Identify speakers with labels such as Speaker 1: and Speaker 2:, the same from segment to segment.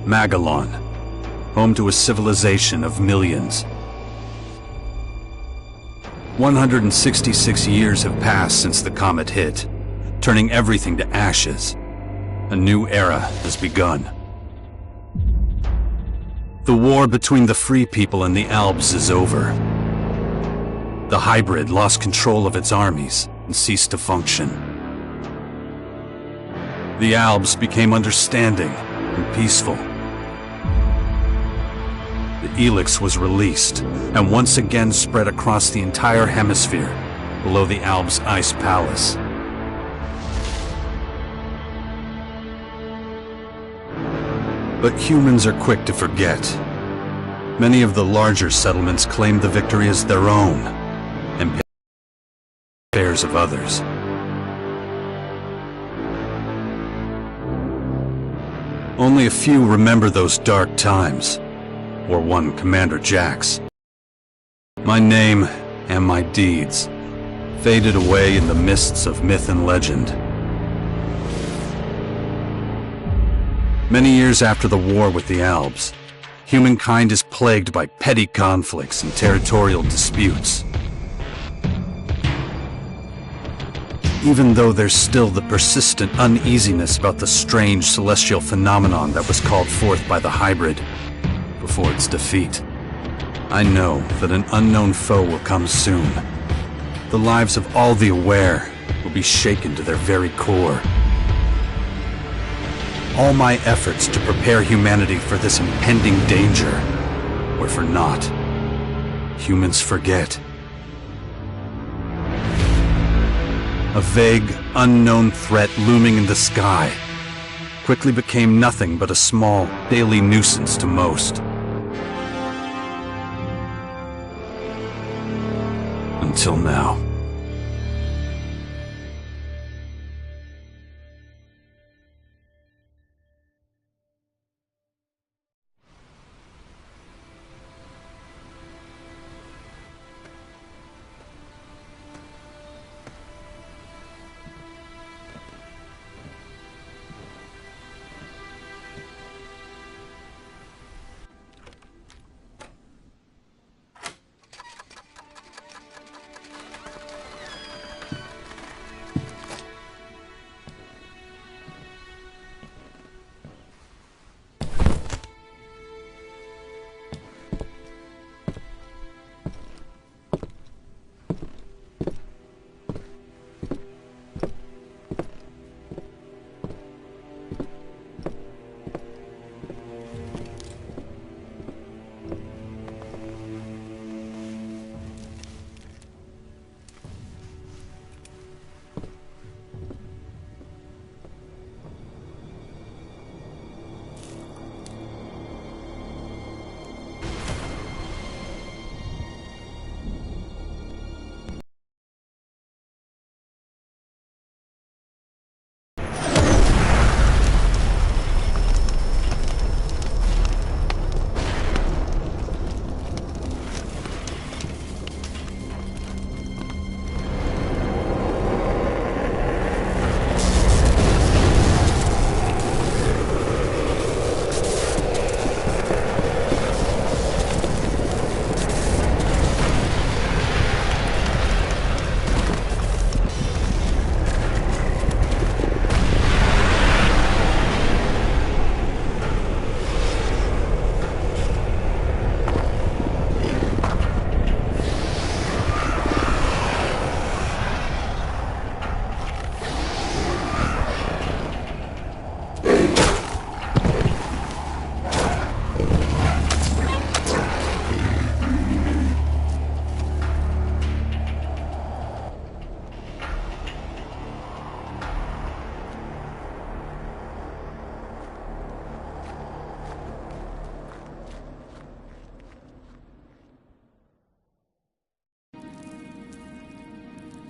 Speaker 1: Magellan, home to a civilization of millions. 166 years have passed since the comet hit, turning everything to ashes. A new era has begun. The war between the free people and the Albs is over. The hybrid lost control of its armies and ceased to function. The Albs became understanding and peaceful. The Elex was released and once again spread across the entire hemisphere below the Albs' ice palace. But humans are quick to forget. Many of the larger settlements claim the victory as their own and pay the fares of others. Only a few remember those dark times, or one Commander Jax. My name and my deeds faded away in the mists of myth and legend. Many years after the war with the Albs, humankind is plagued by petty conflicts and territorial disputes. Even though there's still the persistent uneasiness about the strange celestial phenomenon that was called forth by the hybrid before its defeat, I know that an unknown foe will come soon. The lives of all the aware will be shaken to their very core. All my efforts to prepare humanity for this impending danger were for naught. Humans forget. A vague, unknown threat looming in the sky quickly became nothing but a small, daily nuisance to most. Until now.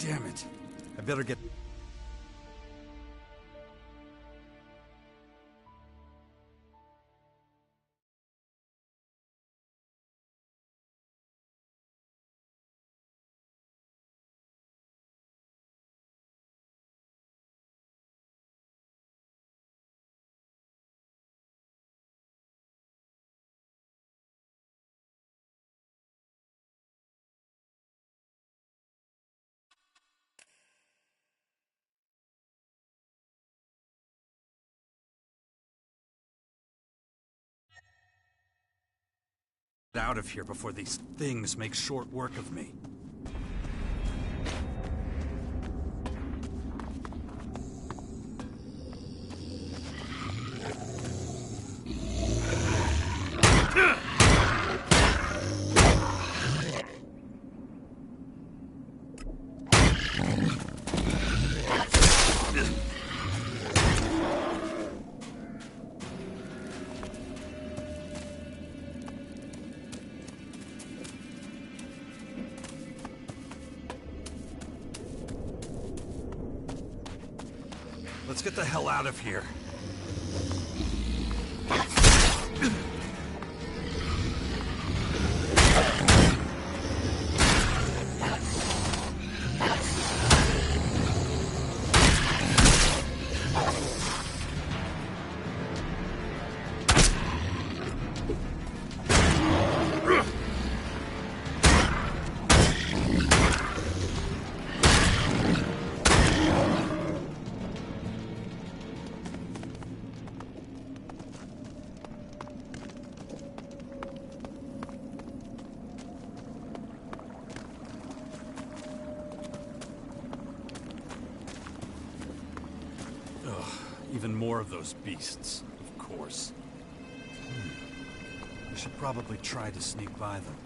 Speaker 1: Damn it. I better get... Out of here before these things make short work of me. Let's get the hell out of here. Even more of those beasts, of course. I should probably try to sneak by them.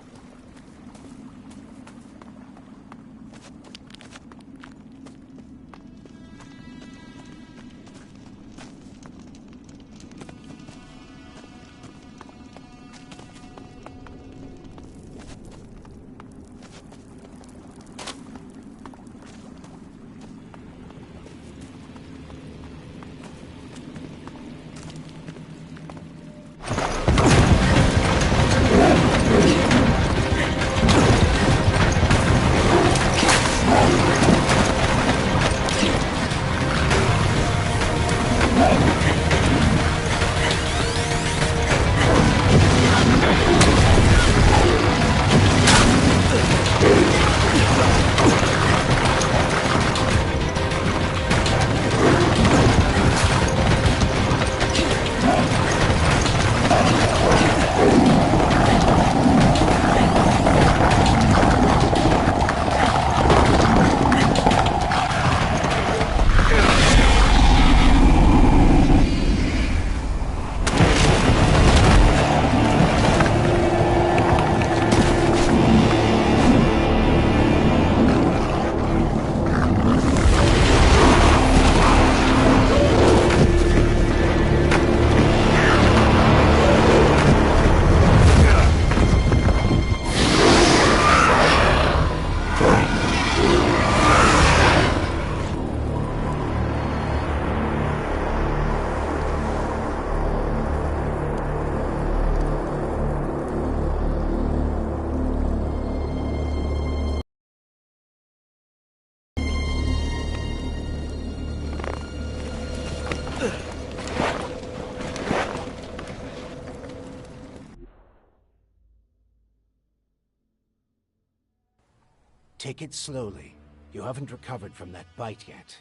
Speaker 2: Take it slowly. You haven't recovered from that bite yet.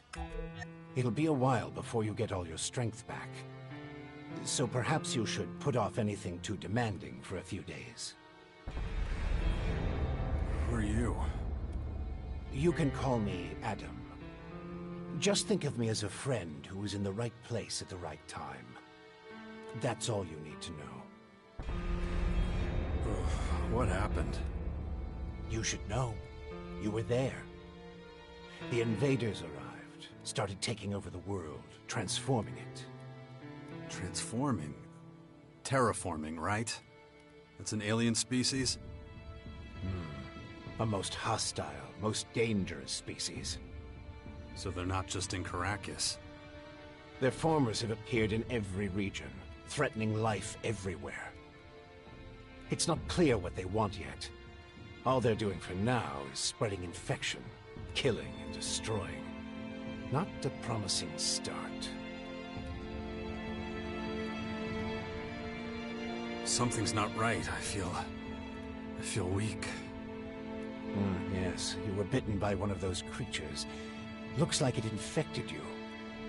Speaker 2: It'll be a while before you get all your strength back. So perhaps you should put off anything too demanding for a few days.
Speaker 1: Who are you?
Speaker 2: You can call me Adam. Just think of me as a friend who was in the right place at the right time. That's all you need to know.
Speaker 1: What happened?
Speaker 2: You should know. You were there. The invaders arrived, started taking over the world, transforming it.
Speaker 1: Transforming? Terraforming, right? That's an alien species?
Speaker 2: A most hostile, most dangerous species.
Speaker 1: So they're not just in Caracas.
Speaker 2: Their formers have appeared in every region, threatening life everywhere. It's not clear what they want yet. All they're doing for now is spreading infection, killing and destroying. Not a promising start.
Speaker 1: Something's not right. I feel weak.
Speaker 2: Yes, you were bitten by one of those creatures. Looks like it infected you.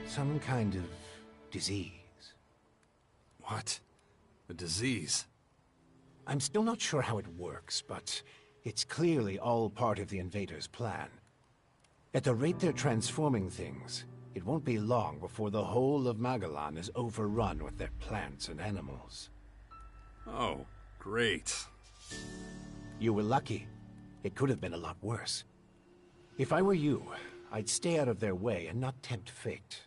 Speaker 2: Some kind of disease.
Speaker 1: What? A disease?
Speaker 2: I'm still not sure how it works, but it's clearly all part of the invaders' plan. At the rate they're transforming things, it won't be long before the whole of Magalan is overrun with their plants and animals.
Speaker 1: Oh, great.
Speaker 2: You were lucky. It could have been a lot worse. If I were you, I'd stay out of their way and not tempt fate.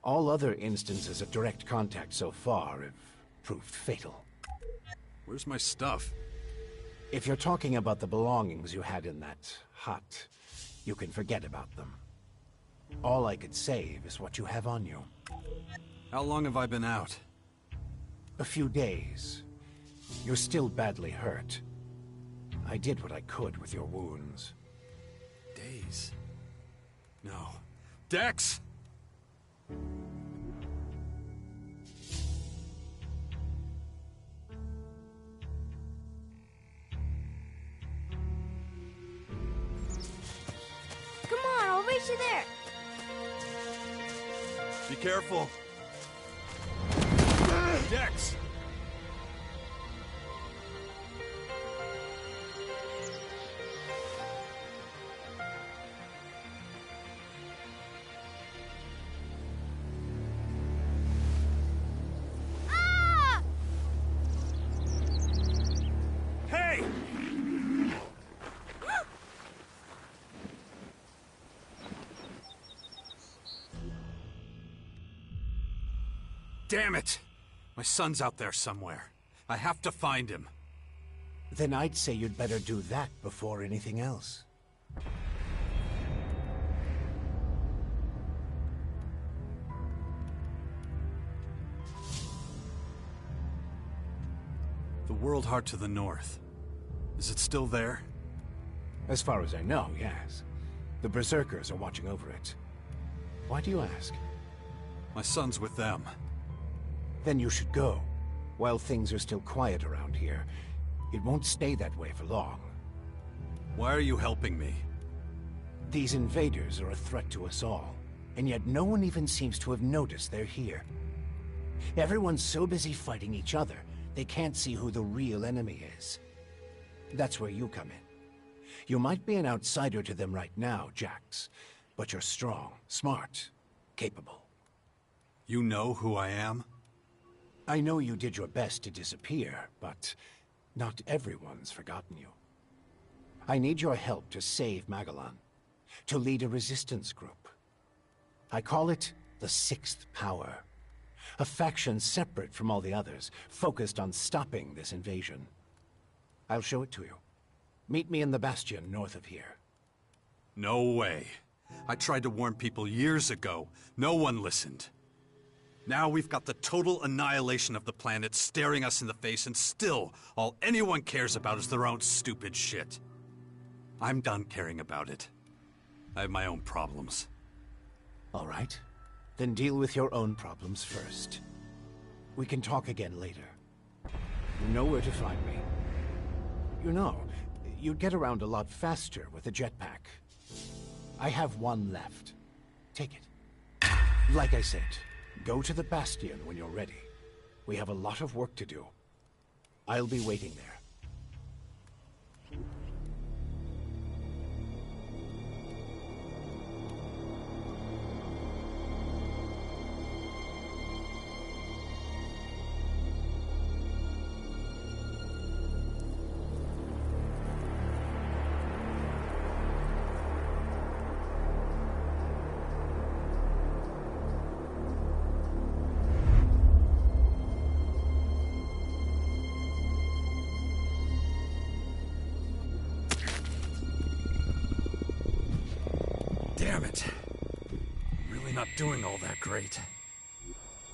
Speaker 2: All other instances of direct contact so far have proved fatal.
Speaker 1: Where's my stuff?
Speaker 2: If you're talking about the belongings you had in that hut, you can forget about them. All I could save is what you have on you.
Speaker 1: How long have I been out?
Speaker 2: A few days. You're still badly hurt. I did what I could with your wounds.
Speaker 1: Days? No. Dex!
Speaker 3: Come on, I'll race you there.
Speaker 1: Be careful. Dex!
Speaker 3: Ah!
Speaker 1: Hey! Damn it! My son's out there somewhere. I have to find him.
Speaker 2: Then I'd say you'd better do that before anything else.
Speaker 1: The World Heart to the north. Is it still there?
Speaker 2: As far as I know, yes. The Berserkers are watching over it. Why do you ask?
Speaker 1: My son's with them.
Speaker 2: Then you should go. While things are still quiet around here, it won't stay that way for long.
Speaker 1: Why are you helping me?
Speaker 2: These invaders are a threat to us all, and yet no one even seems to have noticed they're here. Everyone's so busy fighting each other, they can't see who the real enemy is. That's where you come in. You might be an outsider to them right now, Jax, but you're strong, smart, capable.
Speaker 1: You know who I am?
Speaker 2: I know you did your best to disappear, but not everyone's forgotten you. I need your help to save Magalan, to lead a resistance group. I call it the Sixth Power, a faction separate from all the others, focused on stopping this invasion. I'll show it to you. Meet me in the Bastion north of here.
Speaker 1: No way. I tried to warn people years ago. No one listened. Now we've got the total annihilation of the planet staring us in the face, and still, all anyone cares about is their own stupid shit. I'm done caring about it. I have my own problems.
Speaker 2: All right. Then deal with your own problems first. We can talk again later. You know where to find me. You know, you'd get around a lot faster with a jetpack. I have one left. Take it. Like I said, go to the Bastion when you're ready. We have a lot of work to do. I'll be waiting there.
Speaker 1: Damn it. I'm really not doing all that great.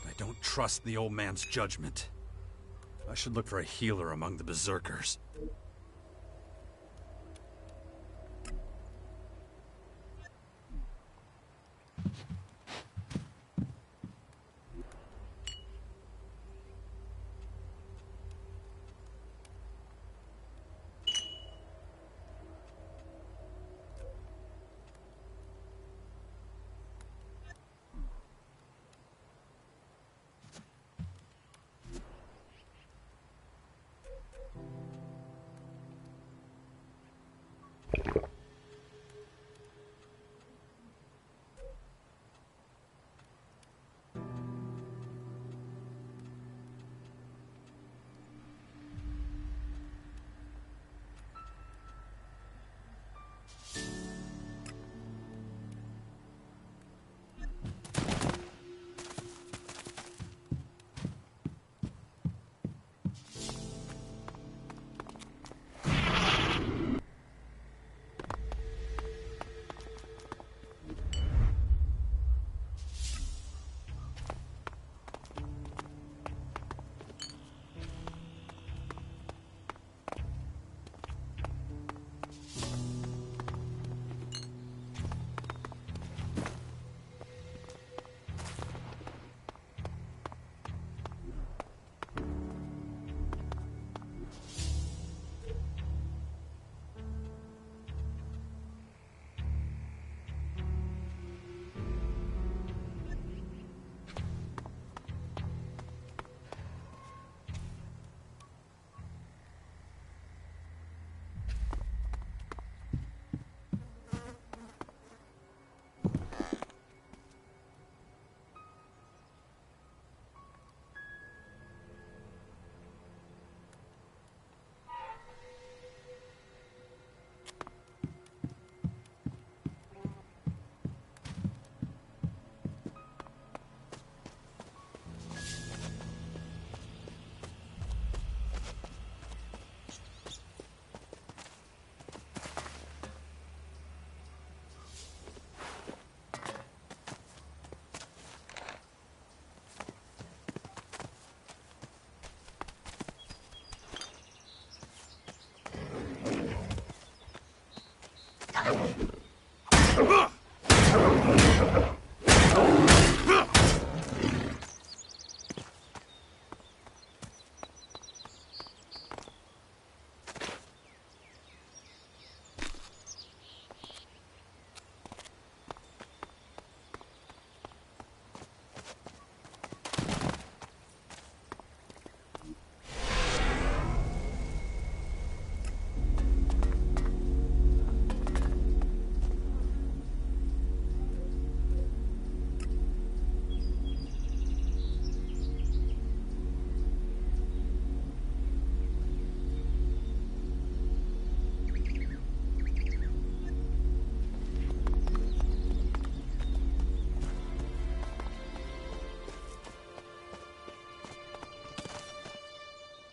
Speaker 1: I don't trust the old man's judgment. I should look for a healer among the Berserkers.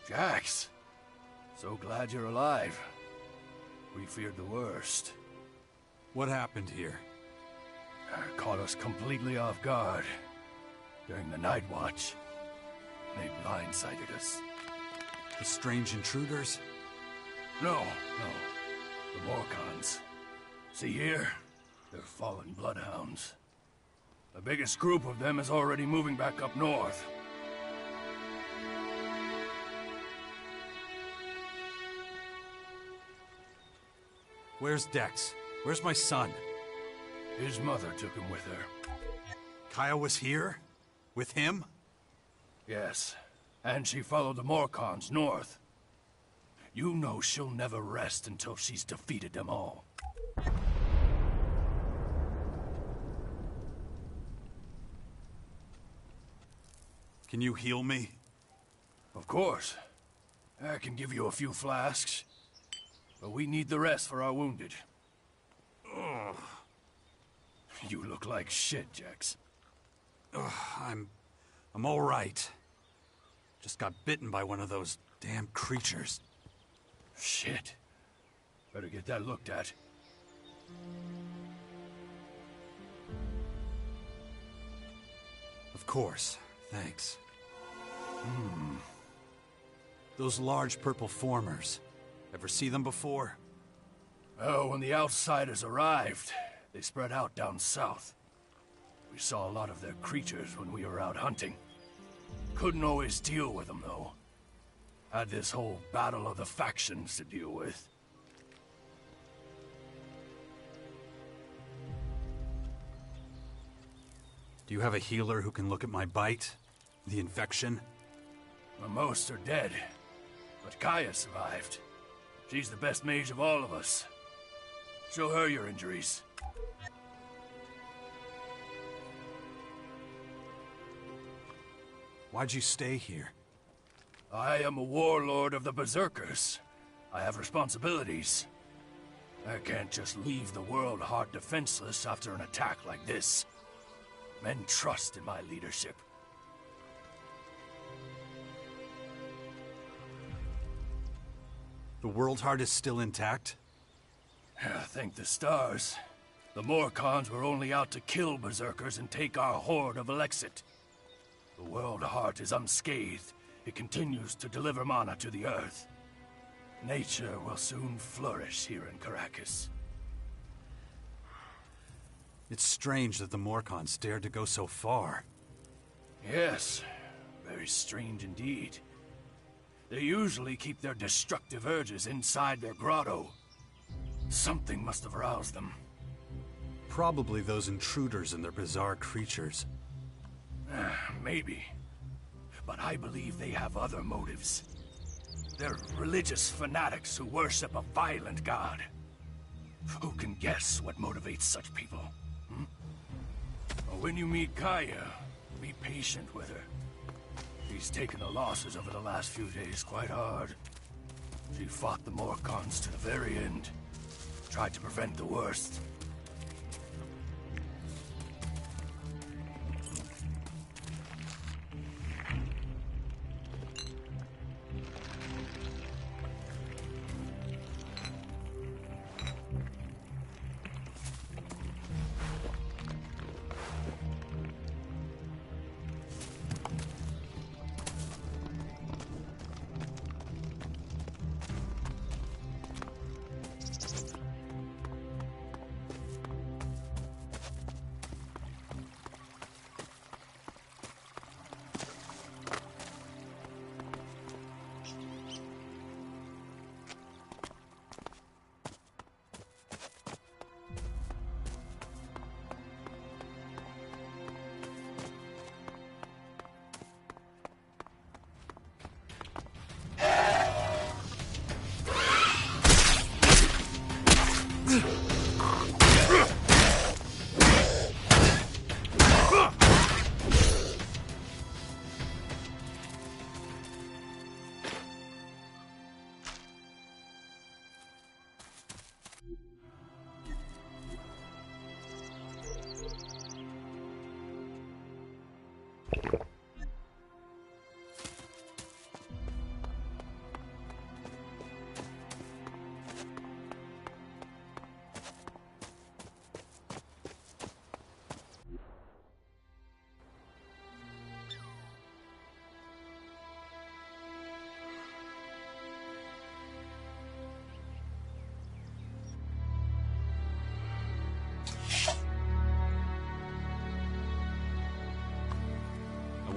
Speaker 4: Jax, so glad you're alive. We feared the worst.
Speaker 1: What happened here?
Speaker 4: Caught us completely off guard during the night watch. They blindsided us.
Speaker 1: The strange intruders?
Speaker 4: No. The Morcons. See here? They're fallen bloodhounds. The biggest group of them is already moving back up north.
Speaker 1: Where's Dex? Where's my son?
Speaker 4: His mother took him with her.
Speaker 1: Kaya was here? With him?
Speaker 4: Yes, and she followed the Morcons north. You know she'll never rest until she's defeated them all.
Speaker 1: Can you heal me?
Speaker 4: Of course. I can give you a few flasks. But we need the rest for our wounded.
Speaker 1: Ugh.
Speaker 4: You look like shit, Jax.
Speaker 1: Ugh, I'm all right. Just got bitten by one of those damn creatures.
Speaker 4: Shit. Better get that looked at.
Speaker 1: Of course. Thanks. Those large purple formers. Ever see them before?
Speaker 4: Oh, when the outsiders arrived, they spread out down south. We saw a lot of their creatures when we were out hunting. Couldn't always deal with them, though. Had this whole battle of the factions to deal with.
Speaker 1: Do you have a healer who can look at my bite? The infection?
Speaker 4: Well, most are dead, but Kaya survived. She's the best mage of all of us. Show her your injuries.
Speaker 1: Why'd you stay here?
Speaker 4: I am a warlord of the Berserkers. I have responsibilities. I can't just leave the world hard defenseless after an attack like this. Men trust in my leadership.
Speaker 1: The World Heart is still intact?
Speaker 4: Thank the stars. The Morcons were only out to kill Berserkers and take our horde of Elexit. The World Heart is unscathed. It continues to deliver mana to the Earth. Nature will soon flourish here in Caracas.
Speaker 1: It's strange that the Morcons dared to go so far.
Speaker 4: Yes, very strange indeed. They usually keep their destructive urges inside their grotto. Something must have roused them.
Speaker 1: Probably those intruders and their bizarre creatures.
Speaker 4: Maybe. But I believe they have other motives. They're religious fanatics who worship a violent god. Who can guess what motivates such people? When you meet Kaya, be patient with her. She's taken the losses over the last few days quite hard. She fought the Morcons to the very end. Tried to prevent the worst.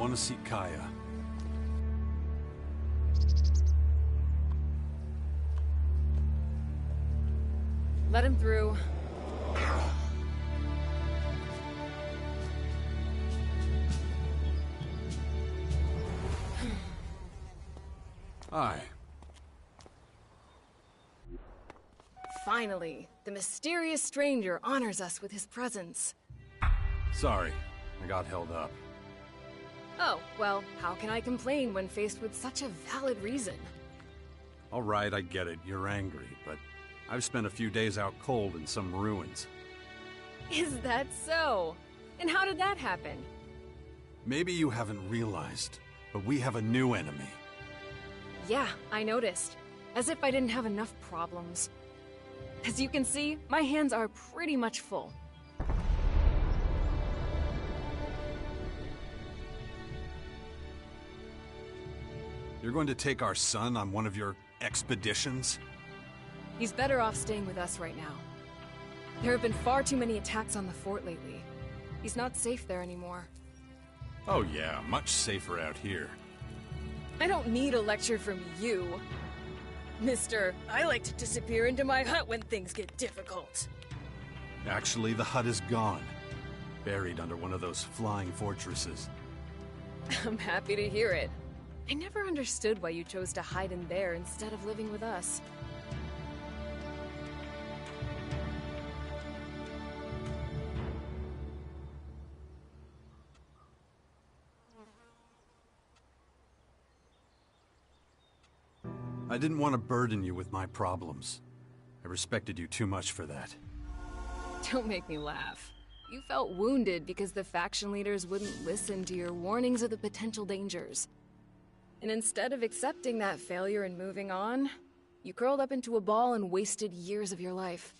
Speaker 1: want to see Kaya.
Speaker 5: Let him through.
Speaker 1: Hi.
Speaker 5: Finally, the mysterious stranger honors us with his presence.
Speaker 1: Sorry, I got held up.
Speaker 5: Oh, well, how can I complain when faced with such a valid reason?
Speaker 1: All right, I get it, you're angry, but I've spent a few days out cold in some ruins.
Speaker 5: Is that so? And how did that happen?
Speaker 1: Maybe you haven't realized, but we have a new enemy.
Speaker 5: Yeah, I noticed. As if I didn't have enough problems. As you can see, my hands are pretty much full.
Speaker 1: You're going to take our son on one of your expeditions?
Speaker 5: He's better off staying with us right now. There have been far too many attacks on the fort lately. He's not safe there anymore.
Speaker 1: Oh yeah, much safer out here.
Speaker 5: I don't need a lecture from you. Mister, I like to disappear into my hut when things get difficult.
Speaker 1: Actually, the hut is gone. Buried under one of those flying fortresses.
Speaker 5: I'm happy to hear it. I never understood why you chose to hide in there instead of living with us.
Speaker 1: I didn't want to burden you with my problems. I respected you too much for that.
Speaker 5: Don't make me laugh. You felt wounded because the faction leaders wouldn't listen to your warnings of the potential dangers. And instead of accepting that failure and moving on, you curled up into a ball and wasted years of your life.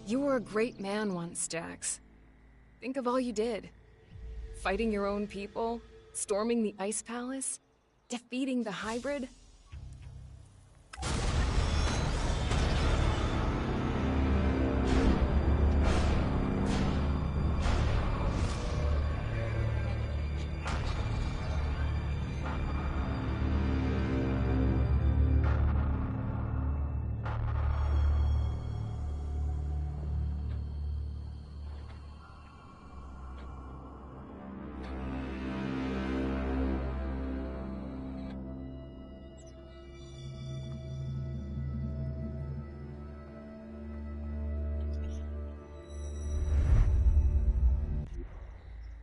Speaker 5: You were a great man once, Jax. Think of all you did. Fighting your own people, storming the Ice Palace, defeating the hybrid.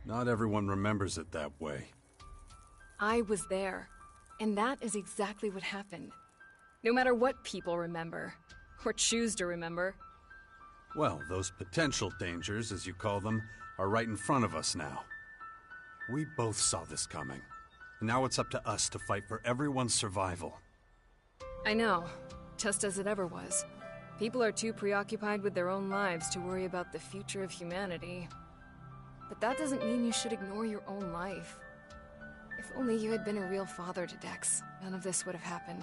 Speaker 1: Not everyone remembers it that way.
Speaker 5: I was there, and that is exactly what happened. No matter what people remember, or choose to remember.
Speaker 1: Well, those potential dangers, as you call them, are right in front of us now. We both saw this coming. And now it's up to us to fight for everyone's survival.
Speaker 5: I know, just as it ever was. People are too preoccupied with their own lives to worry about the future of humanity. But that doesn't mean you should ignore your own life. If only you had been a real father to Dex, none of this would have happened.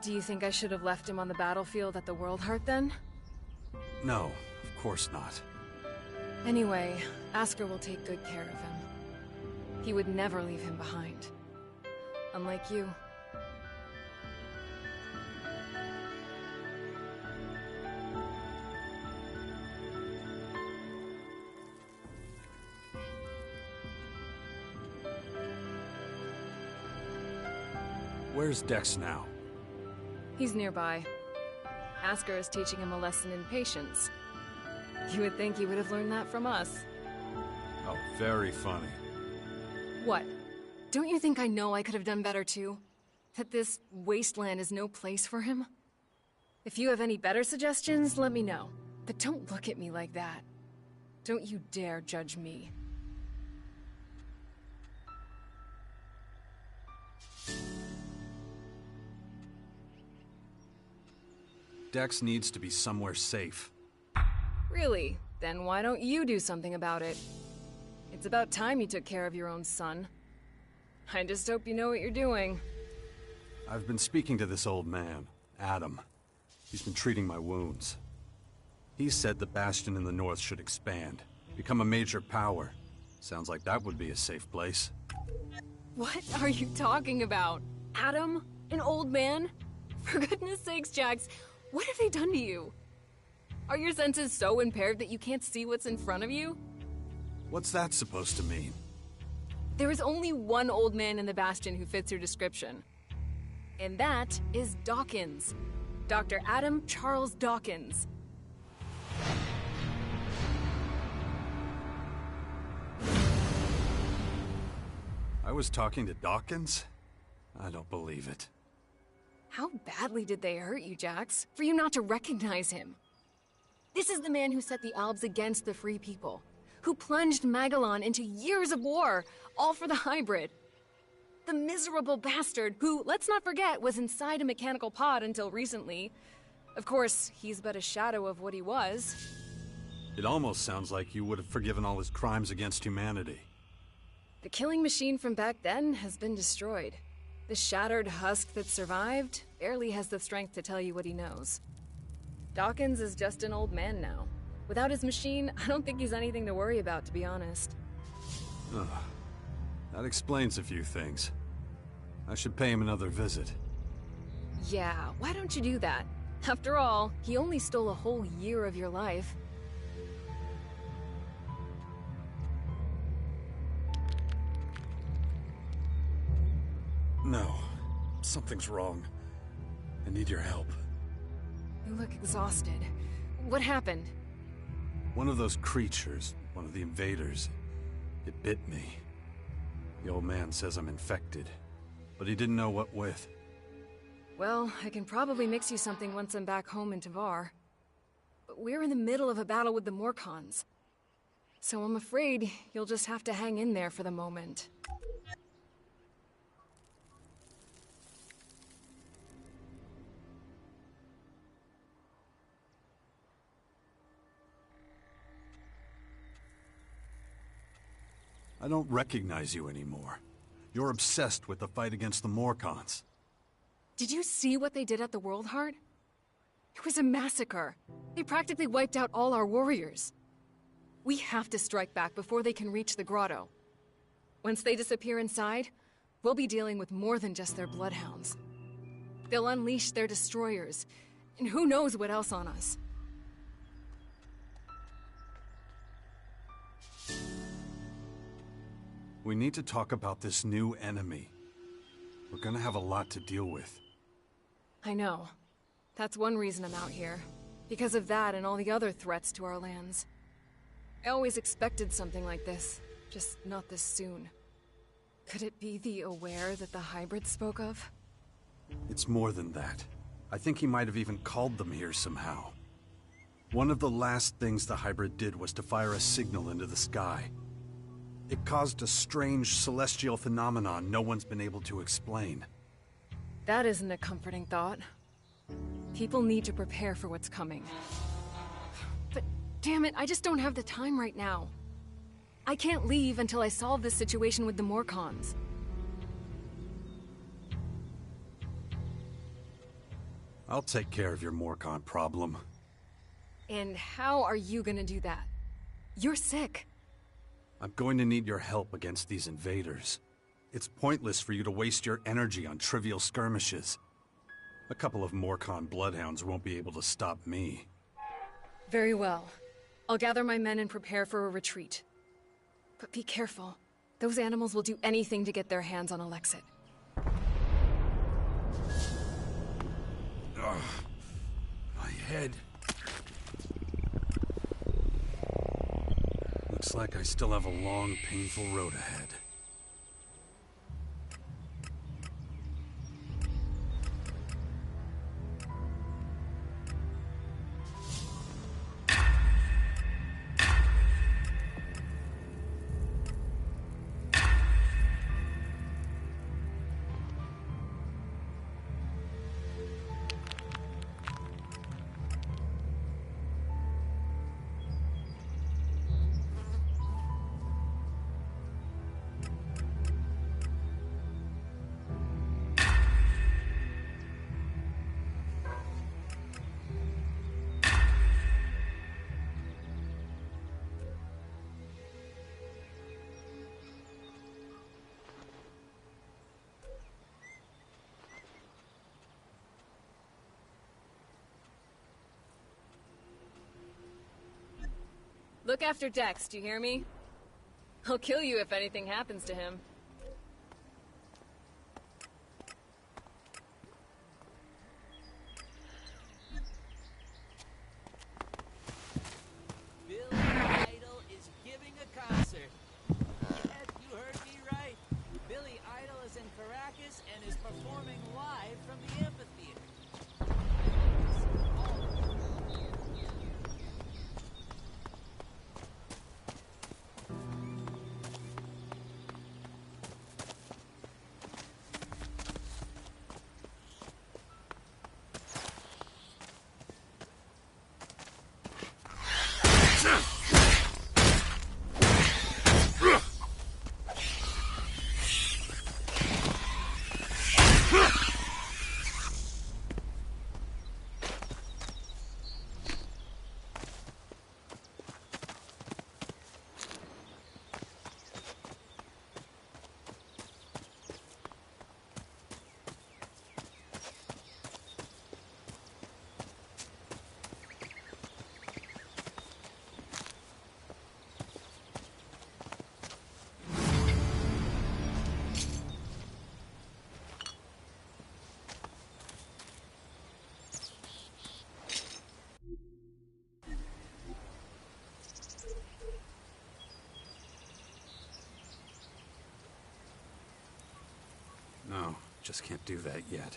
Speaker 5: Do you think I should have left him on the battlefield at the World Heart then?
Speaker 1: No, of course not.
Speaker 5: Anyway, Asker will take good care of him. He would never leave him behind. Unlike you.
Speaker 1: Where's Dex now?
Speaker 5: He's nearby. Asker is teaching him a lesson in patience. You would think he would have learned that from us.
Speaker 1: Oh, very funny.
Speaker 5: What? Don't you think I know I could have done better too? That this wasteland is no place for him? If you have any better suggestions, let me know. But don't look at me like that. Don't you dare judge me.
Speaker 1: Dex needs to be somewhere safe.
Speaker 5: Really? Then why don't you do something about it? It's about time you took care of your own son. I just hope you know what you're doing.
Speaker 1: I've been speaking to this old man, Adam. He's been treating my wounds. He said the Bastion in the north should expand, become a major power. Sounds like that would be a safe place.
Speaker 5: What are you talking about? Adam? An old man? For goodness sakes, Jax, what have they done to you? Are your senses so impaired that you can't see what's in front of you?
Speaker 1: What's that supposed to mean?
Speaker 5: There is only one old man in the Bastion who fits your description. And that is Dawkins. Dr. Adam Charles Dawkins.
Speaker 1: I was talking to Dawkins? I don't believe it.
Speaker 5: How badly did they hurt you, Jax, for you not to recognize him? This is the man who set the Albs against the Free People, who plunged Magellan into years of war, all for the hybrid. The miserable bastard who, let's not forget, was inside a mechanical pod until recently. Of course, he's but a shadow of what he was.
Speaker 1: It almost sounds like you would have forgiven all his crimes against humanity.
Speaker 5: The killing machine from back then has been destroyed. The shattered husk that survived barely has the strength to tell you what he knows. Dawkins is just an old man now. Without his machine, I don't think he's anything to worry about, to be honest.
Speaker 1: Ugh. That explains a few things. I should pay him another visit.
Speaker 5: Yeah, why don't you do that? After all, he only stole a whole year of your life.
Speaker 1: No. Something's wrong. I need your help.
Speaker 5: You look exhausted. What happened?
Speaker 1: One of those creatures, one of the invaders, it bit me. The old man says I'm infected, but he didn't know what with.
Speaker 5: Well, I can probably mix you something once I'm back home in Tavar. But we're in the middle of a battle with the Morcons. So I'm afraid you'll just have to hang in there for the moment.
Speaker 1: I don't recognize you anymore. You're obsessed with the fight against the Morcons.
Speaker 5: Did you see what they did at the World Heart? It was a massacre. They practically wiped out all our warriors. We have to strike back before they can reach the grotto. Once they disappear inside, we'll be dealing with more than just their bloodhounds. They'll unleash their destroyers, and who knows what else on us.
Speaker 1: We need to talk about this new enemy. We're gonna have a lot to deal with.
Speaker 5: I know. That's one reason I'm out here. Because of that and all the other threats to our lands. I always expected something like this, just not this soon. Could it be the Aware that the hybrid spoke of?
Speaker 1: It's more than that. I think he might have even called them here somehow. One of the last things the hybrid did was to fire a signal into the sky. It caused a strange celestial phenomenon no one's been able to explain.
Speaker 5: That isn't a comforting thought. People need to prepare for what's coming. But damn it, I just don't have the time right now. I can't leave until I solve this situation with the Morcons.
Speaker 1: I'll take care of your Morcon problem.
Speaker 5: And how are you gonna do that? You're sick.
Speaker 1: I'm going to need your help against these invaders. It's pointless for you to waste your energy on trivial skirmishes. A couple of Morcon bloodhounds won't be able to stop me.
Speaker 5: Very well. I'll gather my men and prepare for a retreat. But be careful. Those animals will do anything to get their hands on Alexit.
Speaker 1: Ugh. My head. Looks like I still have a long, painful road ahead.
Speaker 5: Look after Dex, do you hear me? I'll kill you if anything happens to him.
Speaker 6: Billy Idol is giving a concert. Yes, you heard me right. Billy Idol is in Caracas and is performing live from the amphitheater.
Speaker 1: No, just can't do that yet.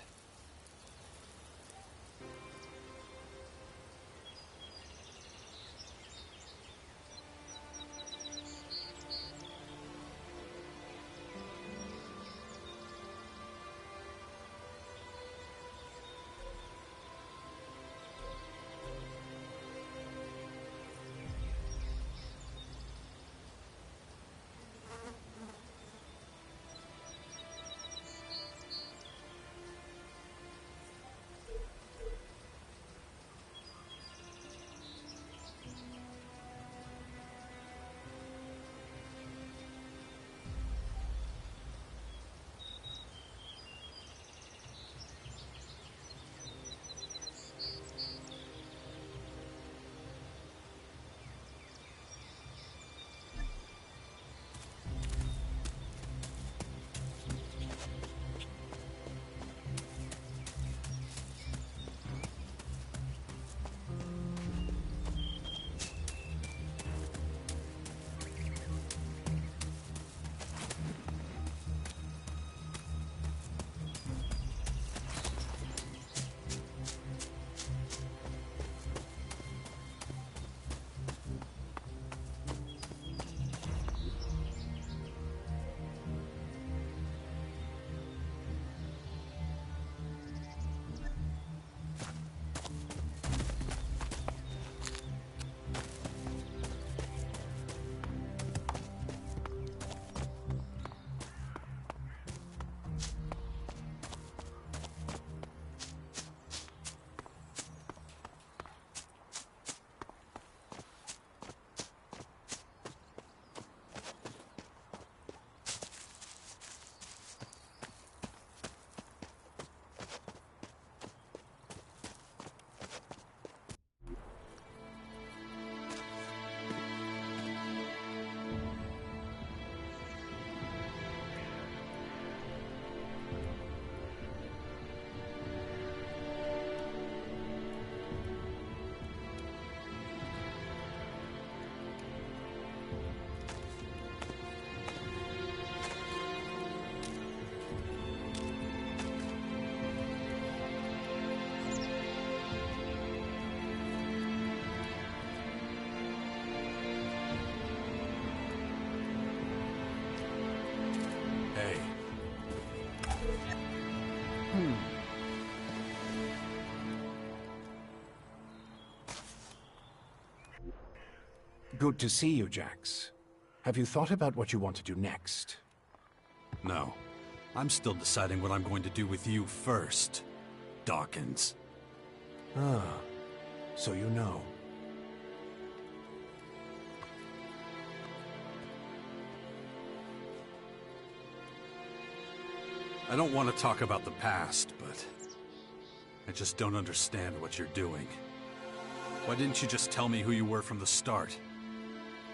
Speaker 2: Good to see you, Jax. Have you thought about what you want to do next?
Speaker 1: No. I'm still deciding what I'm going to do with you first, Dawkins.
Speaker 2: Ah, so you know.
Speaker 1: I don't want to talk about the past, but I just don't understand what you're doing. Why didn't you just tell me who you were from the start?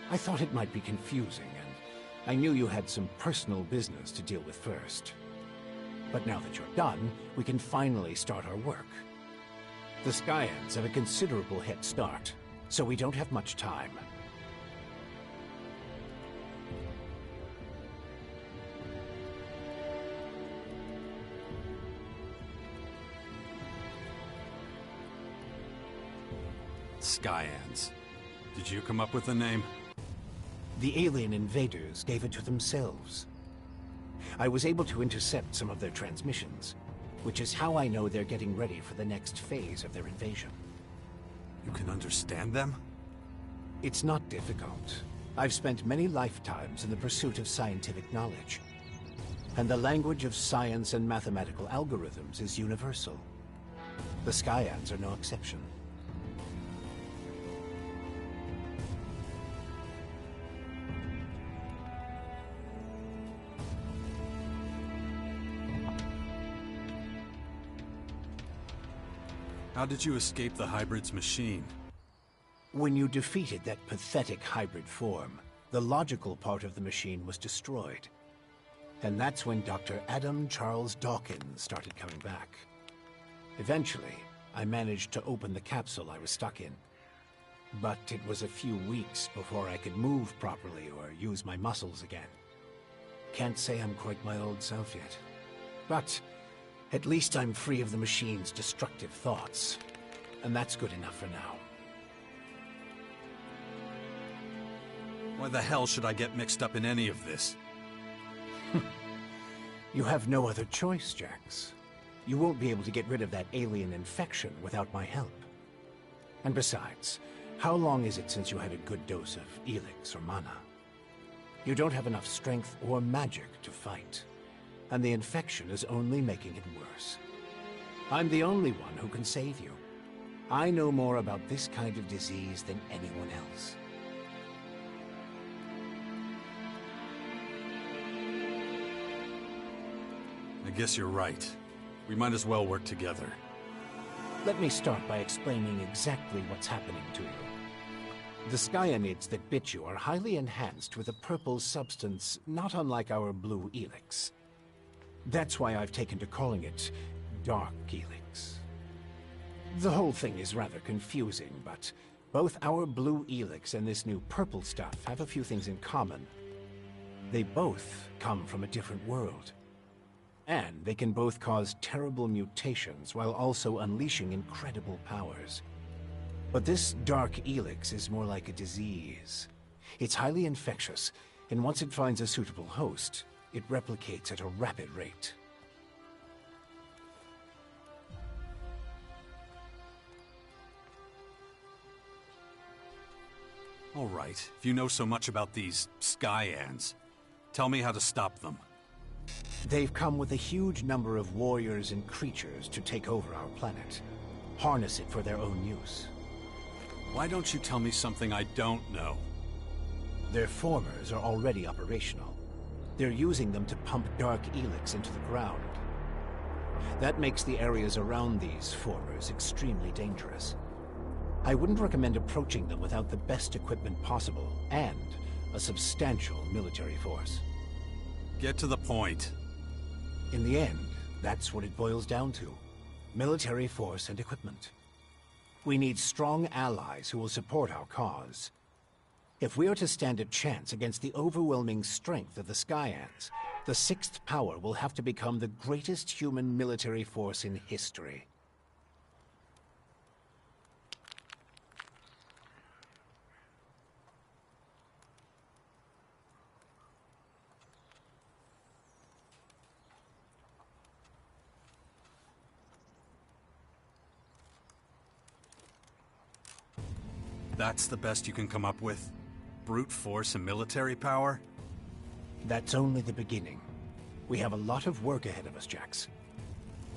Speaker 2: I thought it might be confusing, and I knew you had some personal business to deal with first. But now that you're done, we can finally start our work. The Skyans have a considerable head start, so we don't have much time.
Speaker 1: Skyans. Did you come up with the name?
Speaker 2: The alien invaders gave it to themselves. I was able to intercept some of their transmissions, which is how I know they're getting ready for the next phase of their invasion.
Speaker 1: You can understand them?
Speaker 2: It's not difficult. I've spent many lifetimes in the pursuit of scientific knowledge. And the language of science and mathematical algorithms is universal. The Skyans are no exception.
Speaker 1: How did you escape the hybrid's machine?
Speaker 2: When you defeated that pathetic hybrid form, the logical part of the machine was destroyed. And that's when Dr. Adam Charles Dawkins started coming back. Eventually, I managed to open the capsule I was stuck in. But it was a few weeks before I could move properly or use my muscles again. Can't say I'm quite my old self yet. But at least I'm free of the machine's destructive thoughts. And that's good enough for now.
Speaker 1: Why the hell should I get mixed up in any of this?
Speaker 2: You have no other choice, Jax. You won't be able to get rid of that alien infection without my help. And besides, how long is it since you had a good dose of Elex or mana? You don't have enough strength or magic to fight. And the infection is only making it worse. I'm the only one who can save you. I know more about this kind of disease than anyone else.
Speaker 1: I guess you're right. We might as well work together.
Speaker 2: Let me start by explaining exactly what's happening to you. The Skyanids that bit you are highly enhanced with a purple substance not unlike our blue Elex. That's why I've taken to calling it Dark Elex. The whole thing is rather confusing, but both our blue Elex and this new purple stuff have a few things in common. They both come from a different world. And they can both cause terrible mutations while also unleashing incredible powers. But this Dark Elex is more like a disease. It's highly infectious, and once it finds a suitable host, it replicates at a rapid rate.
Speaker 1: All right, if you know so much about these Skyans, tell me how to stop them.
Speaker 2: They've come with a huge number of warriors and creatures to take over our planet. Harness it for their own use.
Speaker 1: Why don't you tell me something I don't know?
Speaker 2: Their formers are already operational. They're using them to pump Dark Elex into the ground. That makes the areas around these formers extremely dangerous. I wouldn't recommend approaching them without the best equipment possible, and a substantial military force.
Speaker 1: Get to the point.
Speaker 2: In the end, that's what it boils down to. Military force and equipment. We need strong allies who will support our cause. If we are to stand a chance against the overwhelming strength of the Skyans, the Sixth Power will have to become the greatest human military force in history.
Speaker 1: That's the best you can come up with? Brute force and military power?
Speaker 2: That's only the beginning. We have a lot of work ahead of us, Jax.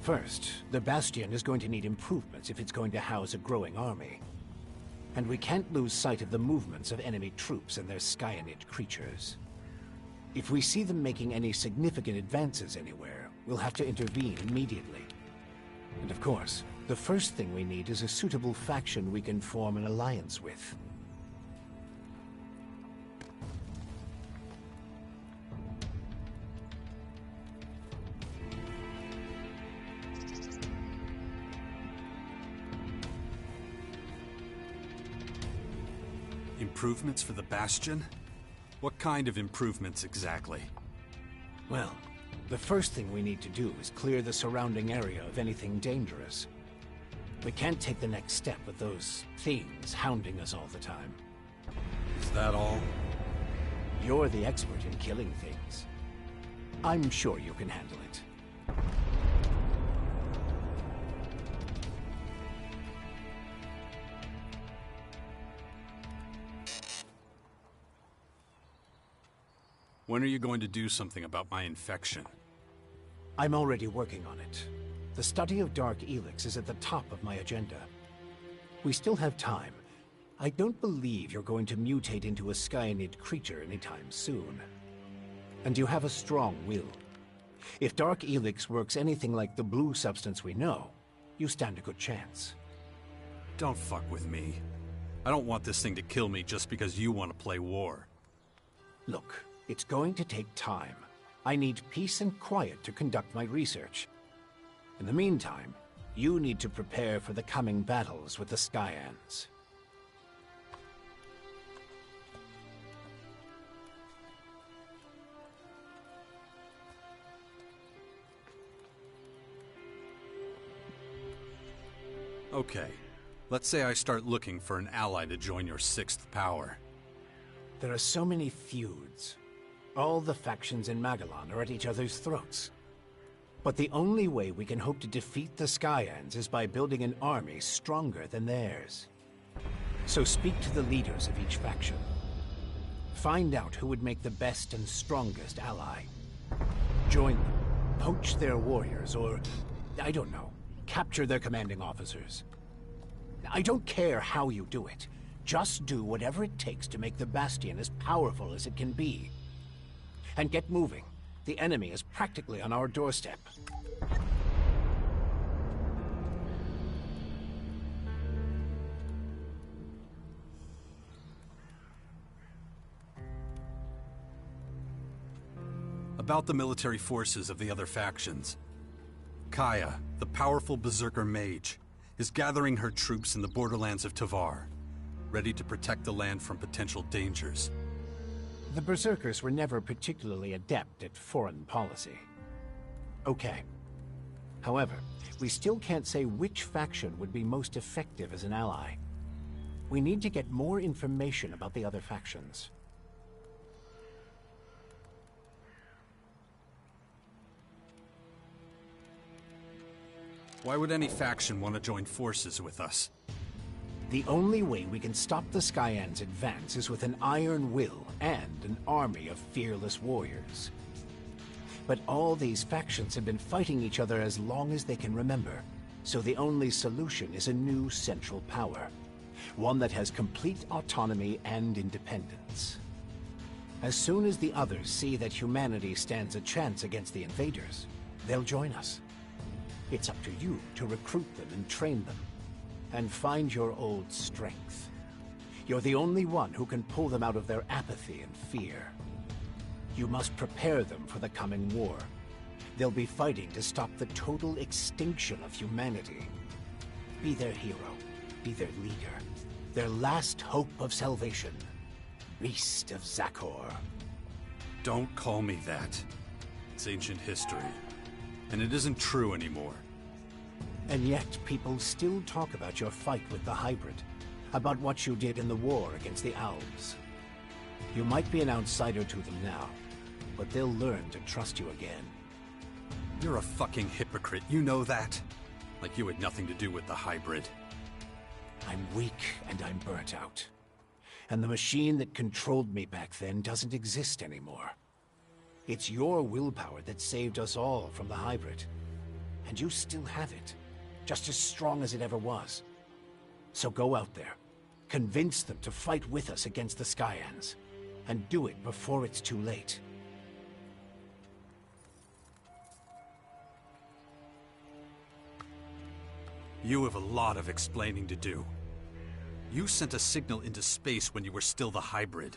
Speaker 2: First, the Bastion is going to need improvements if it's going to house a growing army. And we can't lose sight of the movements of enemy troops and their Skyanid creatures. If we see them making any significant advances anywhere, we'll have to intervene immediately. And of course, the first thing we need is a suitable faction we can form an alliance with.
Speaker 1: Improvements for the Bastion? What kind of improvements exactly?
Speaker 2: Well, the first thing we need to do is clear the surrounding area of anything dangerous. We can't take the next step with those things hounding us all the time.
Speaker 1: Is that all?
Speaker 2: You're the expert in killing things. I'm sure you can handle it.
Speaker 1: When are you going to do something about my infection?
Speaker 2: I'm already working on it. The study of Dark Elex is at the top of my agenda. We still have time. I don't believe you're going to mutate into a Skyanid creature anytime soon. And you have a strong will. If Dark Elex works anything like the blue substance we know, you stand a good chance.
Speaker 1: Don't fuck with me. I don't want this thing to kill me just because you want to play war.
Speaker 2: Look, it's going to take time. I need peace and quiet to conduct my research. In the meantime, you need to prepare for the coming battles with the Skyans.
Speaker 1: Okay, let's say I start looking for an ally to join your sixth power.
Speaker 2: There are so many feuds. All the factions in Magellan are at each other's throats. But the only way we can hope to defeat the Skyans is by building an army stronger than theirs. So speak to the leaders of each faction. Find out who would make the best and strongest ally. Join them, poach their warriors, or, I don't know, capture their commanding officers. I don't care how you do it. Just do whatever it takes to make the Bastion as powerful as it can be. And get moving. The enemy is practically on our doorstep.
Speaker 1: About the military forces of the other factions. Kaya, the powerful berserker mage, is gathering her troops in the borderlands of Tavar, ready to protect the land from potential dangers.
Speaker 2: The Berserkers were never particularly adept at foreign policy. Okay. However, we still can't say which faction would be most effective as an ally. We need to get more information about the other factions.
Speaker 1: Why would any faction want to join forces with us?
Speaker 2: The only way we can stop the Skyans' advance is with an iron will and an army of fearless warriors. But all these factions have been fighting each other as long as they can remember, so the only solution is a new central power. One that has complete autonomy and independence. As soon as the others see that humanity stands a chance against the invaders, they'll join us. It's up to you to recruit them and train them. And find your old strength. You're the only one who can pull them out of their apathy and fear. You must prepare them for the coming war. They'll be fighting to stop the total extinction of humanity. Be their hero. Be their leader. Their last hope of salvation. Beast of Zakor.
Speaker 1: Don't call me that. It's ancient history. And it isn't true anymore.
Speaker 2: And yet, people still talk about your fight with the hybrid, about what you did in the war against the Owls. You might be an outsider to them now, but they'll learn to trust you again.
Speaker 1: You're a fucking hypocrite, you know that? Like you had nothing to do with the hybrid.
Speaker 2: I'm weak and I'm burnt out. And the machine that controlled me back then doesn't exist anymore. It's your willpower that saved us all from the hybrid. And you still have it. Just as strong as it ever was. So go out there. Convince them to fight with us against the Skyans. And do it before it's too late.
Speaker 1: You have a lot of explaining to do. You sent a signal into space when you were still the hybrid.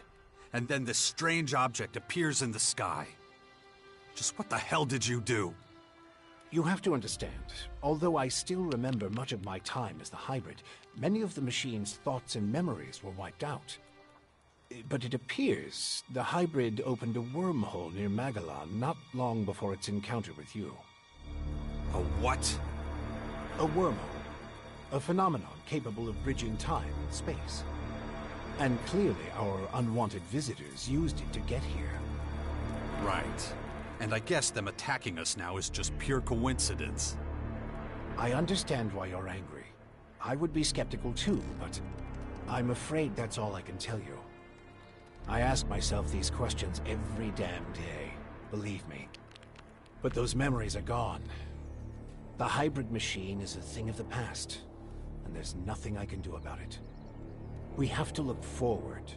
Speaker 1: And then this strange object appears in the sky. Just what the hell did you do?
Speaker 2: You have to understand, although I still remember much of my time as the hybrid, many of the machine's thoughts and memories were wiped out. But it appears the hybrid opened a wormhole near Magellan not long before its encounter with you.
Speaker 1: A what?
Speaker 2: A wormhole. A phenomenon capable of bridging time and space. And clearly our unwanted visitors used it to get here.
Speaker 1: Right. And I guess them attacking us now is just pure coincidence.
Speaker 2: I understand why you're angry. I would be skeptical too, but I'm afraid that's all I can tell you. I ask myself these questions every damn day, believe me. But those memories are gone. The hybrid machine is a thing of the past, and there's nothing I can do about it. We have to look forward,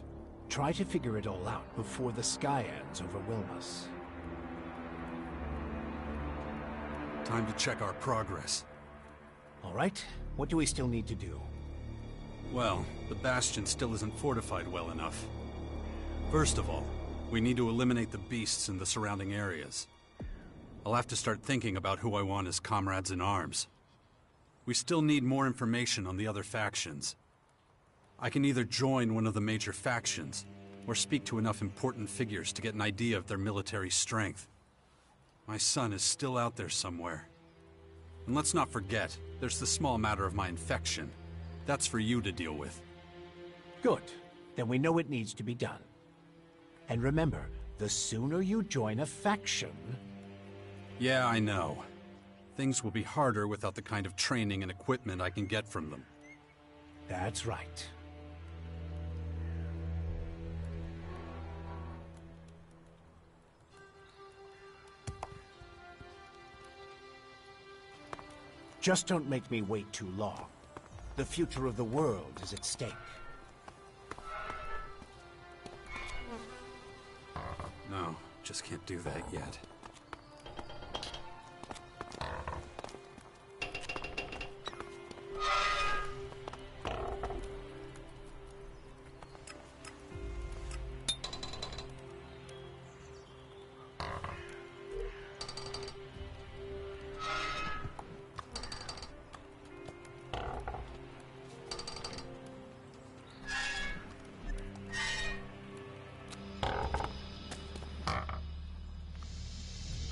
Speaker 2: try to figure it all out before the Skyans overwhelm us.
Speaker 1: Time to check our progress.
Speaker 2: All right, what do we still need to do?
Speaker 1: Well, the Bastion still isn't fortified well enough. First of all, we need to eliminate the beasts in the surrounding areas. I'll have to start thinking about who I want as comrades in arms. We still need more information on the other factions. I can either join one of the major factions, or speak to enough important figures to get an idea of their military strength. My son is still out there somewhere. And let's not forget, there's the small matter of my infection. That's for you to deal with.
Speaker 2: Good. Then we know it needs to be done. And remember, the sooner you join a faction...
Speaker 1: Yeah, I know. Things will be harder without the kind of training and equipment I can get from them.
Speaker 2: That's right. Just don't make me wait too long. The future of the world is at stake.
Speaker 1: No, just can't do that yet.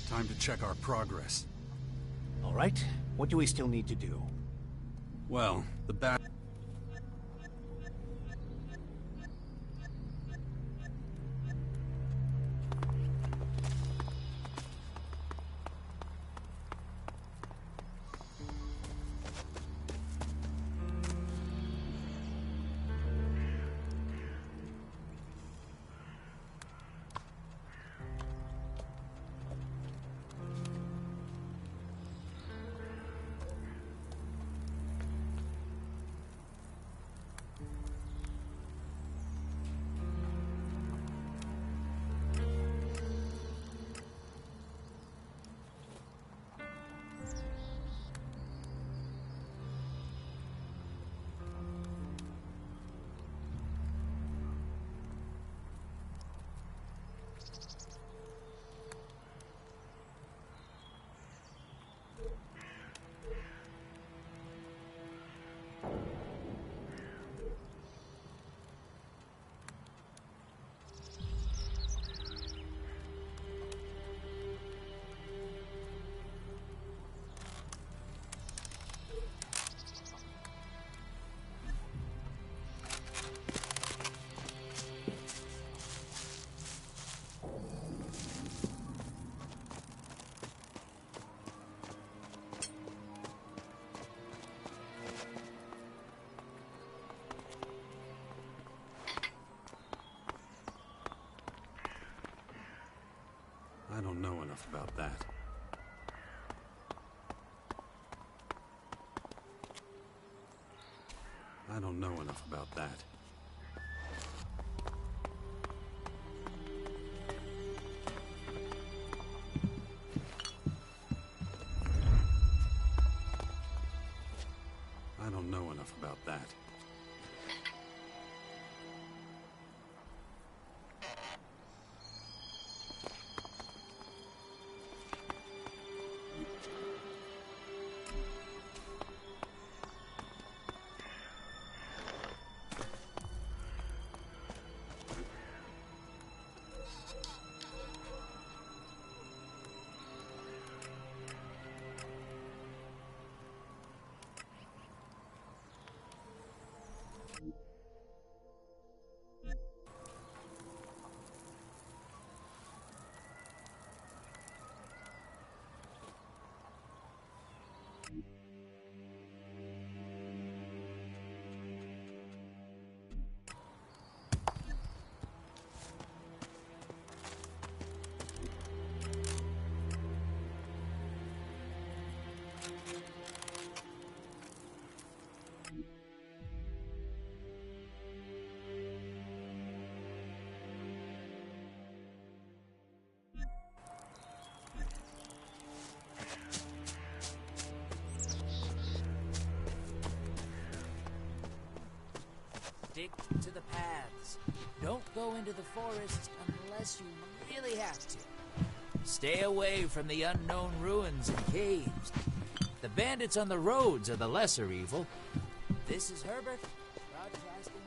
Speaker 1: Time to check our progress.
Speaker 2: All right, what do we still need to do?
Speaker 1: Well, the bat... I don't know enough about that. I don't know enough about that. I don't know enough about that.
Speaker 6: Stick to the paths. Don't go into the forests unless you really have to. Stay away from the unknown ruins and caves. The bandits on the roads are the lesser evil. This is Herbert, broadcasting.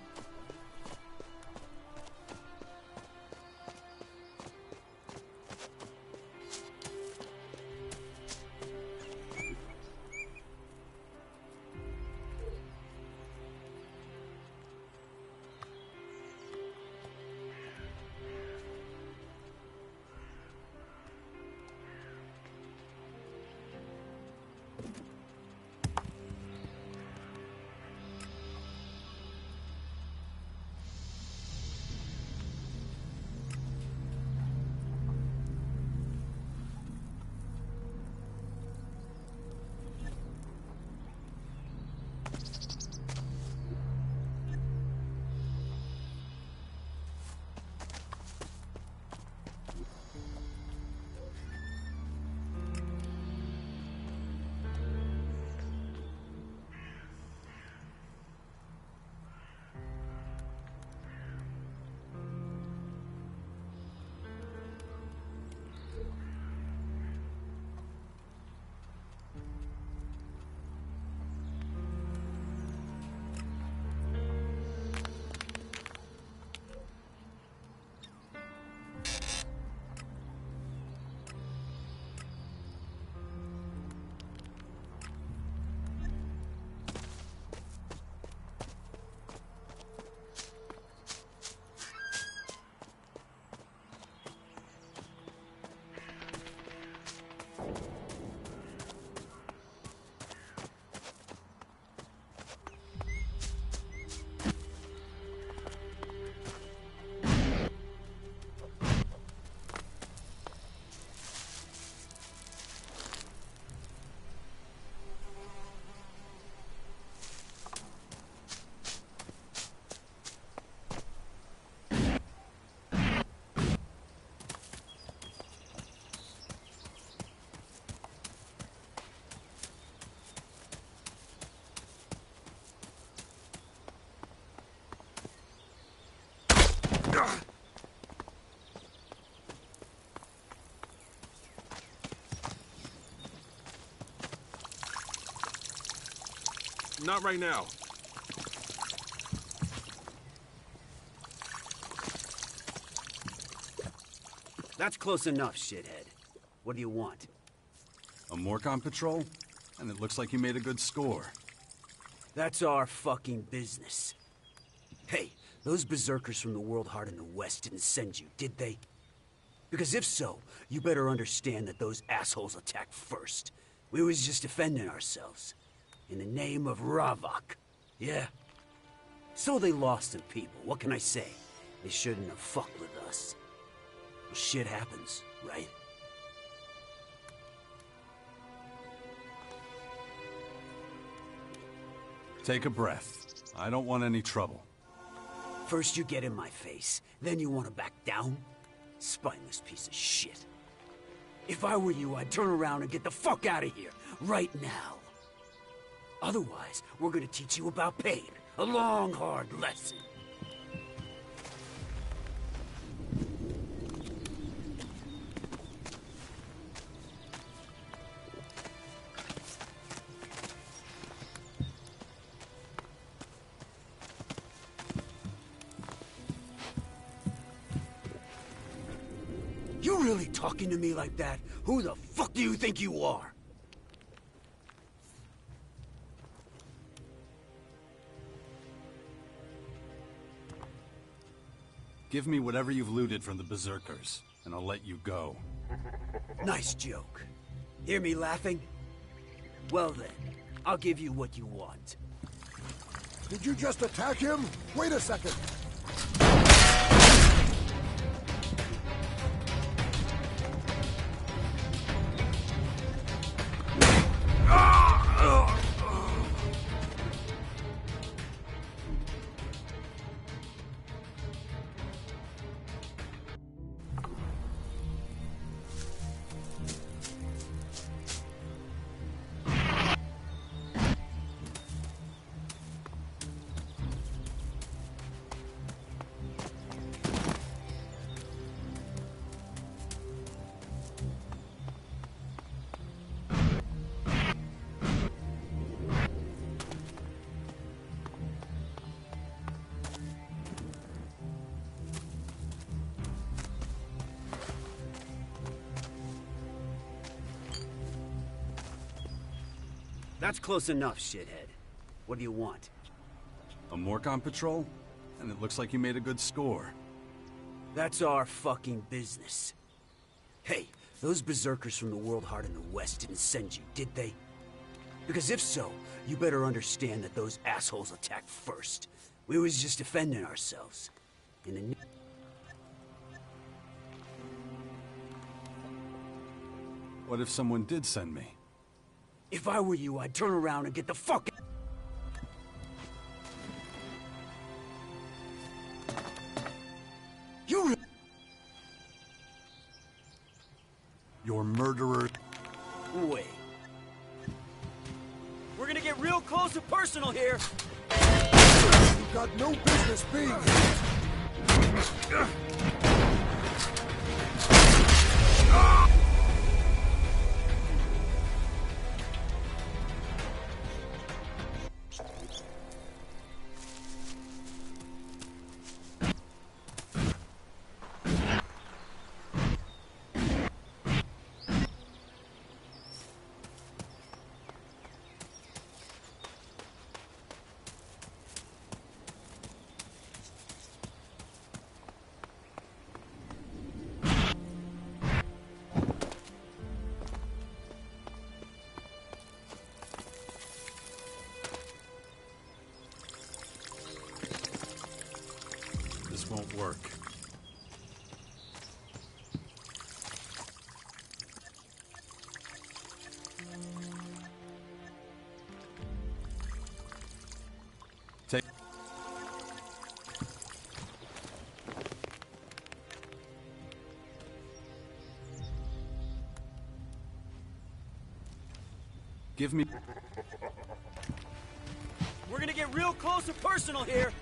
Speaker 7: Not right now.
Speaker 8: That's close enough, shithead. What do you want?
Speaker 1: A Morcon patrol? And it looks like you made a good score.
Speaker 8: That's our fucking business. Hey, those berserkers from the World Heart in the West didn't send you, did they? Because if so, you better understand that those assholes attacked first. We was just defending ourselves. In the name of Ravok. Yeah. So they lost some people, what can I say? They shouldn't have fucked with us. Well, shit happens, right?
Speaker 1: Take a breath. I don't want any trouble.
Speaker 8: First you get in my face, then you want to back down? Spineless piece of shit. If I were you, I'd turn around and get the fuck out of here, right now. Otherwise, we're gonna teach you about pain. A long, hard lesson. You really talking to me like that? Who the fuck do you think you are?
Speaker 1: Give me whatever you've looted from the Berserkers, and I'll let you go.
Speaker 8: Nice joke. Hear me laughing? Well then, I'll give you what you want.
Speaker 9: Did you just attack him? Wait a second.
Speaker 8: That's close enough, shithead. What do you want?
Speaker 1: A Morcon patrol? And it looks like you made a good score.
Speaker 8: That's our fucking business. Hey, those berserkers from the World Heart in the West didn't send you, did they? Because if so, you better understand that those assholes attacked first. We was just defending ourselves. In the...
Speaker 1: What if someone did send me?
Speaker 8: If I were you, I'd turn around and get the fuck out.
Speaker 1: Your murderer...
Speaker 8: Wait. We're gonna get real close and personal here.
Speaker 9: You've got no business being here.
Speaker 1: This won't work. Take... Give me...
Speaker 8: We're gonna get real close and personal here.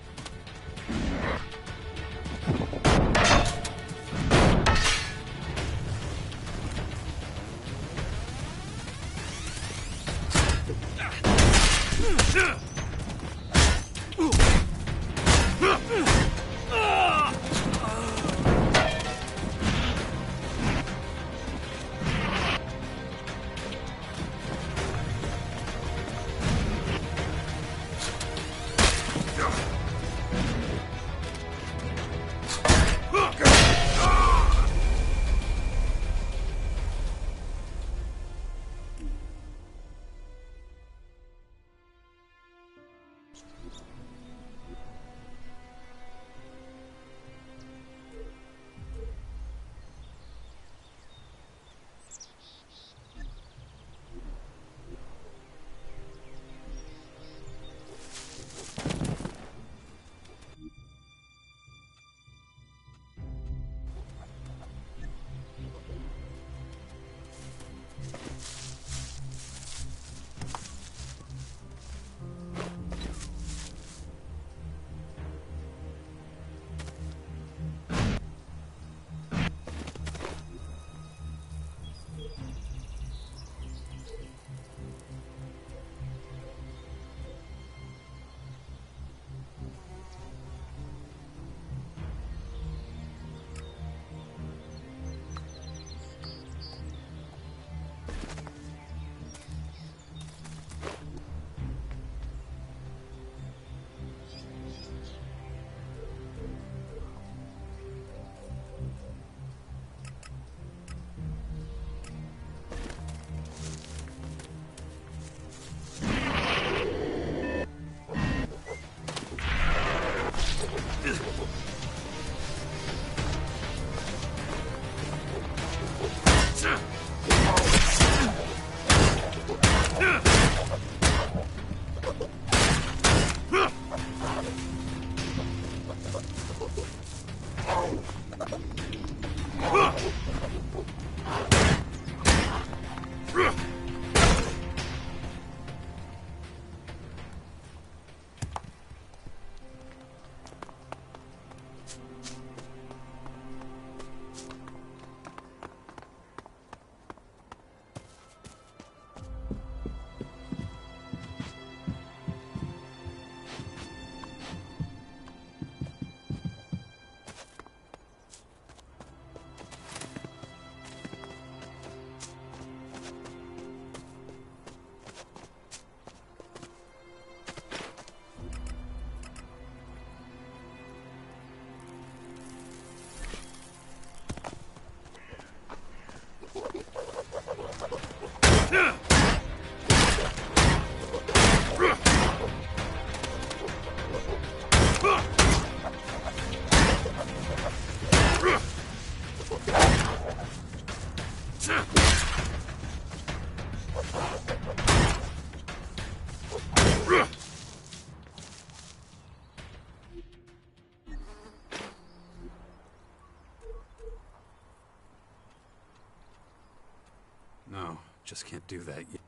Speaker 1: just can't do that yet.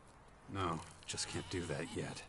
Speaker 1: No, just can't do that yet.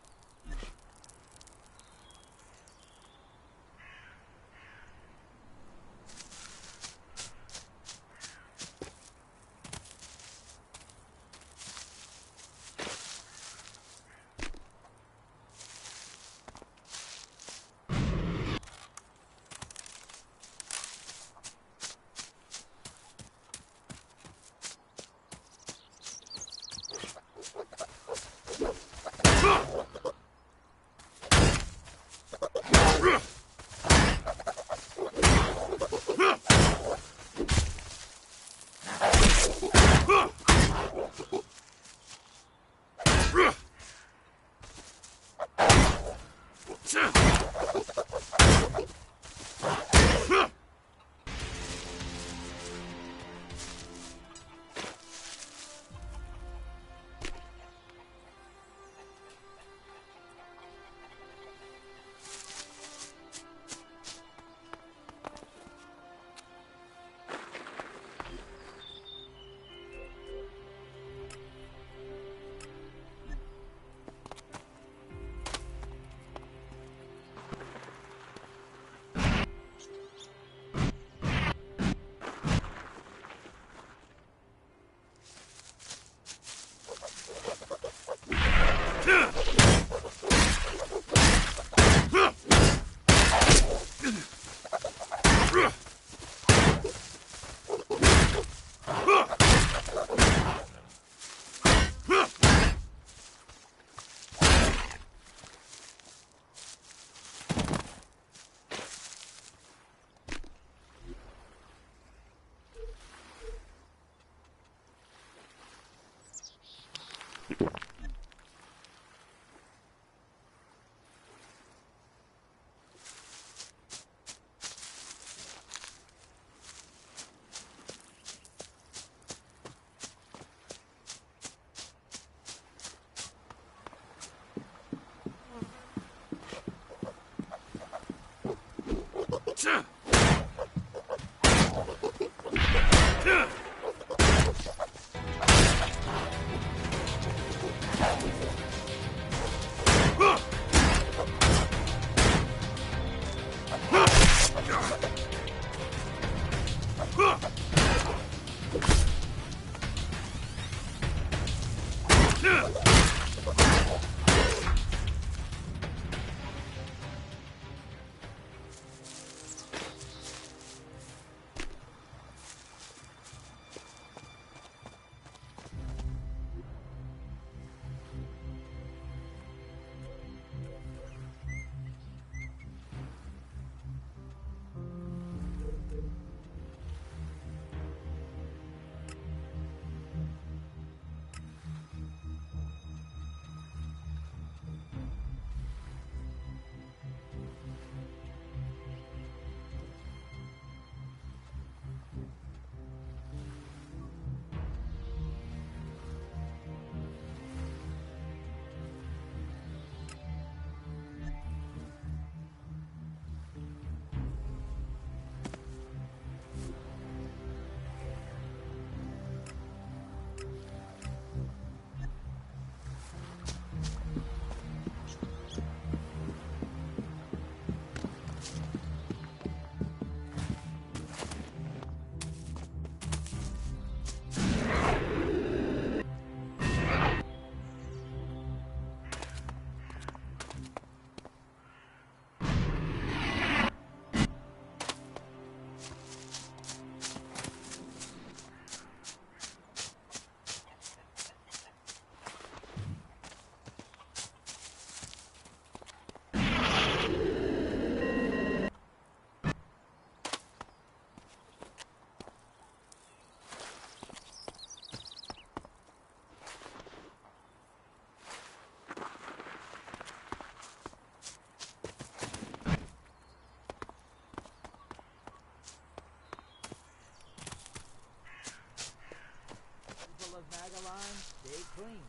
Speaker 6: Stay clean.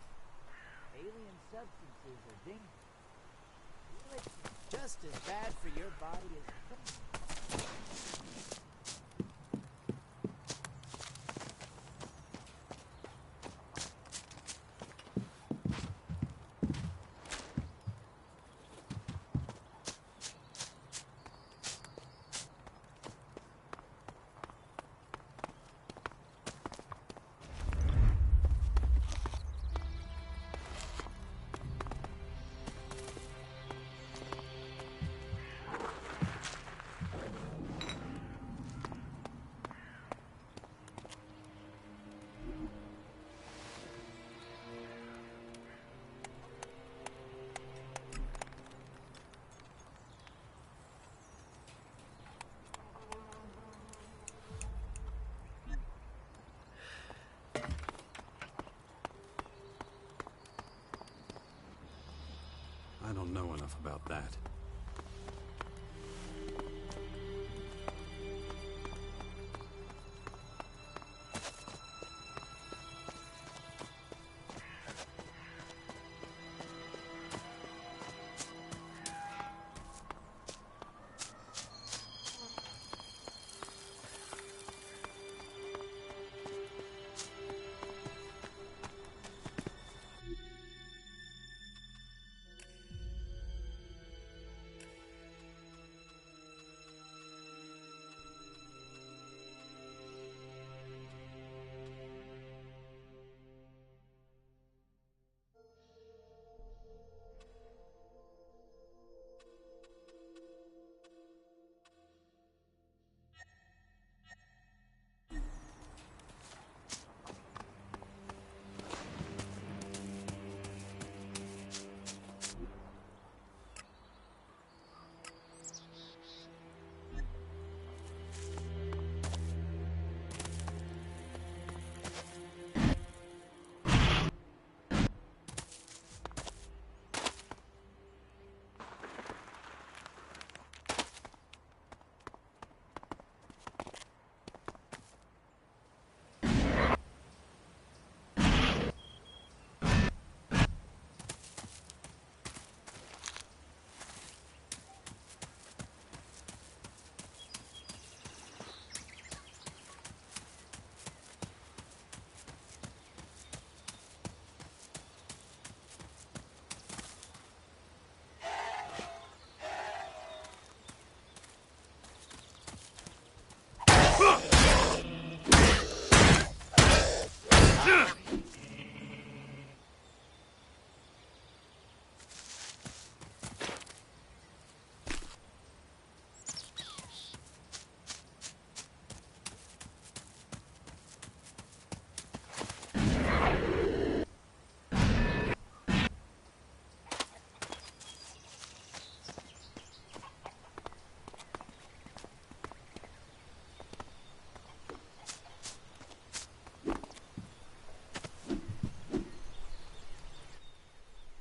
Speaker 6: Alien substances are dangerous. Elex is just as bad for your body as clean.
Speaker 1: know enough about that.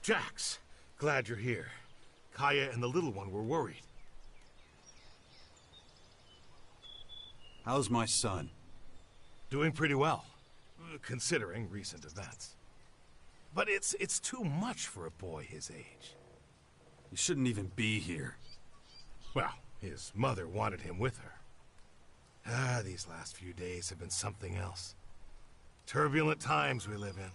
Speaker 10: Jax, glad you're here. Kaya and the little one were worried.
Speaker 1: How's my son?
Speaker 10: Doing pretty well, considering recent events. But it's too much for a boy his age.
Speaker 1: He shouldn't even be here.
Speaker 10: Well, his mother wanted him with her. These last few days have been something else. Turbulent times we live in.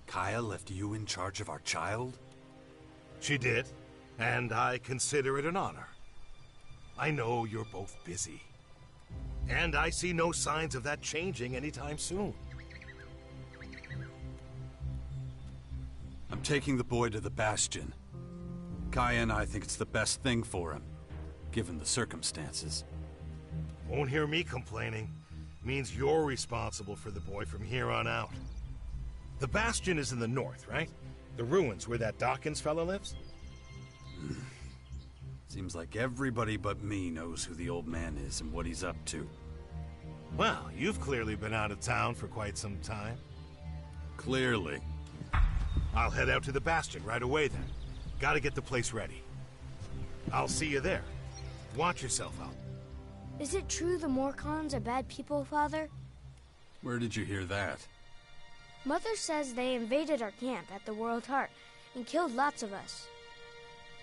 Speaker 1: Kaya left you in charge of our child?
Speaker 10: She did, and I consider it an honor. I know you're both busy, and I see no signs of that changing anytime soon.
Speaker 1: I'm taking the boy to the Bastion. Kaya and I think it's the best thing for him, given the circumstances.
Speaker 10: Won't hear me complaining. Means you're responsible for the boy from here on out. The Bastion is in the north, right? The ruins where that Dawkins fella lives?
Speaker 1: Seems like everybody but me knows who the old man is and what he's up to.
Speaker 10: Well, you've clearly been out of town for quite some time.
Speaker 1: Clearly.
Speaker 10: I'll head out to the Bastion right away then. Gotta get the place ready. I'll see you there. Watch yourself out.
Speaker 3: Is it true the Morcons are bad people, Father?
Speaker 1: Where did you hear that?
Speaker 3: Mother says they invaded our camp at the World Heart and killed lots of us.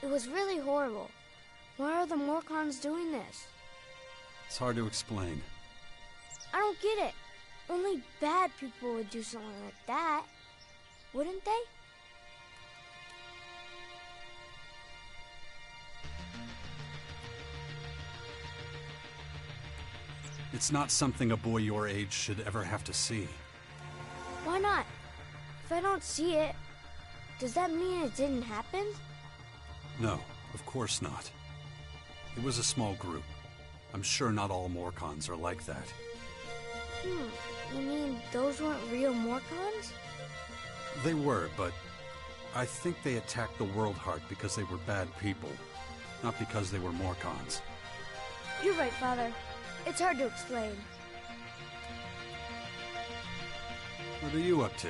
Speaker 3: It was really horrible. Why are the Morcons doing this?
Speaker 1: It's hard to explain.
Speaker 3: I don't get it. Only bad people would do something like that, wouldn't they?
Speaker 1: It's not something a boy your age should ever have to see.
Speaker 3: Why not? If I don't see it, does that mean it didn't happen?
Speaker 1: No, of course not. It was a small group. I'm sure not all Morcons are like that.
Speaker 3: You mean those weren't real Morcons?
Speaker 1: They were, but I think they attacked the World Heart because they were bad people, not because they were Morcons.
Speaker 3: You're right, Father. It's hard to explain.
Speaker 1: What are you up to?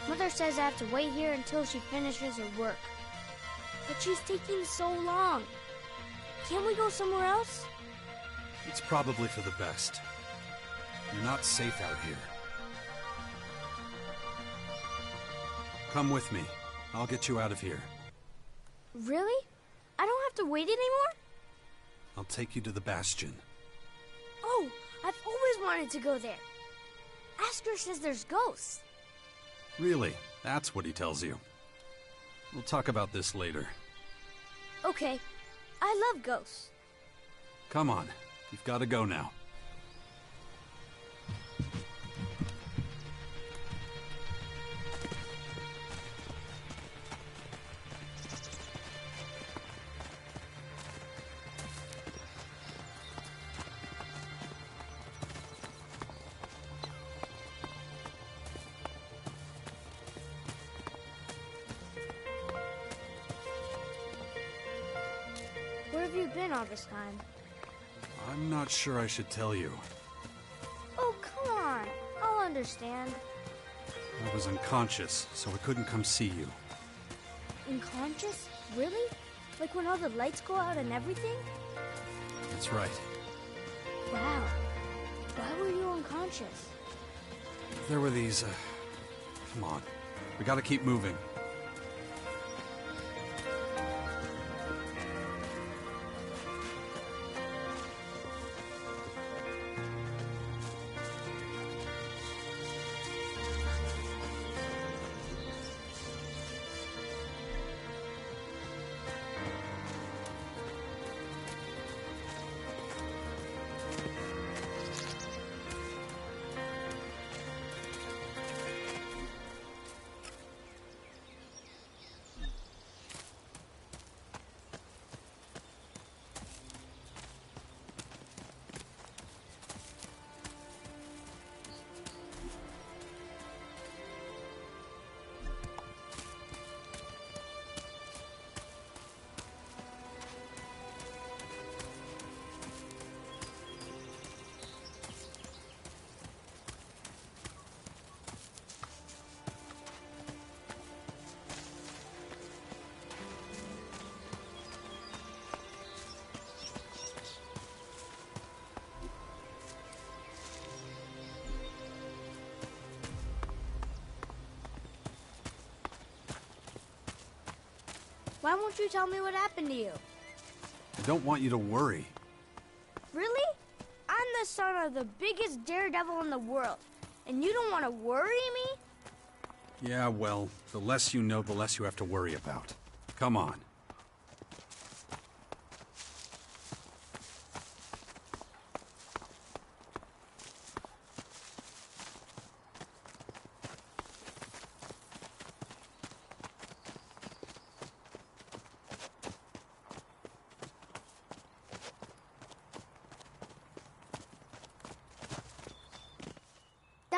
Speaker 3: Mother says I have to wait here until she finishes her work. But she's taking so long. Can't we go somewhere else?
Speaker 1: It's probably for the best. You're not safe out here. Come with me. I'll get you out of here.
Speaker 3: Really? I don't have to wait anymore?
Speaker 1: I'll take you to the Bastion.
Speaker 3: Oh, I've always wanted to go there. Asker says there's ghosts.
Speaker 1: Really? That's what he tells you. We'll talk about this later.
Speaker 3: Okay. I love ghosts.
Speaker 1: Come on. You've got to go now.
Speaker 3: Where have you been all this time?
Speaker 1: I'm not sure I should tell you.
Speaker 3: Oh, come on. I'll understand.
Speaker 1: I was unconscious, so I couldn't come see you.
Speaker 3: Unconscious? Really? Like when all the lights go out and everything?
Speaker 1: That's right.
Speaker 3: Wow. Why were you unconscious?
Speaker 1: There were these, Come on. We gotta keep moving.
Speaker 3: Why won't you tell me what happened to you?
Speaker 1: I don't want you to worry.
Speaker 3: Really? I'm the son of the biggest daredevil in the world, and you don't want to worry me?
Speaker 1: Yeah, well, the less you know, the less you have to worry about. Come on.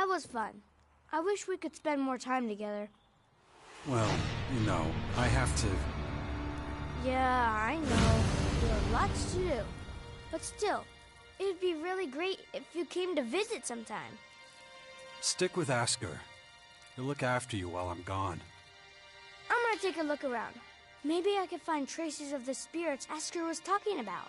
Speaker 3: That was fun. I wish we could spend more time together.
Speaker 1: Well, you know, I have to...
Speaker 3: Yeah, I know. There are lots to do. But still, it'd be really great if you came to visit sometime.
Speaker 1: Stick with Asker. He'll look after you while I'm gone.
Speaker 3: I'm gonna take a look around. Maybe I could find traces of the spirits Asker was talking about.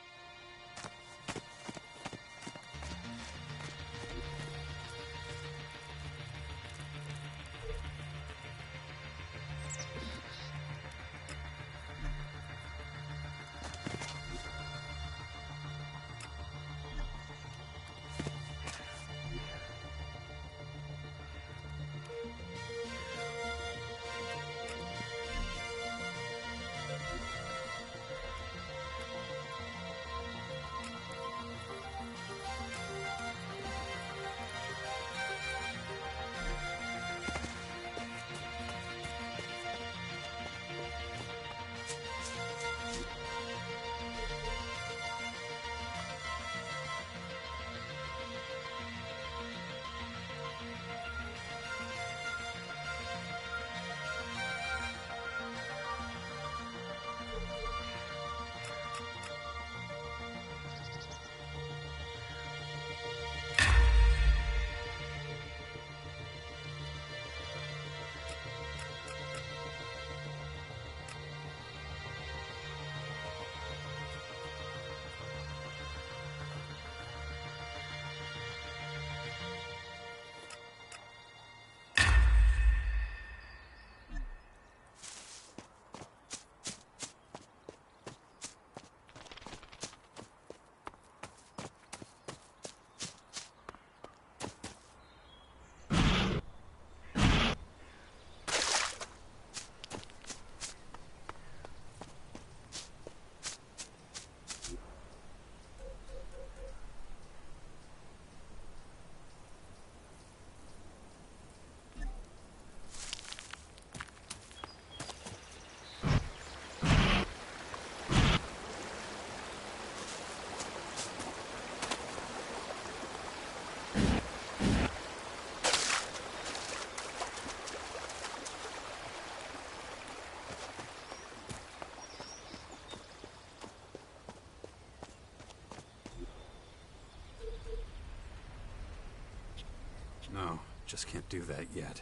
Speaker 1: just can't do that yet.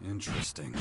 Speaker 1: Interesting.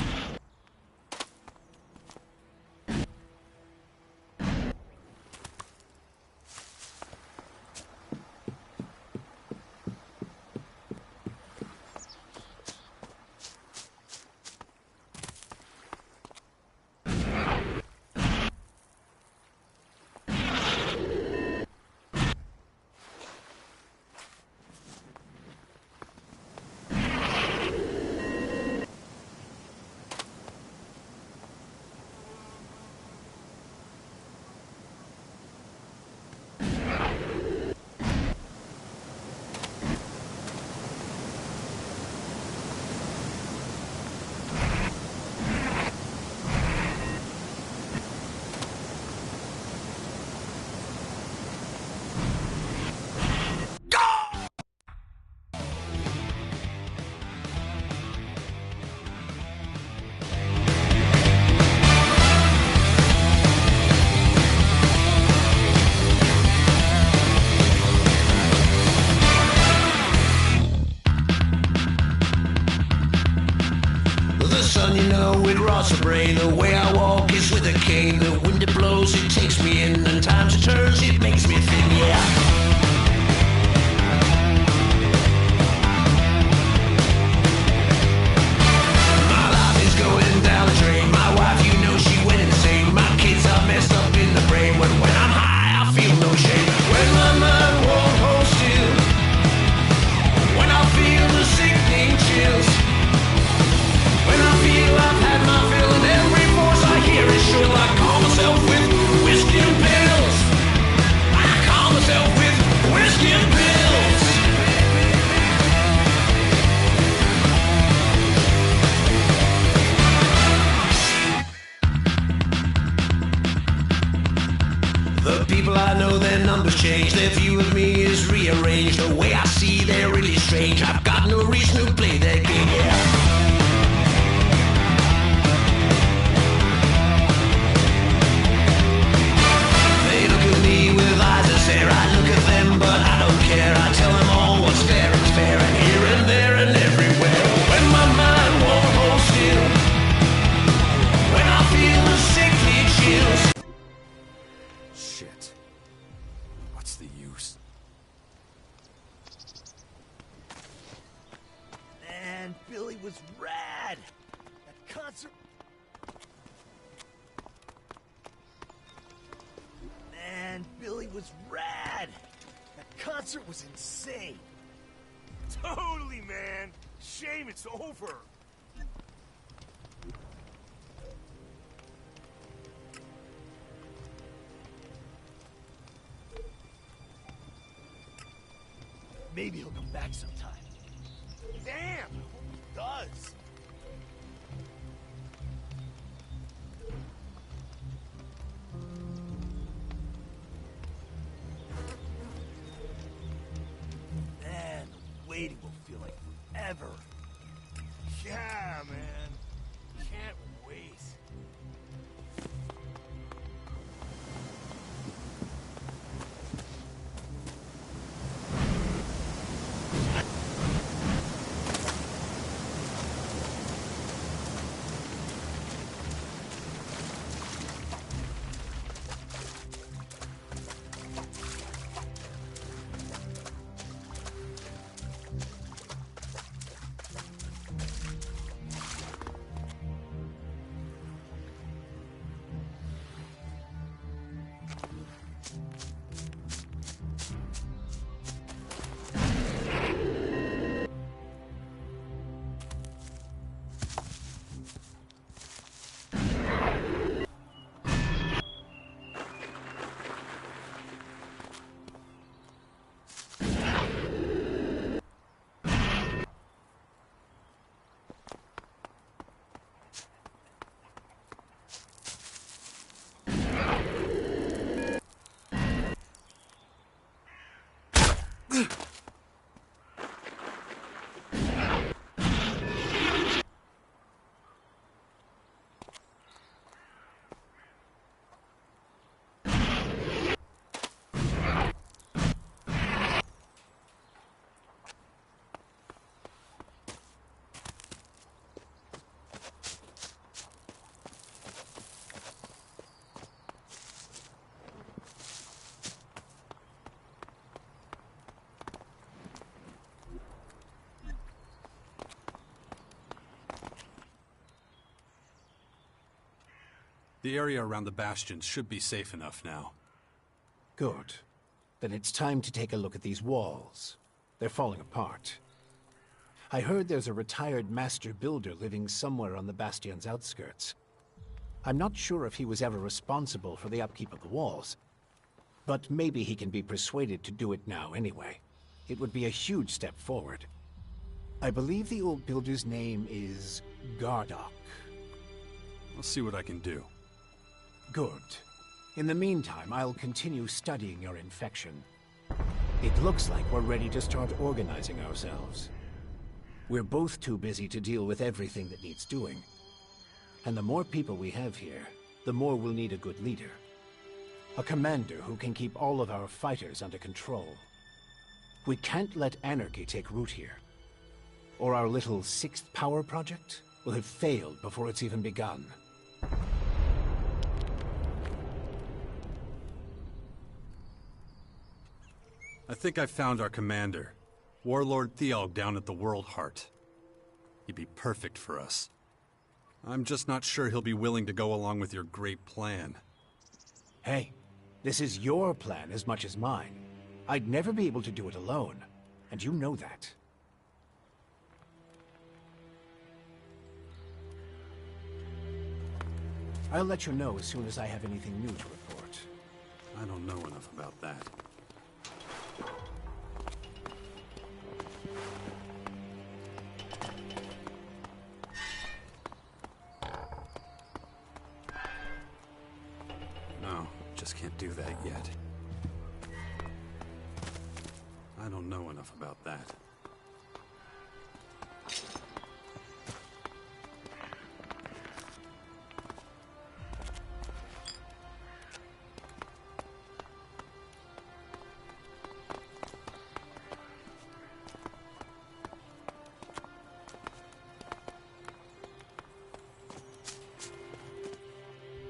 Speaker 11: Son, you know, it rots the brain. The way I walk is with a cane. The wind it blows, it takes me in. And times it turns, it makes me thin, yeah. My life is going down the drain. My wife, you know, she went insane. My kids are messed up in the brain. When I'm high, I feel no shame. When my mind won't hold still. When I feel the sickening chills. When I feel I've had my fill and every voice I hear is shrill, I calm myself with whiskey and pills. I calm myself change. The way I see they're really strange. I've got no reason to play their game, yeah. With eyes that stare, I look at them, but I don't care. I tell them all what's fair is fair, and here and there and everywhere. When my mind won't hold still, when I feel the sickly chills.
Speaker 1: Shit. What's the use?
Speaker 8: Man, Billy was rad. That concert. Man, Billy was rad! That concert was insane!
Speaker 10: Totally, man! Shame it's over!
Speaker 8: Maybe he'll come back sometime.
Speaker 10: Damn! He does!
Speaker 8: Man, the waiting will feel like forever.
Speaker 10: Yeah, man. Can't wait.
Speaker 1: The area around the bastions should be safe enough now.
Speaker 2: Good. Then it's time to take a look at these walls. They're falling apart. I heard there's a retired master builder living somewhere on the bastion's outskirts. I'm not sure if he was ever responsible for the upkeep of the walls, but maybe he can be persuaded to do it now anyway. It would be a huge step forward. I believe the old builder's name is Gardock.
Speaker 1: I'll see what I can do.
Speaker 2: Good. In the meantime, I'll continue studying your infection. It looks like we're ready to start organizing ourselves. We're both too busy to deal with everything that needs doing. And the more people we have here, the more we'll need a good leader. A commander who can keep all of our fighters under control. We can't let anarchy take root here, or our little sixth power project will have failed before it's even begun.
Speaker 1: I think I found our commander, Warlord Thealg down at the World Heart. He'd be perfect for us. I'm just not sure he'll be willing to go along with your great plan.
Speaker 2: Hey, this is your plan as much as mine. I'd never be able to do it alone, and you know that. I'll let you know as soon as I have anything new to report.
Speaker 1: I don't know enough about that. No, just can't do that yet. I don't know enough about that.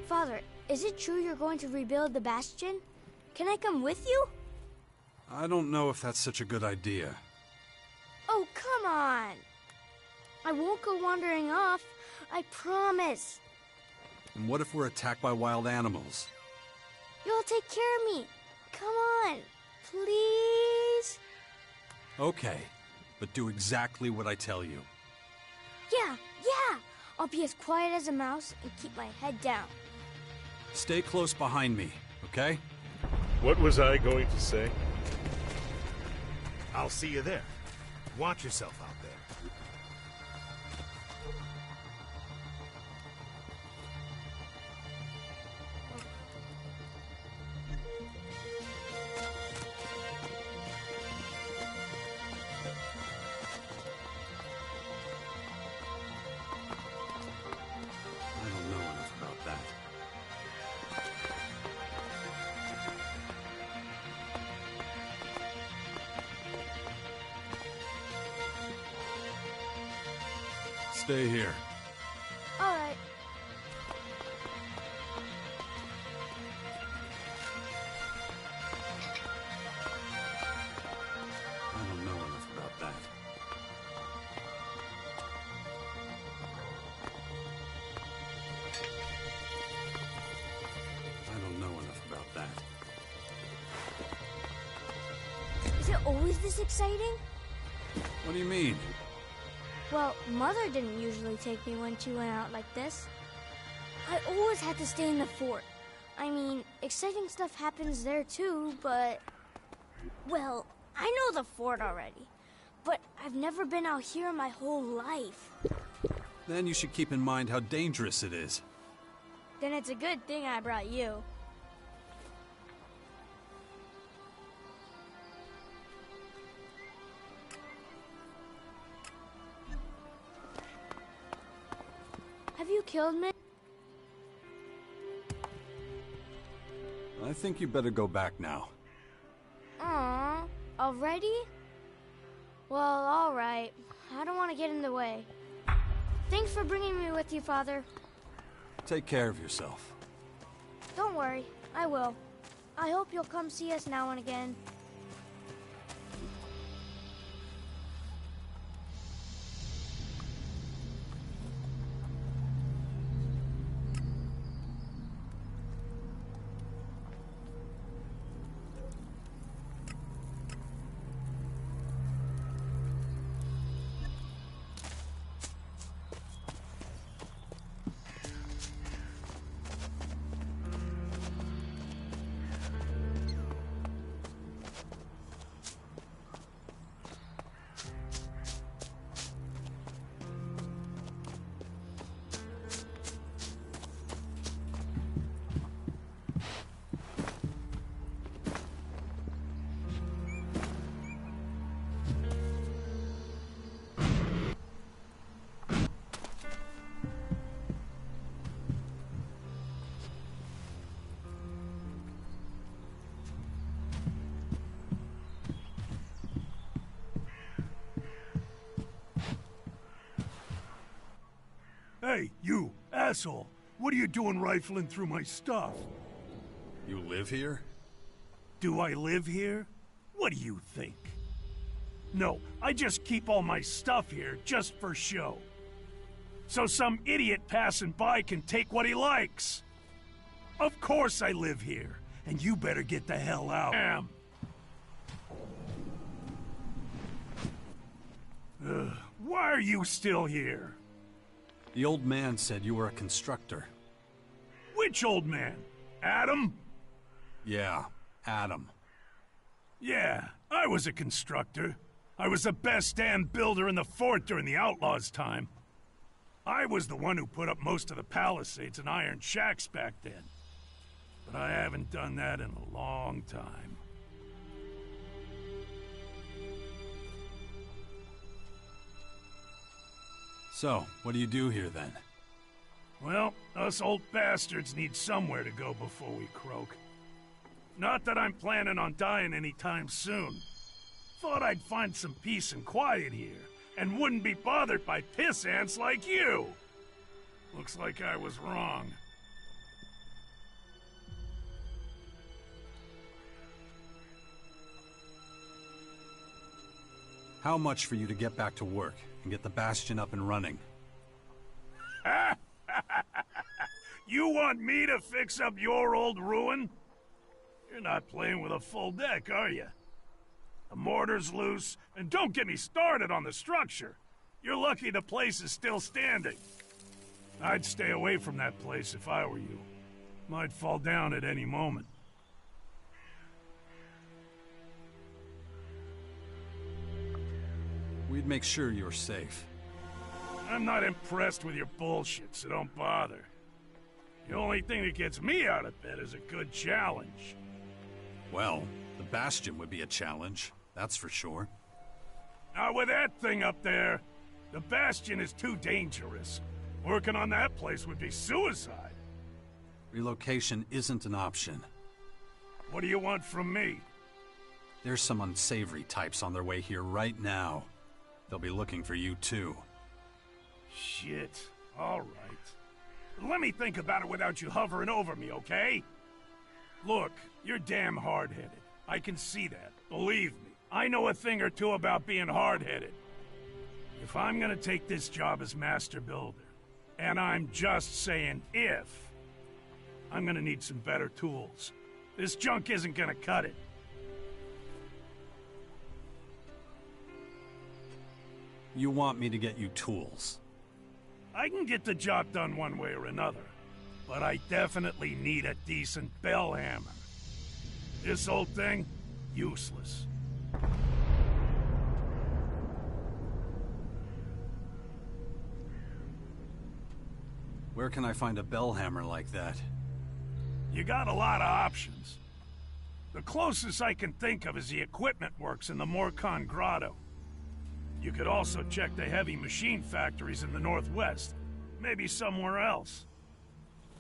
Speaker 3: Father, is it true you're going to rebuild the Bastion? Can I come with you?
Speaker 1: I don't know if that's such a good idea.
Speaker 3: Oh, come on! I won't go wandering off. I promise.
Speaker 1: And what if we're attacked by wild animals?
Speaker 3: You'll take care of me. Come on, please?
Speaker 1: Okay, but do exactly what I tell you.
Speaker 3: Yeah. I'll be as quiet as a mouse and keep my head down.
Speaker 1: Stay close behind me, okay?
Speaker 10: What was I going to say? I'll see you there. Watch yourself out there.
Speaker 1: I don't know enough about that. Stay here.
Speaker 3: All right.
Speaker 1: I don't know enough about that. I don't know enough about that.
Speaker 3: Is it always this exciting?
Speaker 1: What do you mean?
Speaker 3: Well, Mother didn't usually take me when she went out like this. I always had to stay in the fort. I mean, exciting stuff happens there too, but... Well, I know the fort already, but I've never been out here in my whole life.
Speaker 1: Then you should keep in mind how dangerous it is.
Speaker 3: Then it's a good thing I brought you. Have you killed me?
Speaker 1: I think you better go back now.
Speaker 3: Aww, already? Well, alright. I don't want to get in the way. Thanks for bringing me with you, Father.
Speaker 1: Take care of yourself.
Speaker 3: Don't worry, I will. I hope you'll come see us now and again.
Speaker 12: Hey, you, asshole! What are you doing rifling through my stuff?
Speaker 1: You live here?
Speaker 12: Do I live here? What do you think? No, I just keep all my stuff here just for show. So some idiot passing by can take what he likes. Of course I live here, and you better get the hell out. Damn. Why are you still here?
Speaker 1: The old man said you were a constructor.
Speaker 12: Which old man? Adam?
Speaker 1: Yeah, Adam.
Speaker 12: Yeah, I was a constructor. I was the best damn builder in the fort during the Outlaws' time. I was the one who put up most of the palisades and iron shacks back then. But I haven't done that in a long time.
Speaker 1: So, what do you do here then?
Speaker 12: Well, us old bastards need somewhere to go before we croak. Not that I'm planning on dying anytime soon. Thought I'd find some peace and quiet here, and wouldn't be bothered by piss ants like you. Looks like I was wrong.
Speaker 1: How much for you to get back to work and get the Bastion up and running?
Speaker 12: You want me to fix up your old ruin? You're not playing with a full deck, are you? The mortar's loose, and don't get me started on the structure. You're lucky the place is still standing. I'd stay away from that place if I were you. Might fall down at any moment.
Speaker 1: We'd make sure you're safe.
Speaker 12: I'm not impressed with your bullshit, so don't bother. The only thing that gets me out of bed is a good challenge.
Speaker 1: Well, the Bastion would be a challenge, that's for sure.
Speaker 12: Not with that thing up there. The Bastion is too dangerous. Working on that place would be suicide.
Speaker 1: Relocation isn't an option.
Speaker 12: What do you want from me?
Speaker 1: There's some unsavory types on their way here right now. They'll be looking for you too.
Speaker 12: Shit. All right. Let me think about it without you hovering over me, okay? Look, you're damn hard-headed. I can see that. Believe me. I know a thing or two about being hard-headed. If I'm gonna take this job as Master Builder, and I'm just saying if, I'm gonna need some better tools. This junk isn't gonna cut it.
Speaker 1: You want me to get you tools?
Speaker 12: I can get the job done one way or another, but I definitely need a decent bell hammer. This old thing, useless.
Speaker 1: Where can I find a bell hammer like that?
Speaker 12: You got a lot of options. The closest I can think of is the equipment works in the Morcon Grotto. You could also check the heavy machine factories in the Northwest. Maybe somewhere else.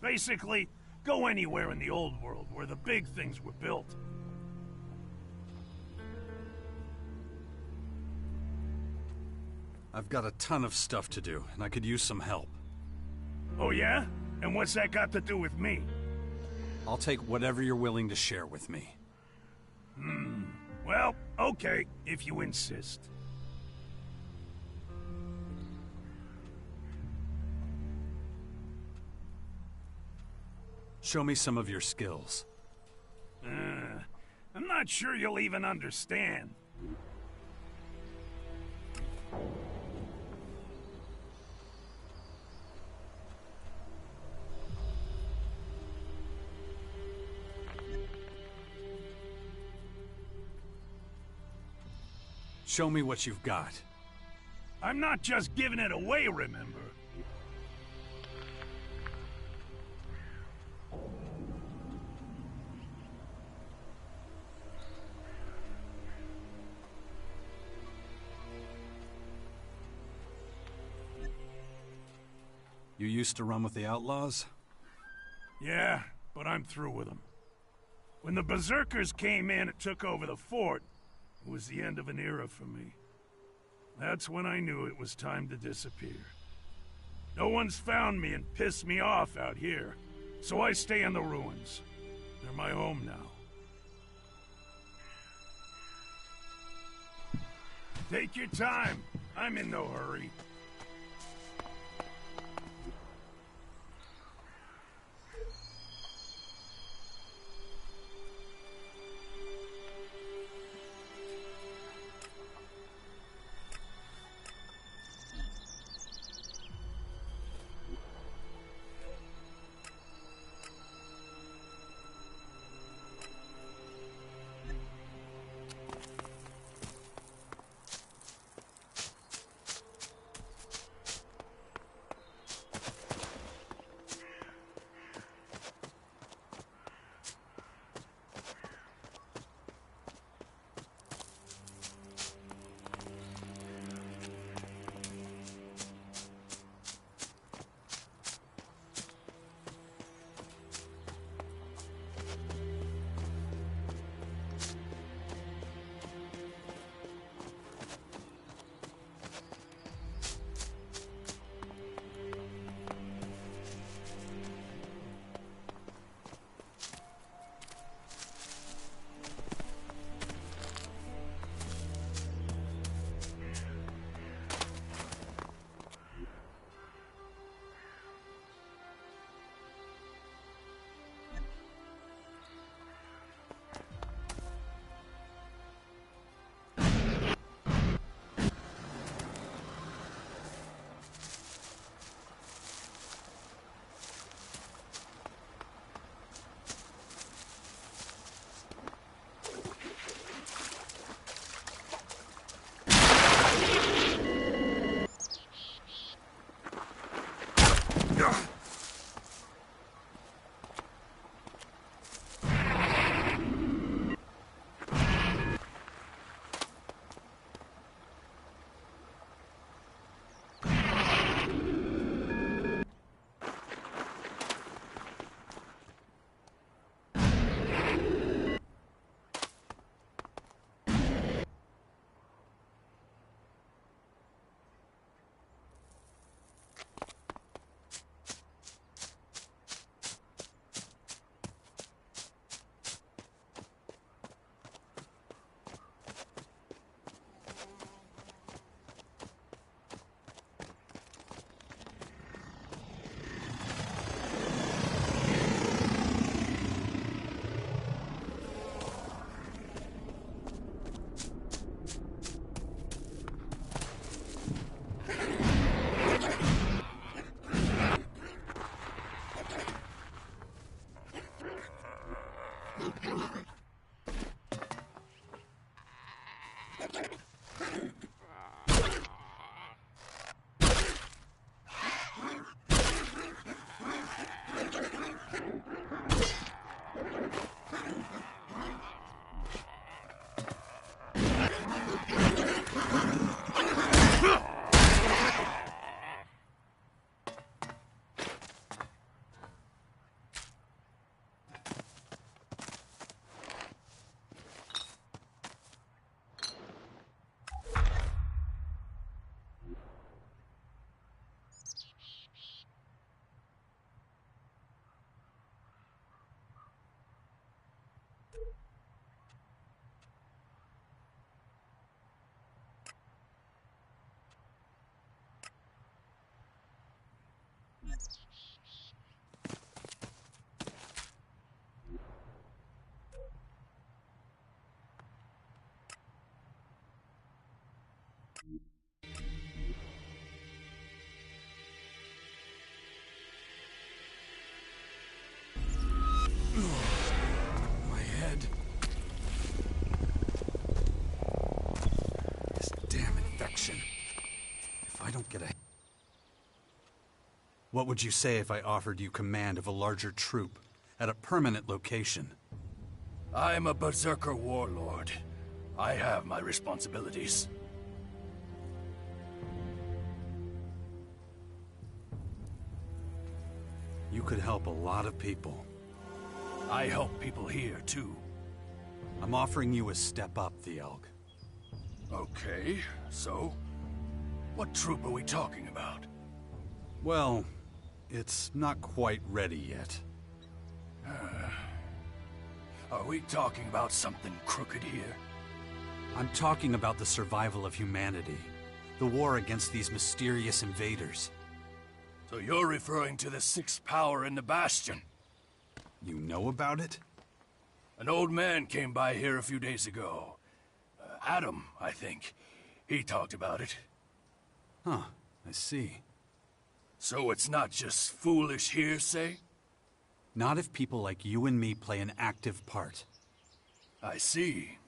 Speaker 12: Basically, go anywhere in the old world where the big things were built.
Speaker 1: I've got a ton of stuff to do, and I could use some help.
Speaker 12: Oh yeah? And what's that got to do with me?
Speaker 1: I'll take whatever you're willing to share with me.
Speaker 12: Well, okay, if you insist.
Speaker 1: Show me some of your skills.
Speaker 12: I'm not sure you'll even understand.
Speaker 1: Show me what you've got.
Speaker 12: I'm not just giving it away, remember?
Speaker 1: You used to run with the outlaws?
Speaker 12: Yeah, but I'm through with them. When the Berserkers came in and took over the fort, it was the end of an era for me. That's when I knew it was time to disappear. No one's found me and pissed me off out here, so I stay in the ruins. They're my home now. Take your time. I'm in no hurry.
Speaker 1: My head. This damn infection. If I don't get a... What would you say if I offered you command of a larger troop at a permanent location?
Speaker 4: I'm a berserker warlord. I have my responsibilities.
Speaker 1: You could help a lot of people.
Speaker 4: I help people here, too.
Speaker 1: I'm offering you a step up, the Elk.
Speaker 4: Okay, so? What troop are we talking about?
Speaker 1: Well, it's not quite ready yet.
Speaker 4: Are we talking about something crooked here?
Speaker 1: I'm talking about the survival of humanity. The war against these mysterious invaders.
Speaker 4: So you're referring to the sixth power in the Bastion?
Speaker 1: You know about it?
Speaker 4: An old man came by here a few days ago. Adam, I think. He talked about it.
Speaker 1: Huh, I see.
Speaker 4: So it's not just foolish hearsay?
Speaker 1: Not if people like you and me play an active part.
Speaker 4: I see.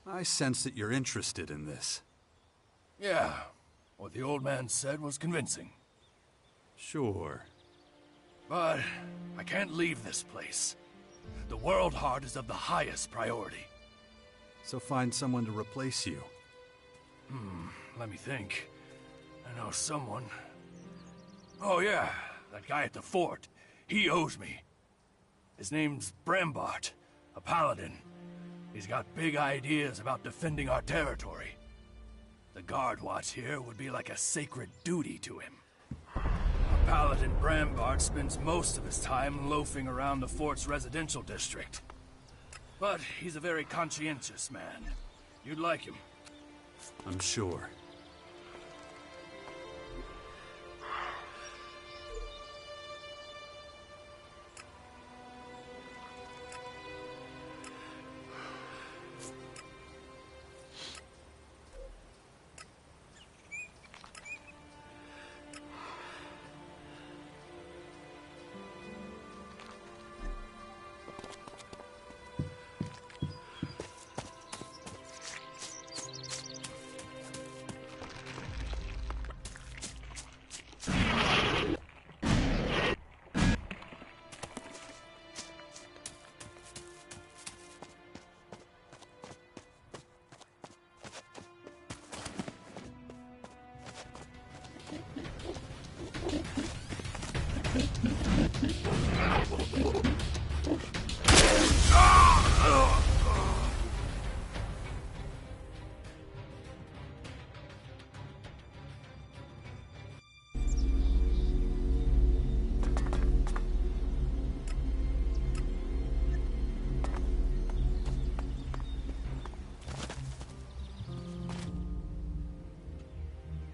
Speaker 1: I sense that you're interested in this.
Speaker 4: Yeah, what the old man said was convincing.
Speaker 1: Sure.
Speaker 4: But I can't leave this place. The World Heart is of the highest priority.
Speaker 1: So find someone to replace you.
Speaker 4: Let me think. I know someone. Oh yeah, that guy at the fort. He owes me. His name's Brambart, a paladin. He's got big ideas about defending our territory. The guard watch here would be like a sacred duty to him. Our paladin Brambart spends most of his time loafing around the fort's residential district. But he's a very conscientious man. You'd like him.
Speaker 1: I'm sure.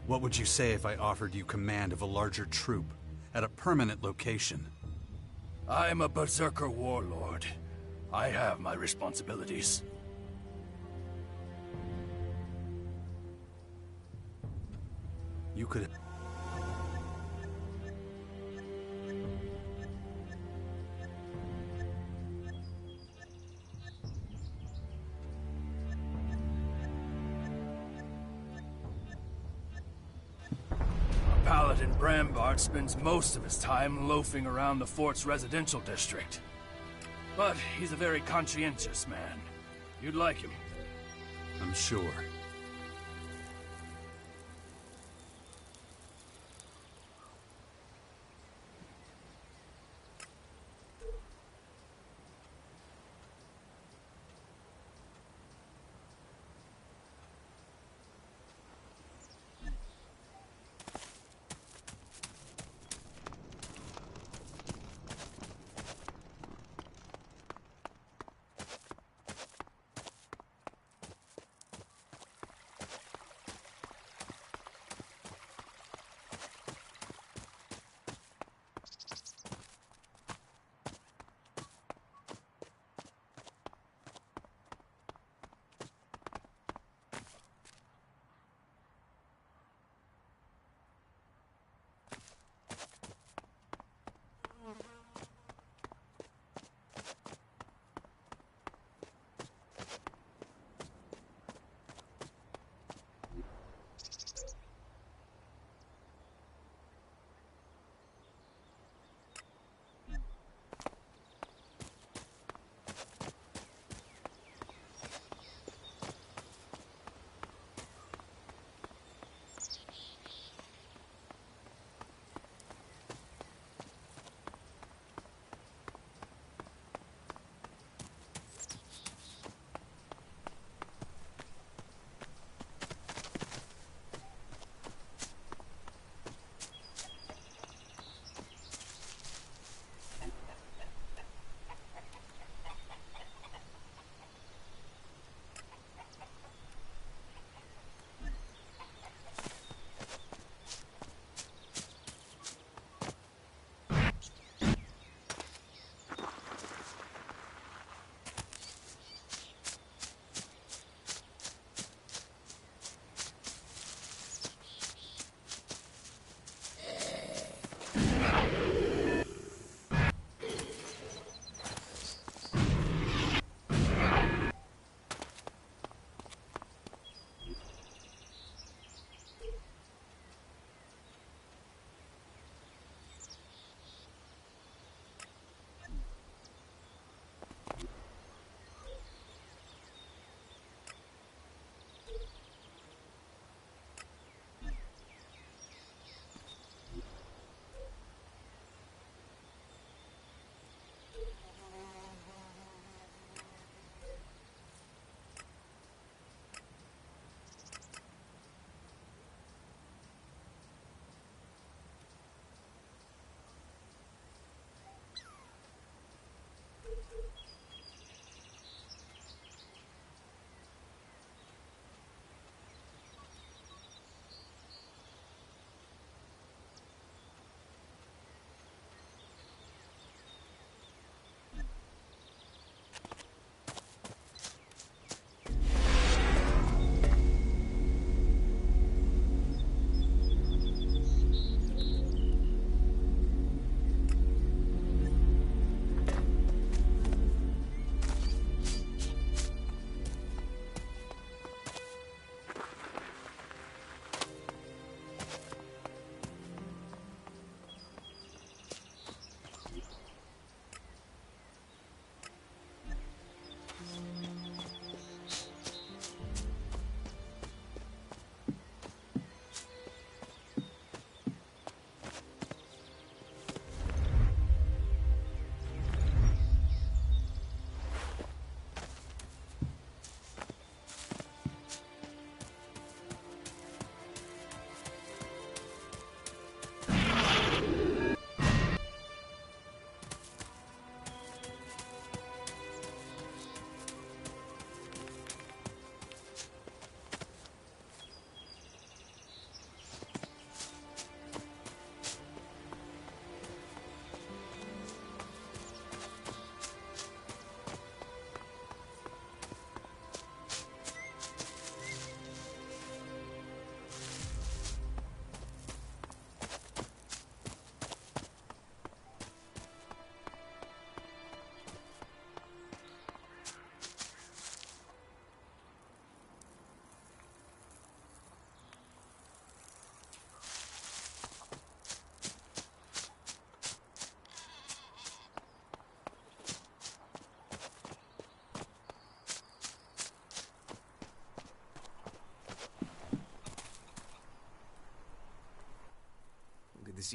Speaker 1: What would you say if I offered you command of a larger troop at a permanent location?
Speaker 4: I'm a berserker warlord. I have my responsibilities.
Speaker 1: You could...
Speaker 4: Brambart spends most of his time loafing around the fort's residential district. But he's a very conscientious man. You'd like him.
Speaker 1: I'm sure.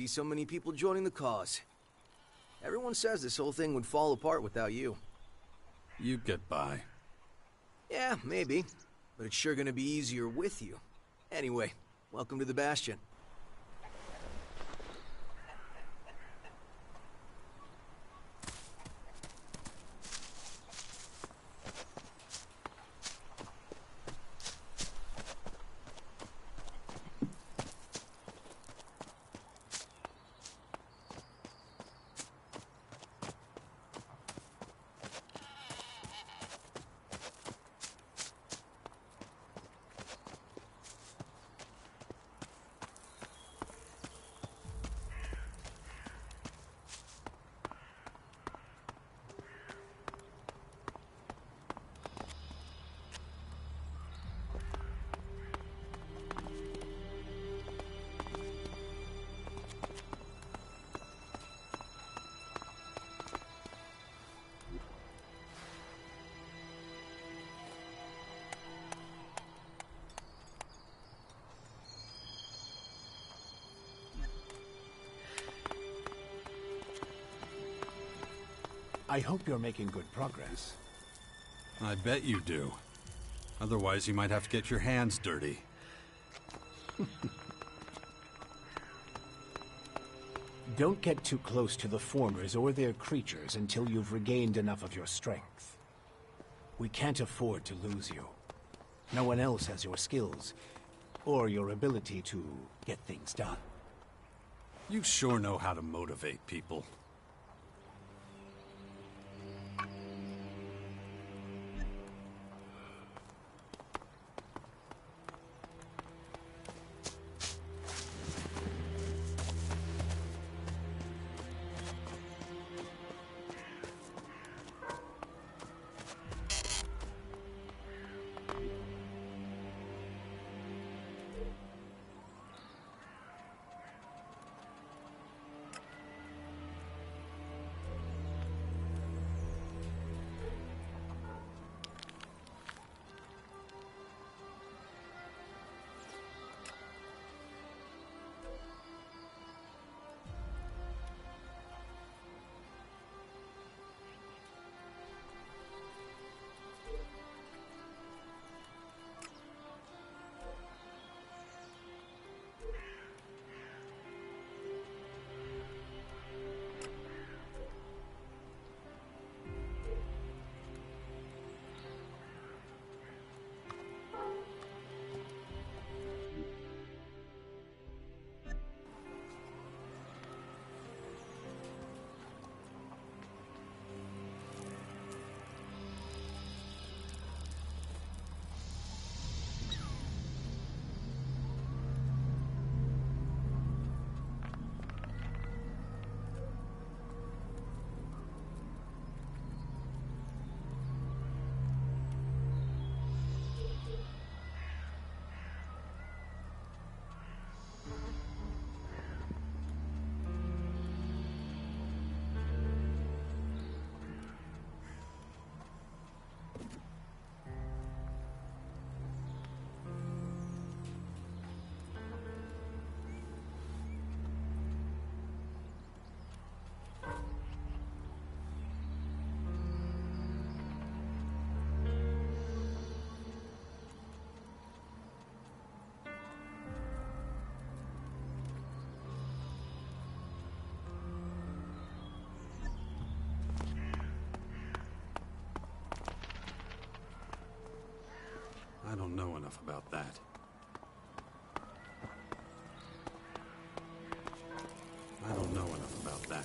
Speaker 13: see so many people joining the cause. Everyone says this whole thing would fall apart without you.
Speaker 1: You'd get by.
Speaker 13: Yeah, maybe. But it's sure gonna be easier with you. Anyway, welcome to the Bastion.
Speaker 2: I hope you're making good progress.
Speaker 1: I bet you do. Otherwise, you might have to get your hands dirty.
Speaker 2: Don't get too close to the Formers or their creatures until you've regained enough of your strength. We can't afford to lose you. No one else has your skills, or your ability to get things done.
Speaker 1: You sure know how to motivate people. I don't know enough about that. I don't know enough about that.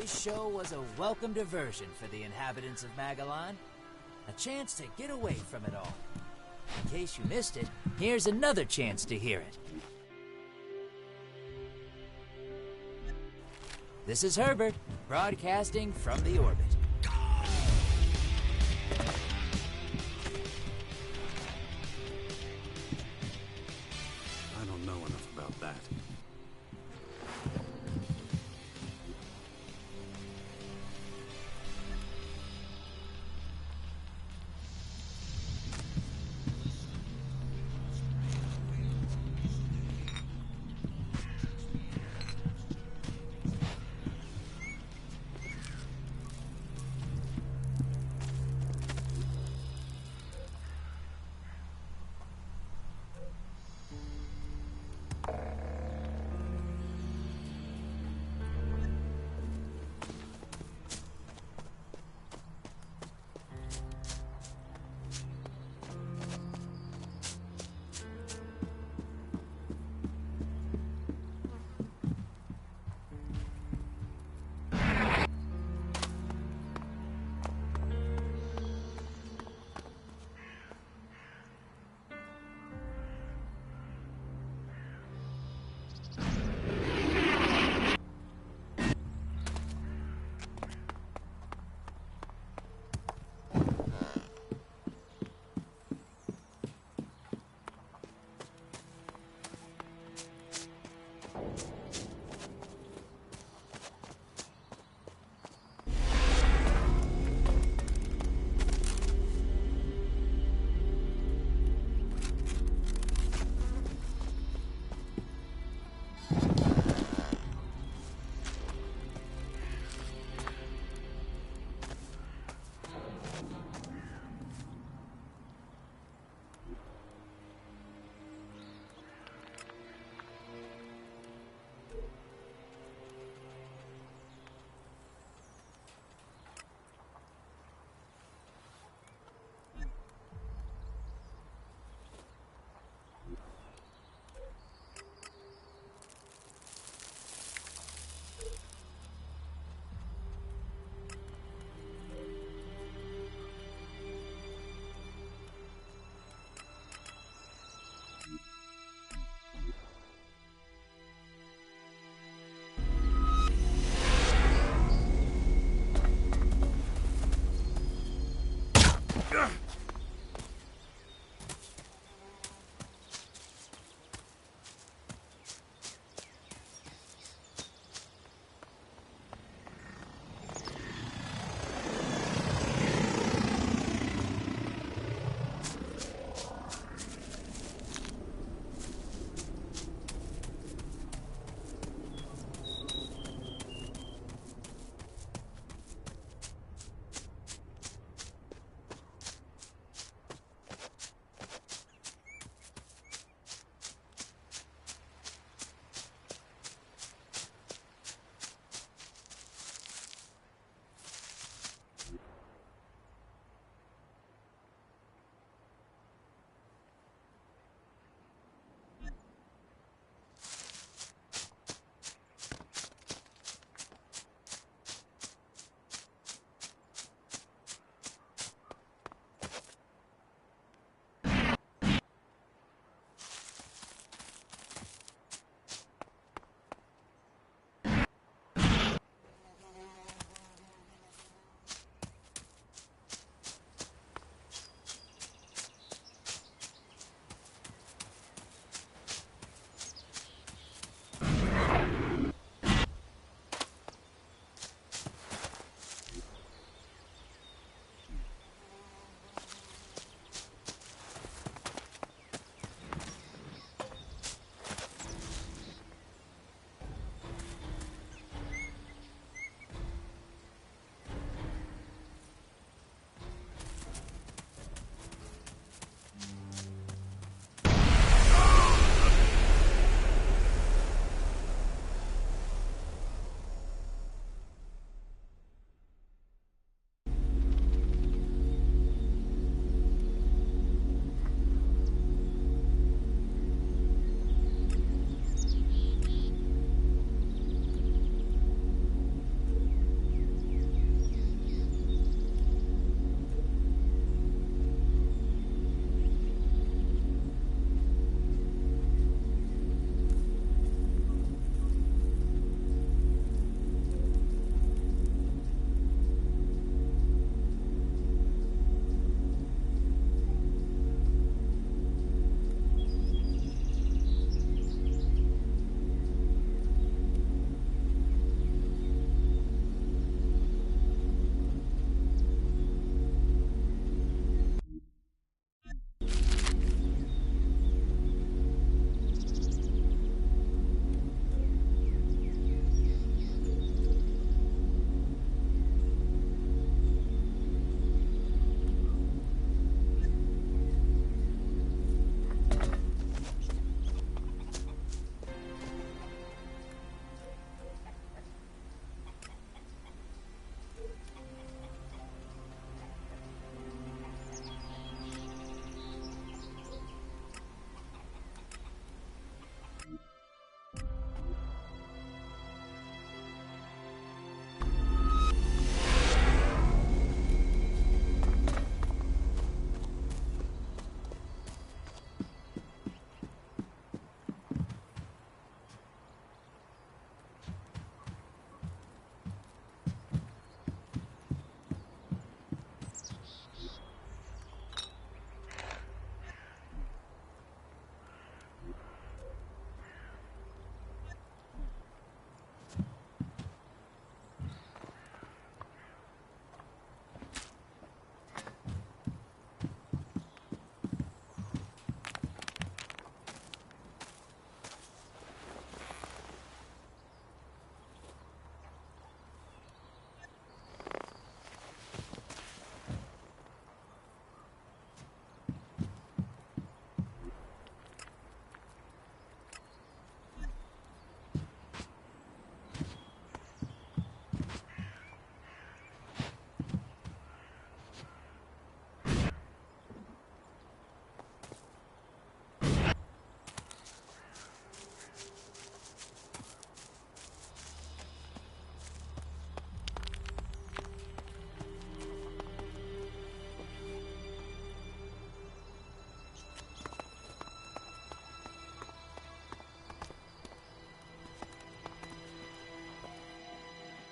Speaker 6: This show was a welcome diversion for the inhabitants of Magellan. A chance to get away from it all. In case you missed it, here's another chance to hear it. This is Herbert, broadcasting from the orbit.
Speaker 1: I don't know enough about that.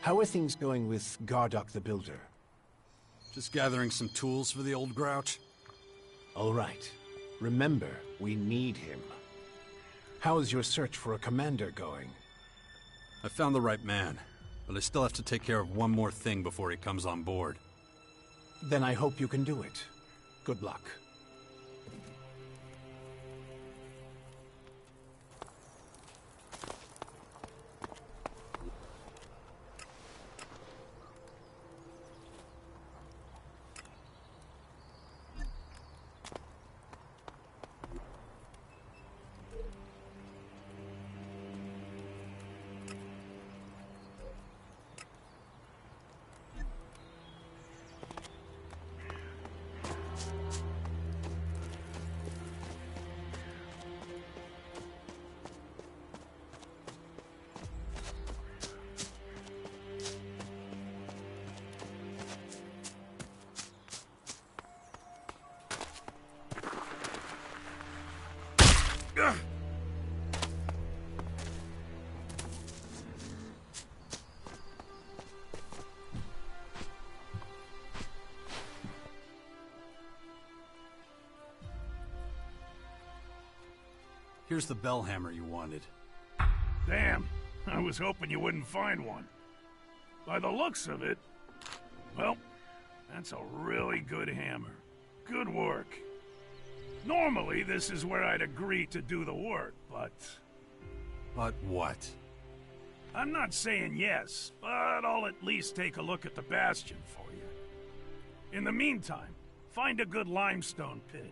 Speaker 2: How are things going with Gardock the Builder?
Speaker 1: Just gathering some tools for the old grouch.
Speaker 2: All right. Remember, we need him. How's your search for a commander going?
Speaker 1: I found the right man, but I still have to take care of one more thing before he comes on board.
Speaker 2: Then I hope you can do it. Good luck.
Speaker 1: Here's the bell hammer you wanted.
Speaker 12: Damn, I was hoping you wouldn't find one. By the looks of it, well, that's a really good hammer. Good work. Normally, this is where I'd agree to do the work, but...
Speaker 1: But what?
Speaker 12: I'm not saying yes, but I'll at least take a look at the bastion for you. In the meantime, find a good limestone pit.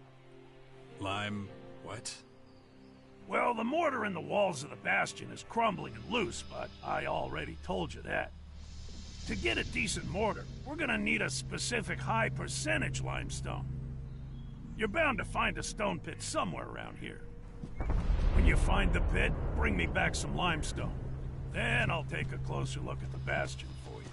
Speaker 1: What?
Speaker 12: Well, the mortar in the walls of the bastion is crumbling and loose, but I already told you that. To get a decent mortar, we're gonna need a specific high percentage limestone. You're bound to find a stone pit somewhere around here. When you find the pit, bring me back some limestone. Then I'll take a closer look at the bastion for you.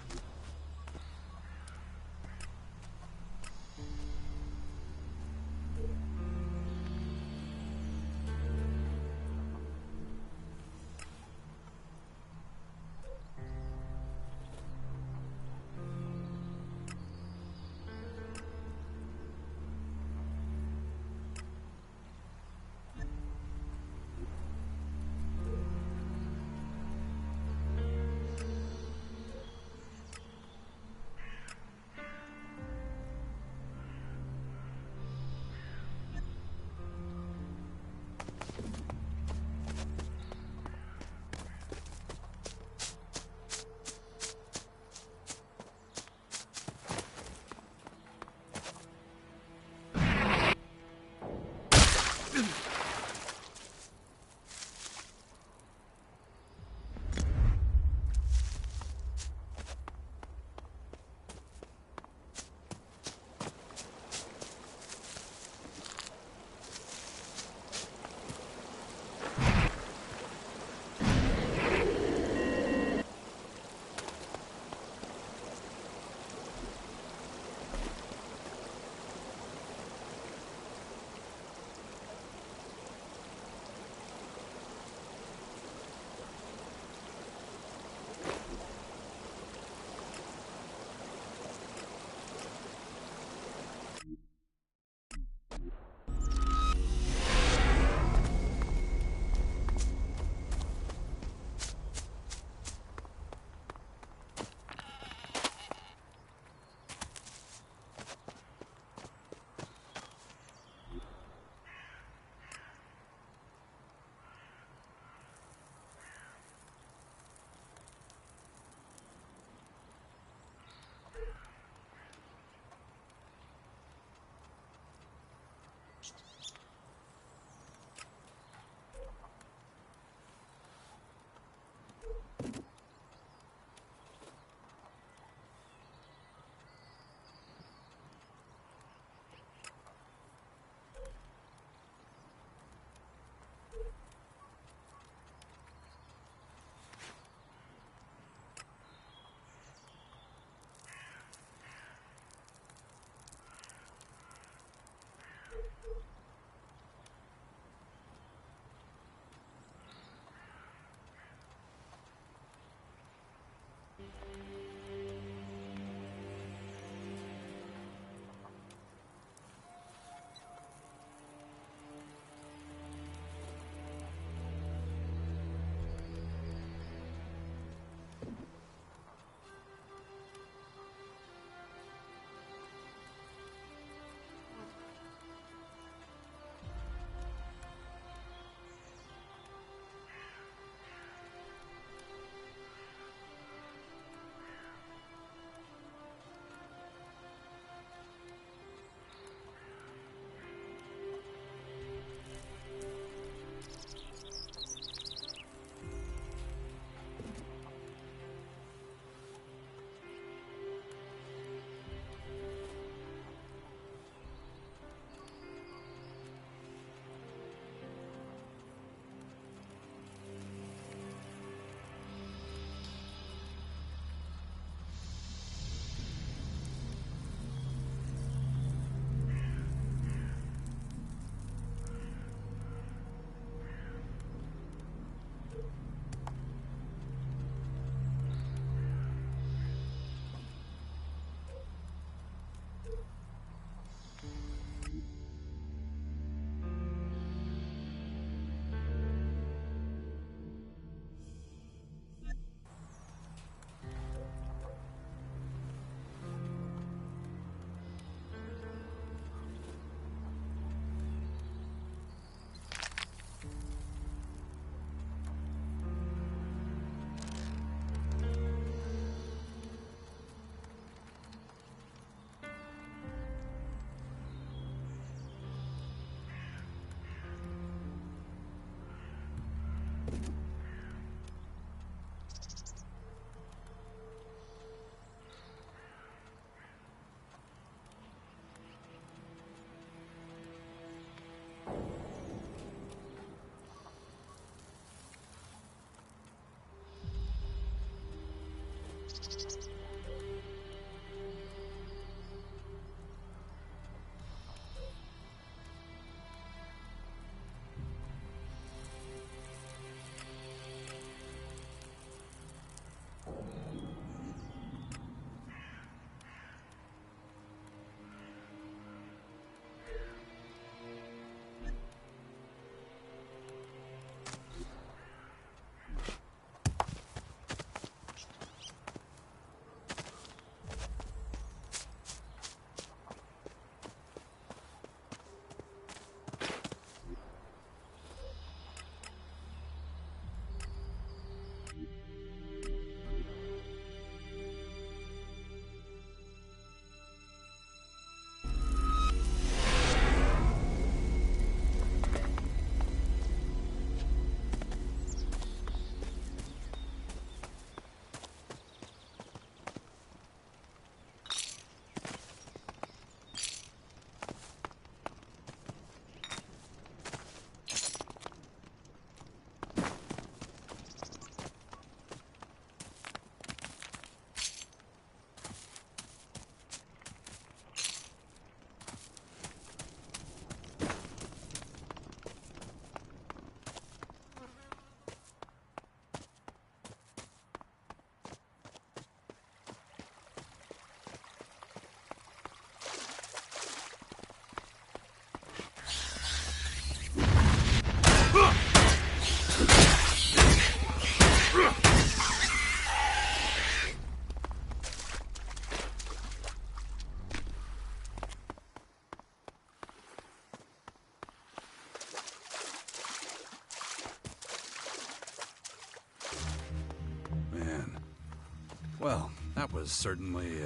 Speaker 1: Well, that was certainly,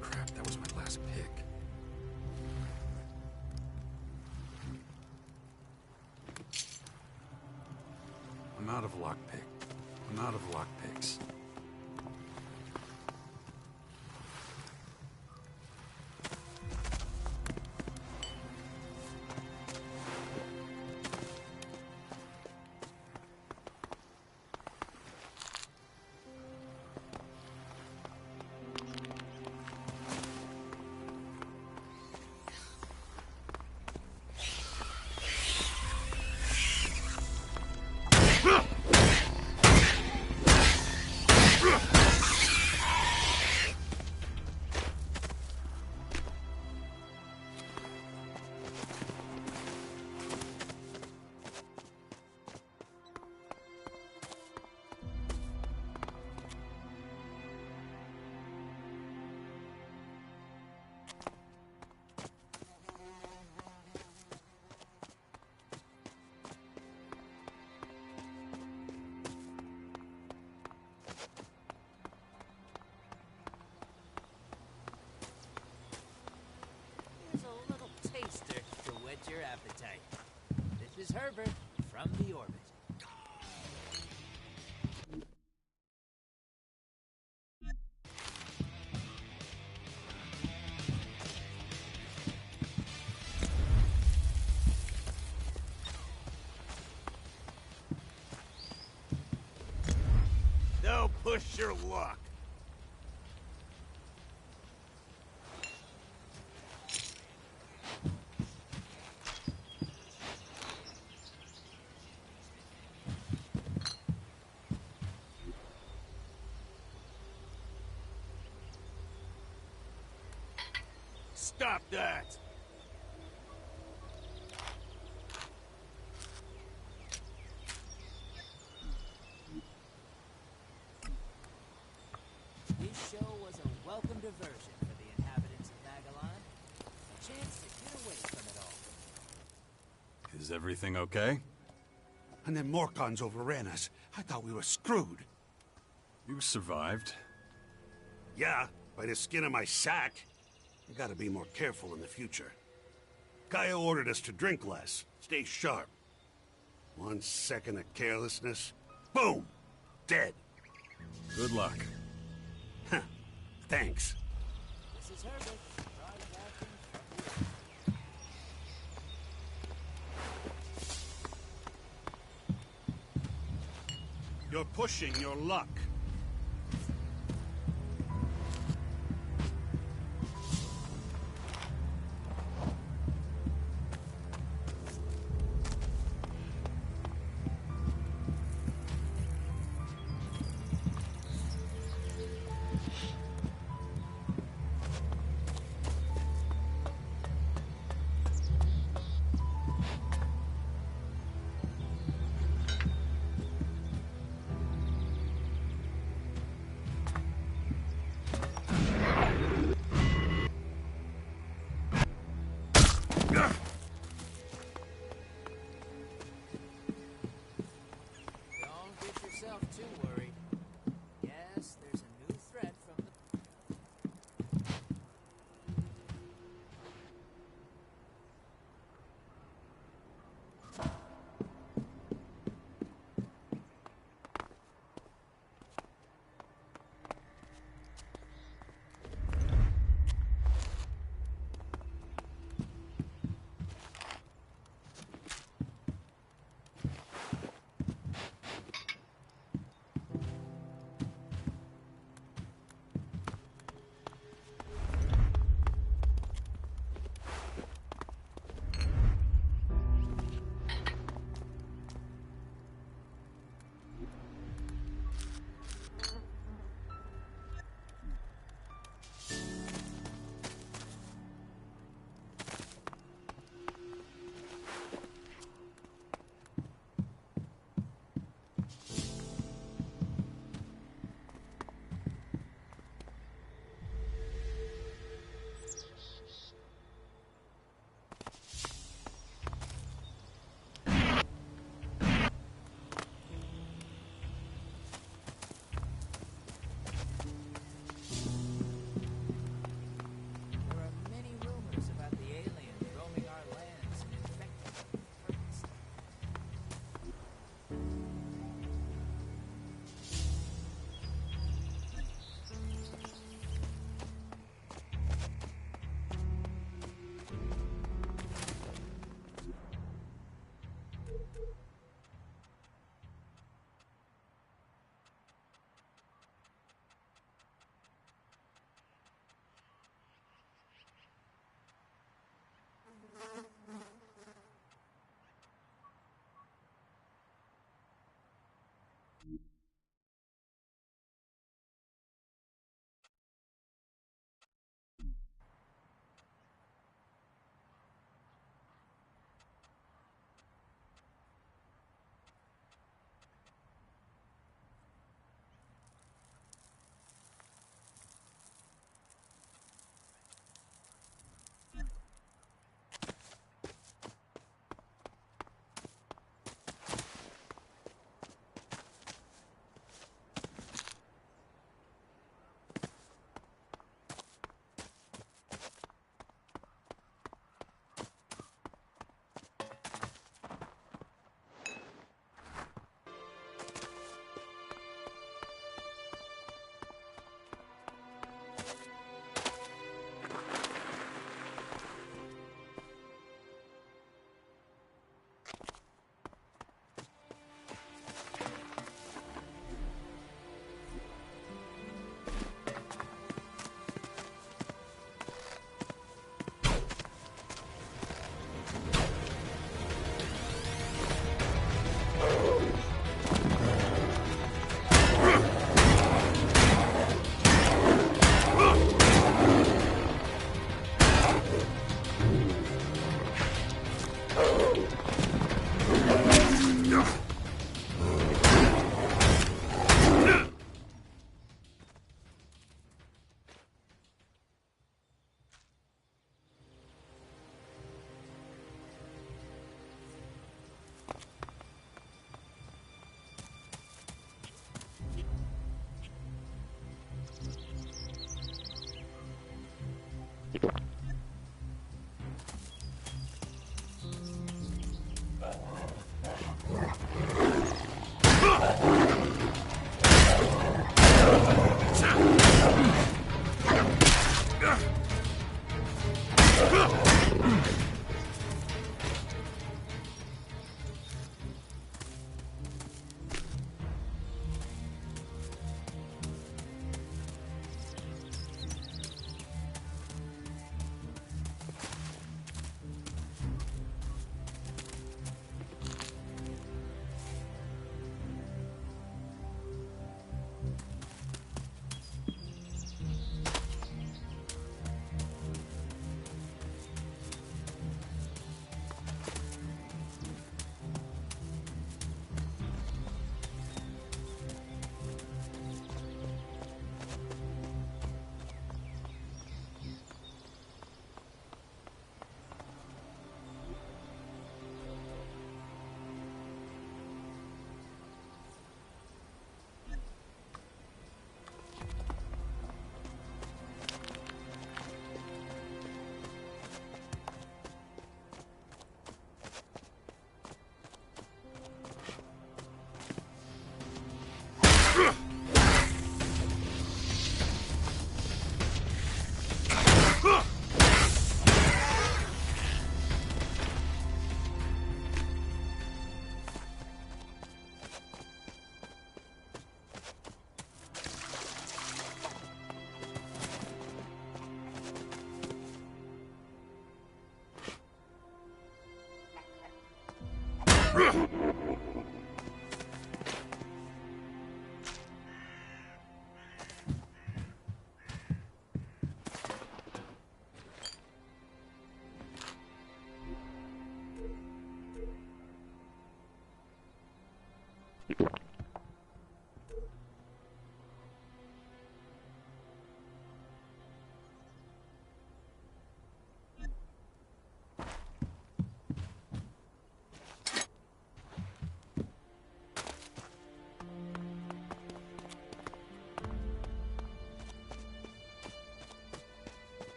Speaker 1: crap, that was my last pick. I'm out of lockpick. I'm out of lockpicks.
Speaker 6: Here's a little taster to whet your appetite. This is Herbert from the orbit.
Speaker 10: Now push your luck. Stop that!
Speaker 6: This show was a welcome diversion for the inhabitants of Magellan. A chance to get away from it all.
Speaker 1: Is everything okay?
Speaker 9: And then Morcons overran us. I thought we were screwed.
Speaker 1: You survived.
Speaker 9: Yeah, by the skin of my sack. I gotta be more careful in the future. Gaia ordered us to drink less, stay sharp. 1 second of carelessness, boom! Dead.
Speaker 1: Good luck.
Speaker 9: Huh. Thanks.
Speaker 6: This is Herbert.
Speaker 9: You're pushing your luck.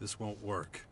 Speaker 1: This won't work.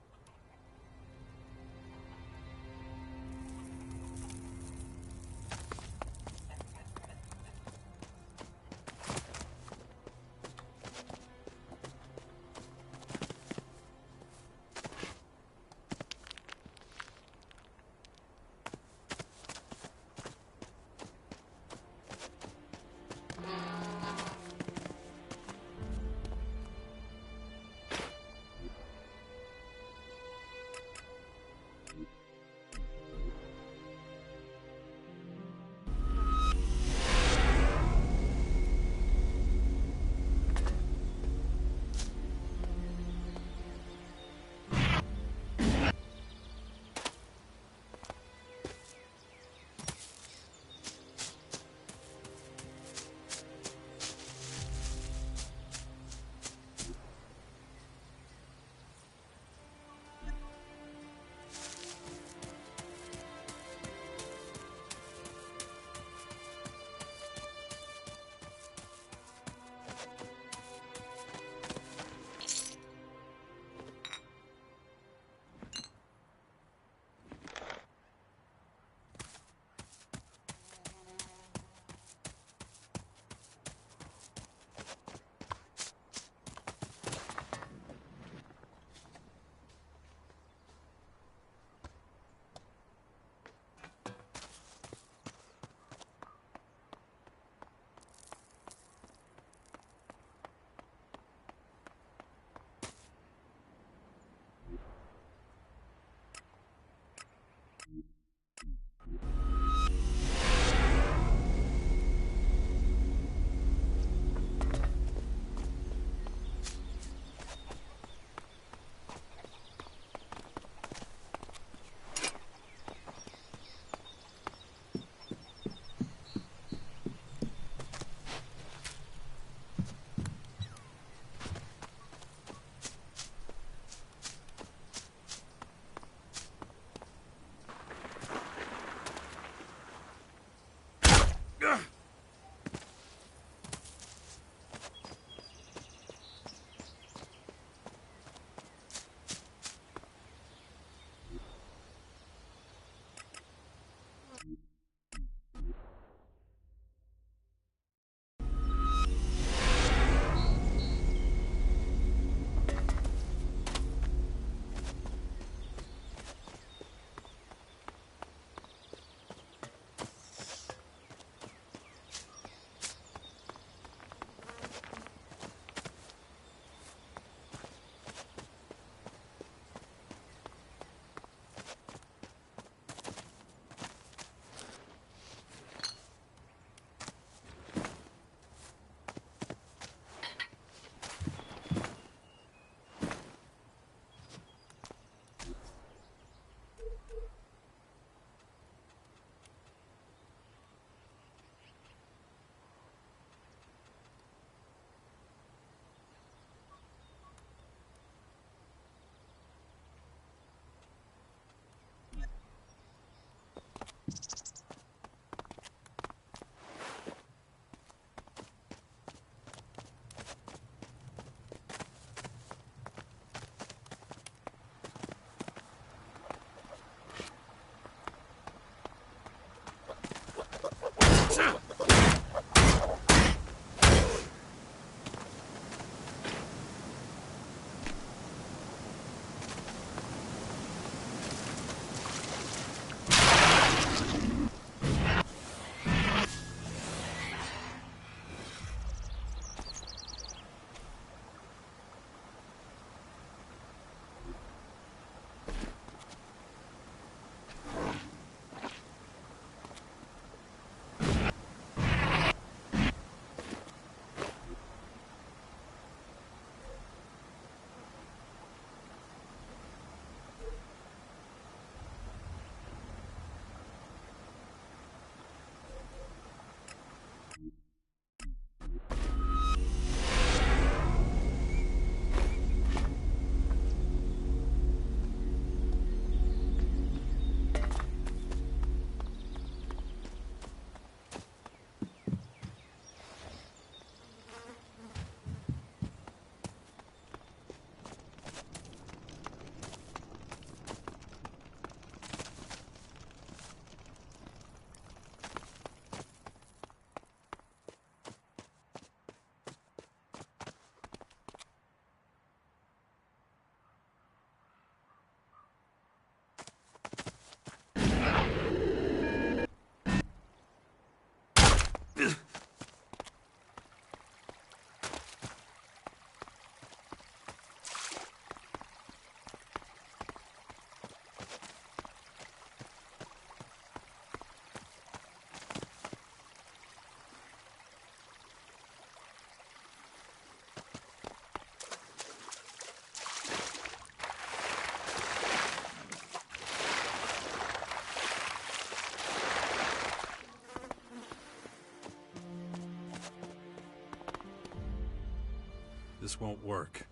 Speaker 1: this won't work.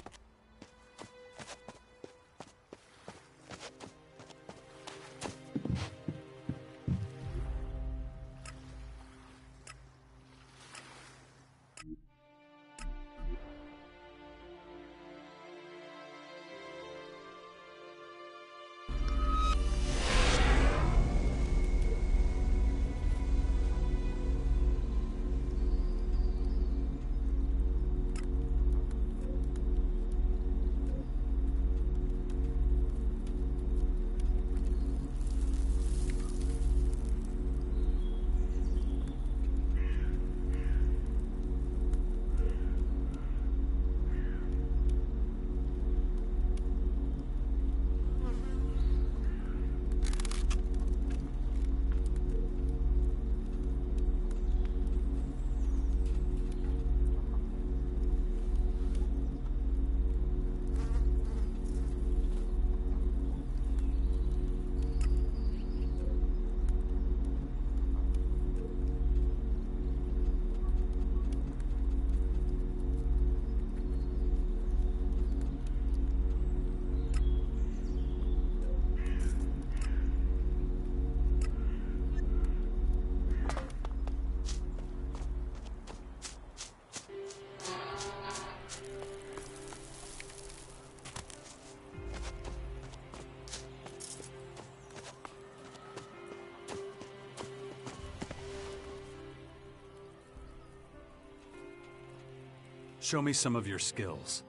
Speaker 1: Show me some of your skills.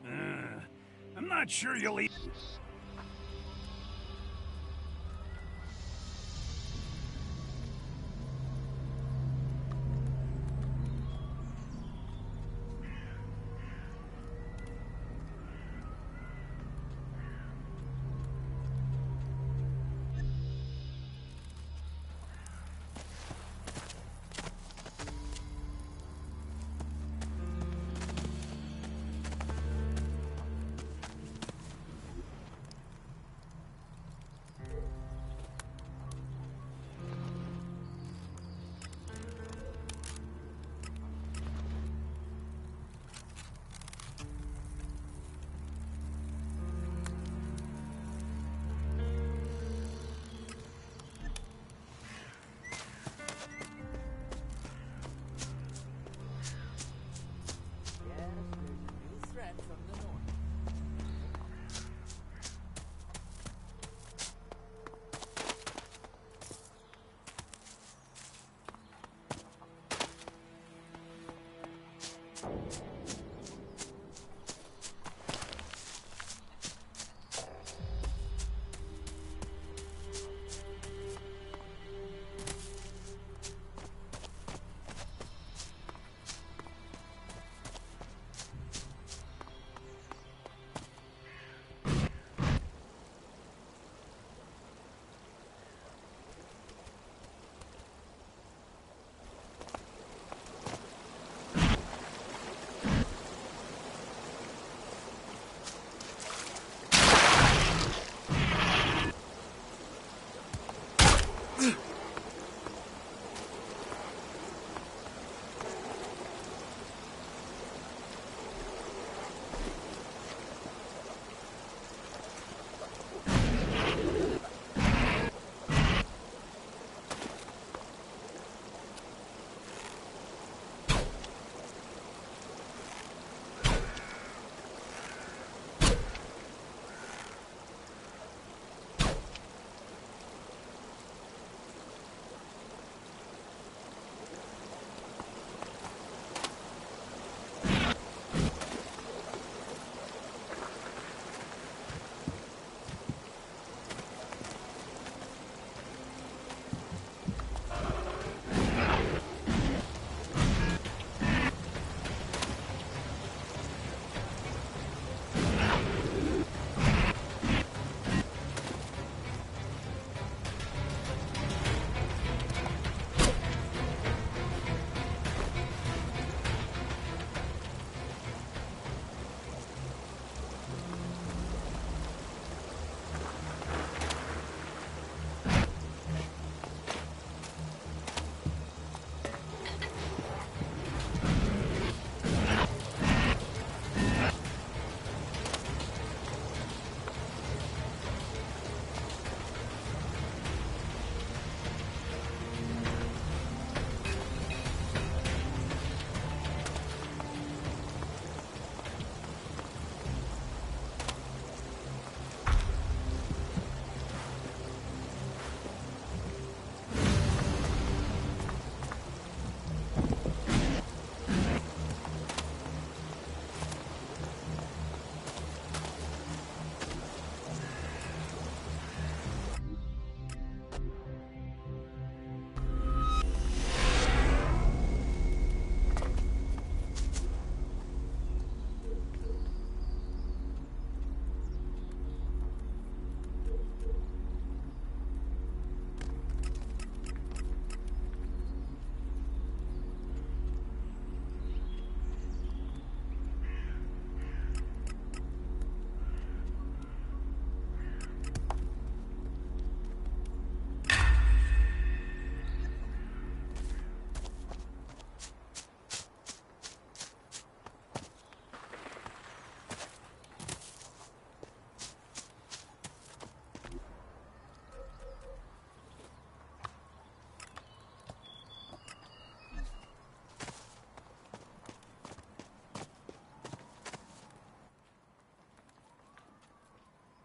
Speaker 12: I'm not sure you'll eat.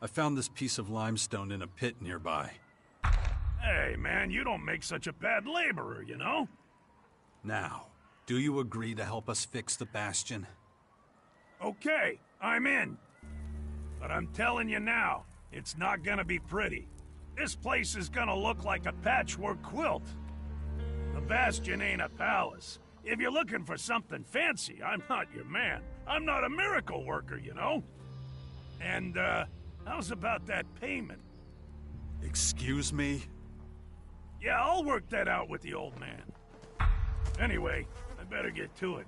Speaker 1: I found this piece of limestone in a pit nearby.
Speaker 12: Hey, man, you don't make such a bad laborer, you know?
Speaker 1: Now, do you agree to help us fix the Bastion?
Speaker 12: Okay, I'm in. But I'm telling you now, it's not gonna be pretty. This place is gonna look like a patchwork quilt. The Bastion ain't a palace. If you're looking for something fancy, I'm not your man. I'm not a miracle worker, you know? And, how's about that payment?
Speaker 1: Excuse me?
Speaker 12: Yeah, I'll work that out with the old man. Anyway, I better get to it.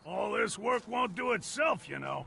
Speaker 12: All this work won't do itself, you know.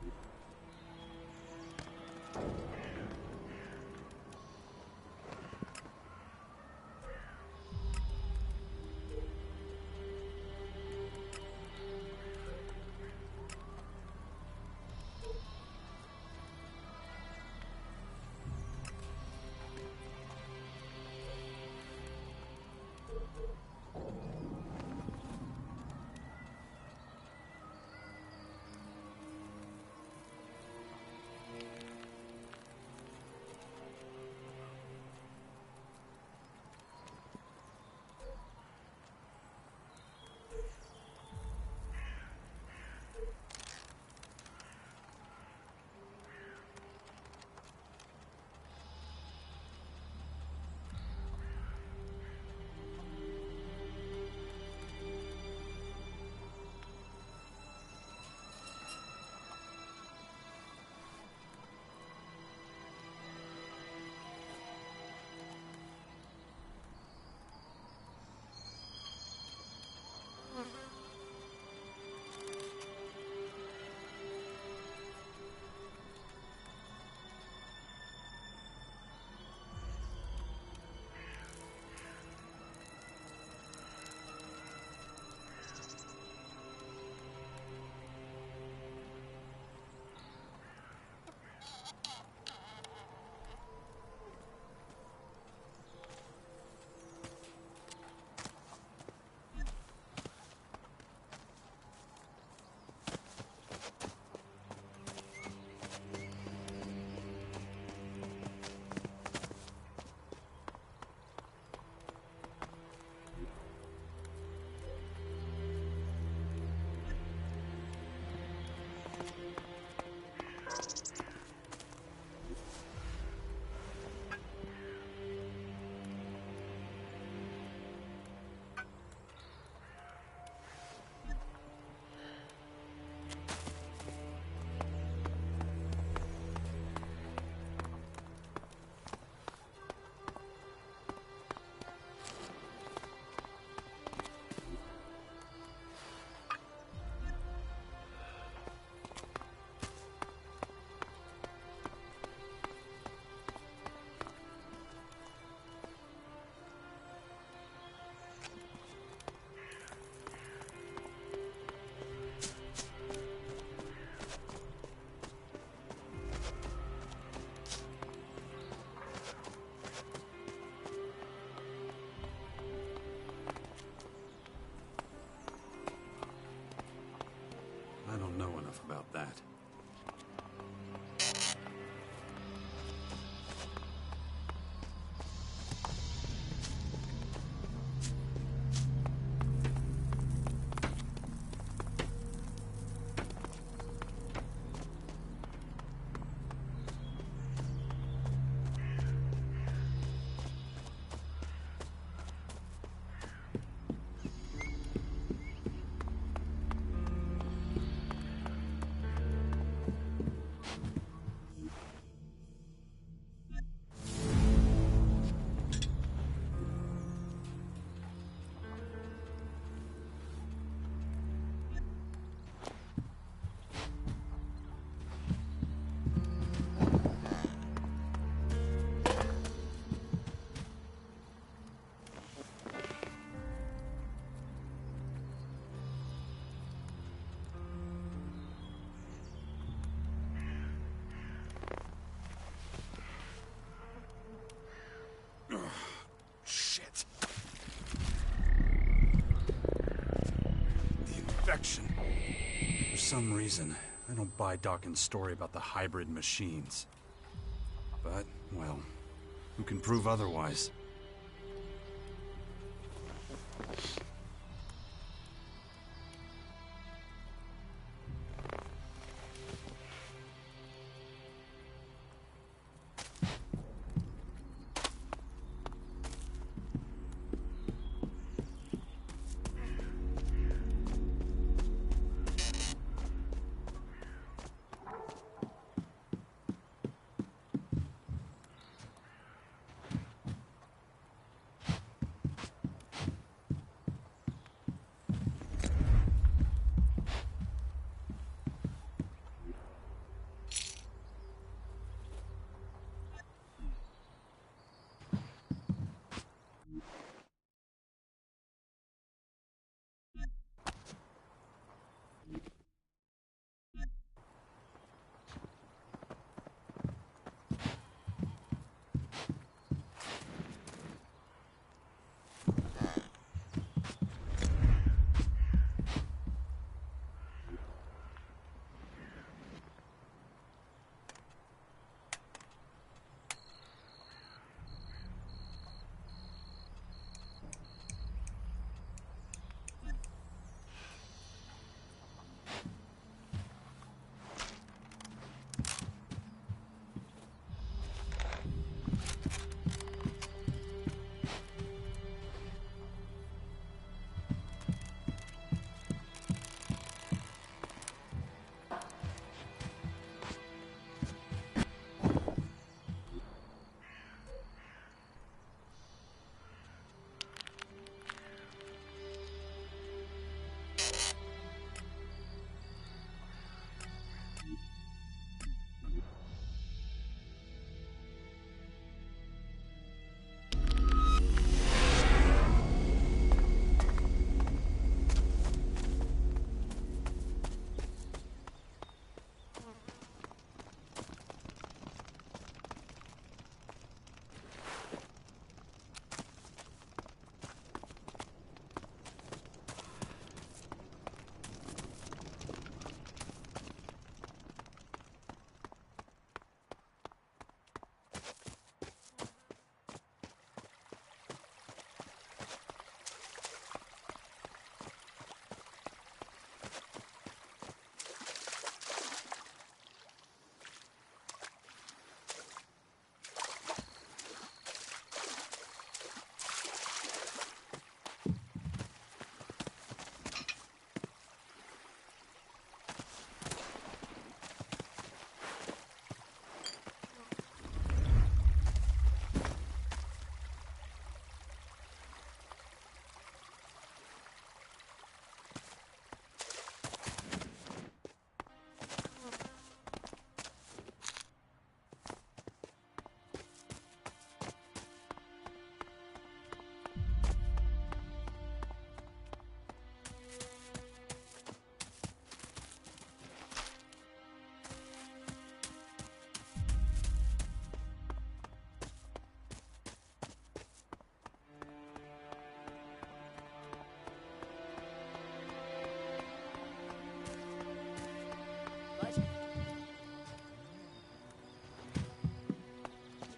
Speaker 1: I don't know enough about that. Shit. The infection. For some reason, I don't buy Dawkins' story about the hybrid machines. But, well, who can prove otherwise?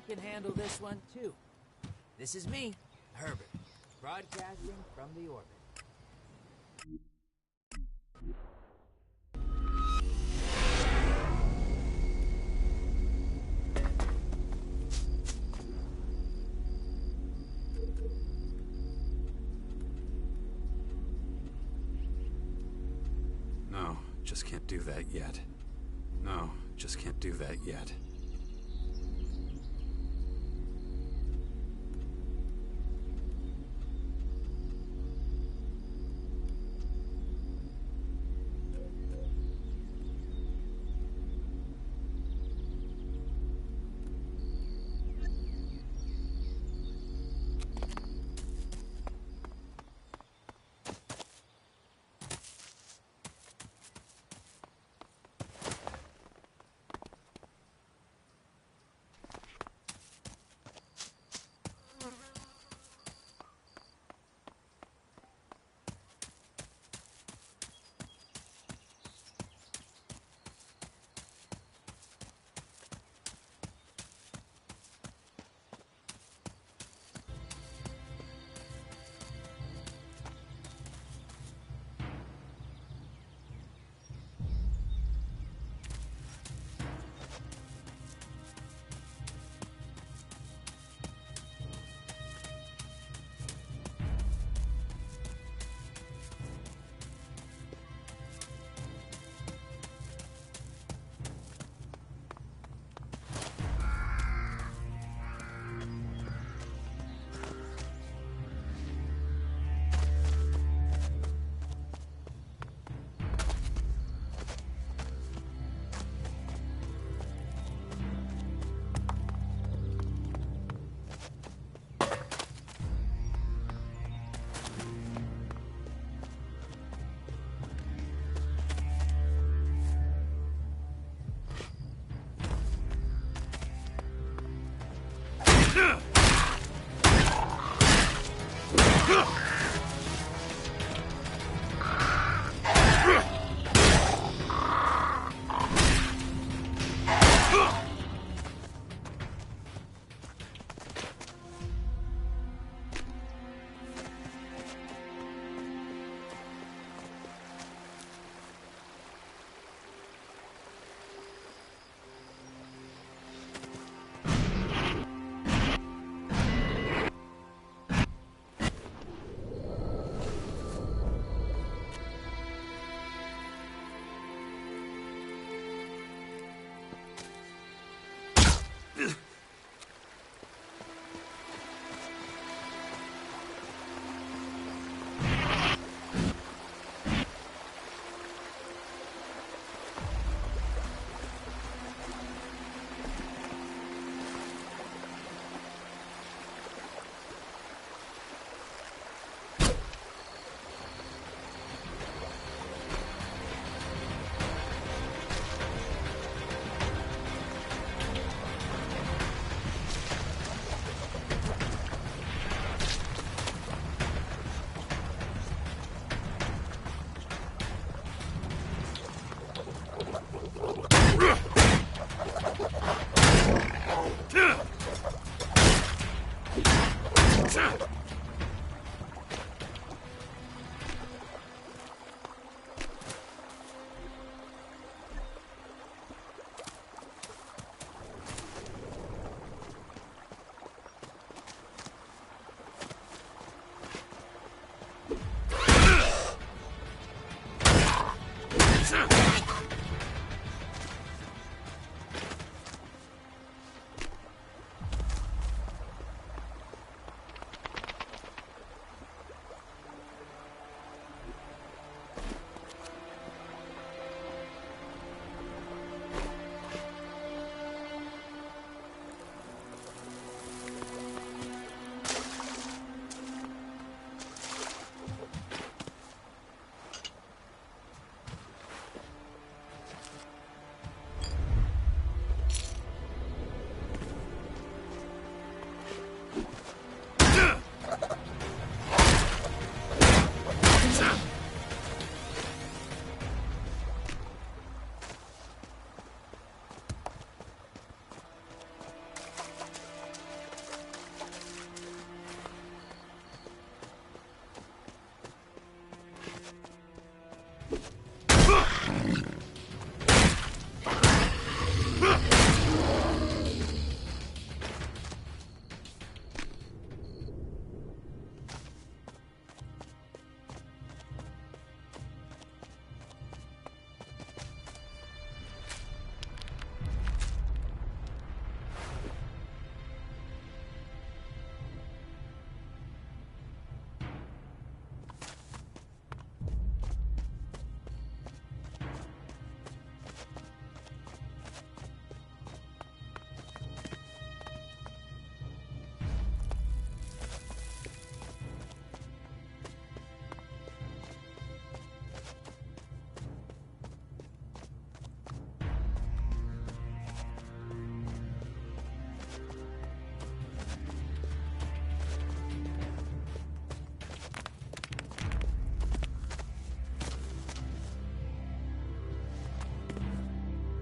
Speaker 6: You can handle this one, too. This is me, Herbert, broadcasting from the orbit.
Speaker 1: No, just can't do that yet. No, just can't do that yet.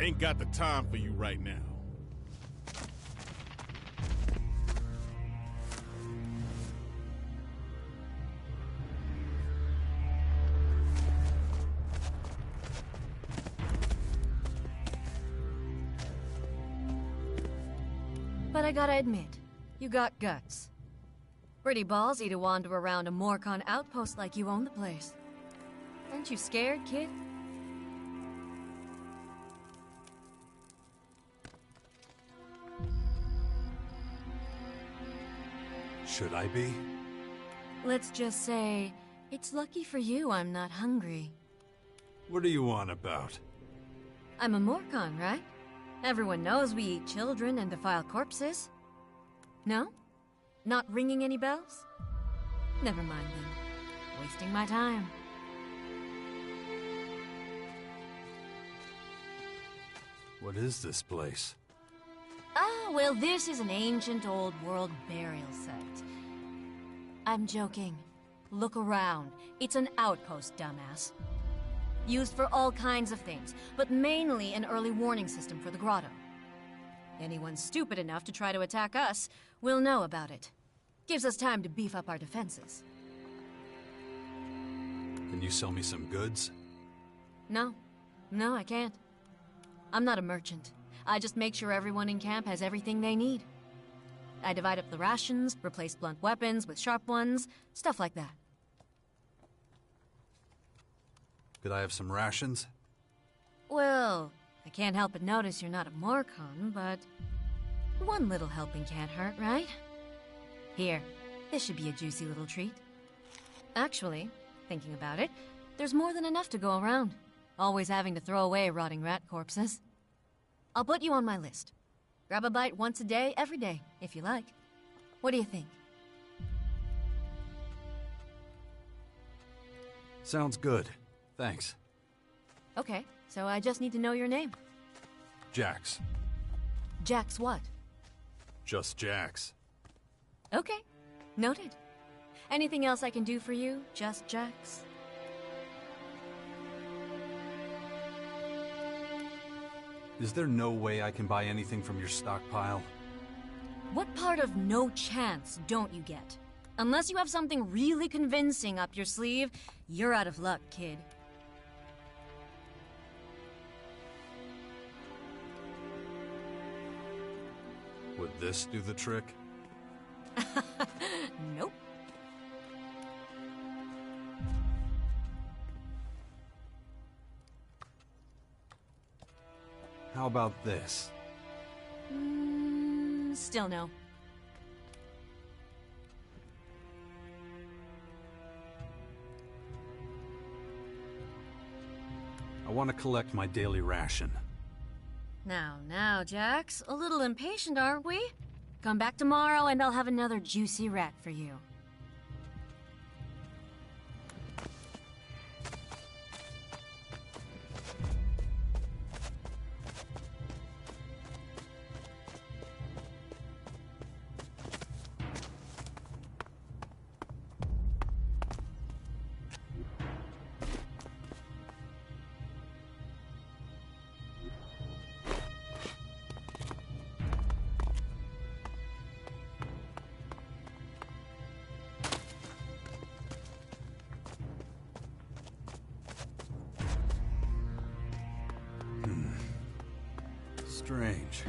Speaker 14: Ain't got the time for you right now.
Speaker 15: But I gotta admit, you got guts. Pretty ballsy to wander around a Morcon outpost like you own the place. Aren't you scared, kid?
Speaker 1: Should I be?
Speaker 15: Let's just say, it's lucky for you I'm not hungry.
Speaker 1: What are you on about?
Speaker 15: I'm a Morcon, right? Everyone knows we eat children and defile corpses. No? Not ringing any bells? Never mind then. Wasting my time.
Speaker 1: What is this place?
Speaker 15: Ah, Oh, well, this is an ancient old world burial site. I'm joking. Look around. It's an outpost, dumbass. Used for all kinds of things, but mainly an early warning system for the grotto. Anyone stupid enough to try to attack us will know about it. Gives us time to beef up our defenses.
Speaker 1: Can you sell me some goods?
Speaker 15: No. No, I can't. I'm not a merchant. I just make sure everyone in camp has everything they need. I divide up the rations, replace blunt weapons with sharp ones, stuff like that.
Speaker 1: Could I have some rations?
Speaker 15: Well, I can't help but notice you're not a Morcon, but one little helping can't hurt, right? Here, this should be a juicy little treat. Actually, thinking about it, there's more than enough to go around. Always having to throw away rotting rat corpses. I'll put you on my list. Grab a bite once a day, every day, if you like. What do you think?
Speaker 1: Sounds good. Thanks.
Speaker 15: Okay, so I just need to know your name.
Speaker 1: Jax.
Speaker 15: Jax what?
Speaker 1: Just Jax.
Speaker 15: Okay, noted. Anything else I can do for you, just Jax?
Speaker 1: Is there no way I can buy anything from your stockpile?
Speaker 15: What part of no chance don't you get? Unless you have something really convincing up your sleeve, you're out of luck, kid.
Speaker 1: Would this do the trick?
Speaker 15: Nope.
Speaker 1: How about this?
Speaker 15: Still no.
Speaker 1: I want to collect my daily ration.
Speaker 15: Now, Jax, a little impatient, aren't we? Come back tomorrow and I'll have another juicy rat for you.
Speaker 1: Strange.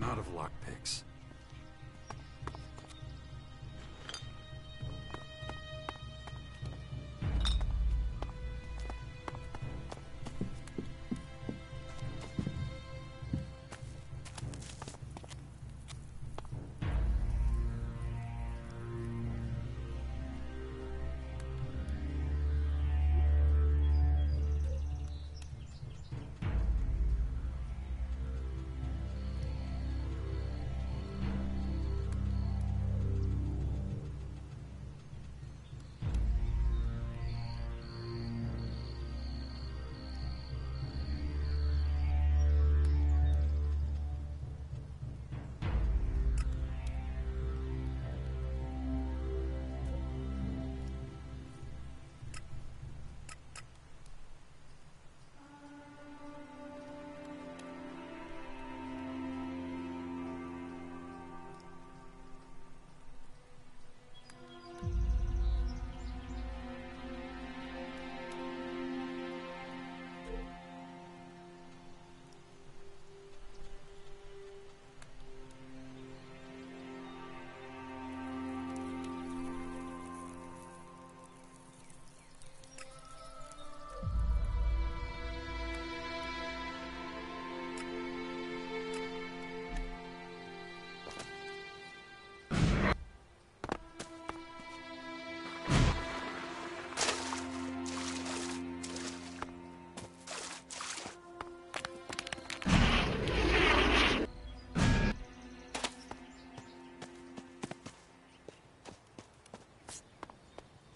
Speaker 1: out of lockpicks.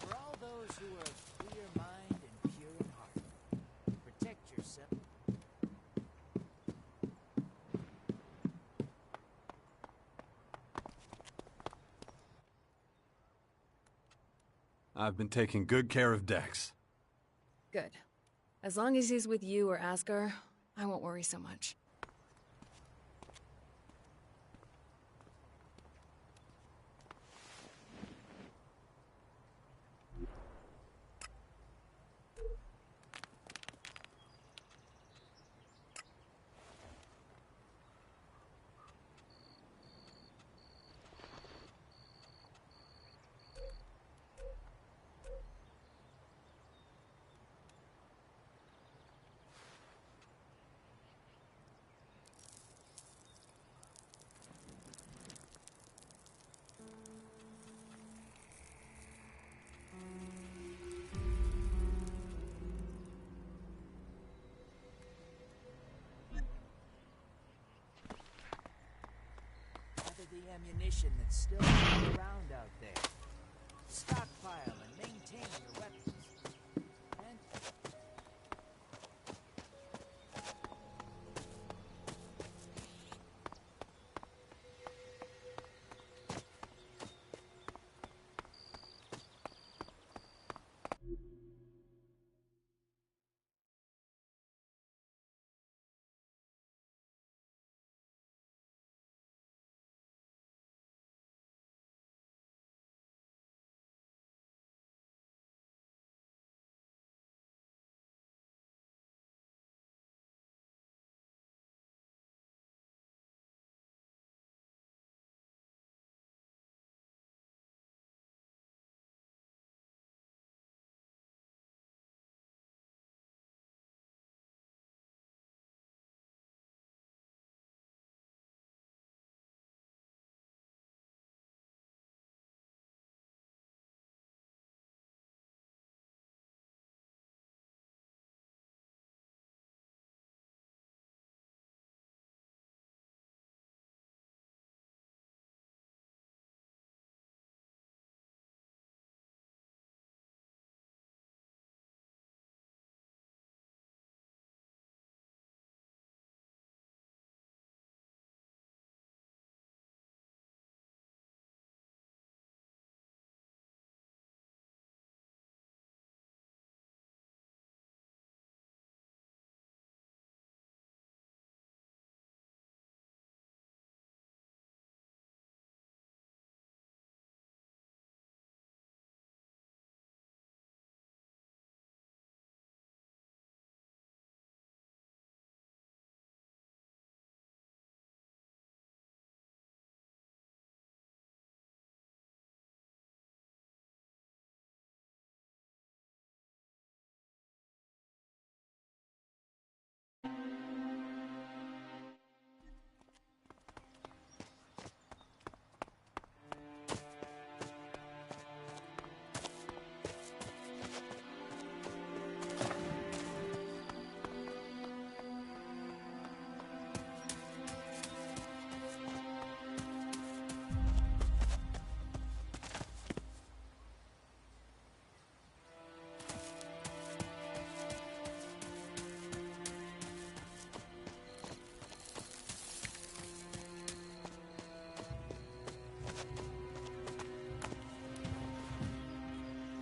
Speaker 6: For all those who are of clear mind and pure in heart, protect yourself.
Speaker 1: I've been taking good care of Dex.
Speaker 5: Good. As long as he's with you or Asgar, I won't worry so much.
Speaker 6: Gather the ammunition that's still around out there. Stockpile and maintain your weapons.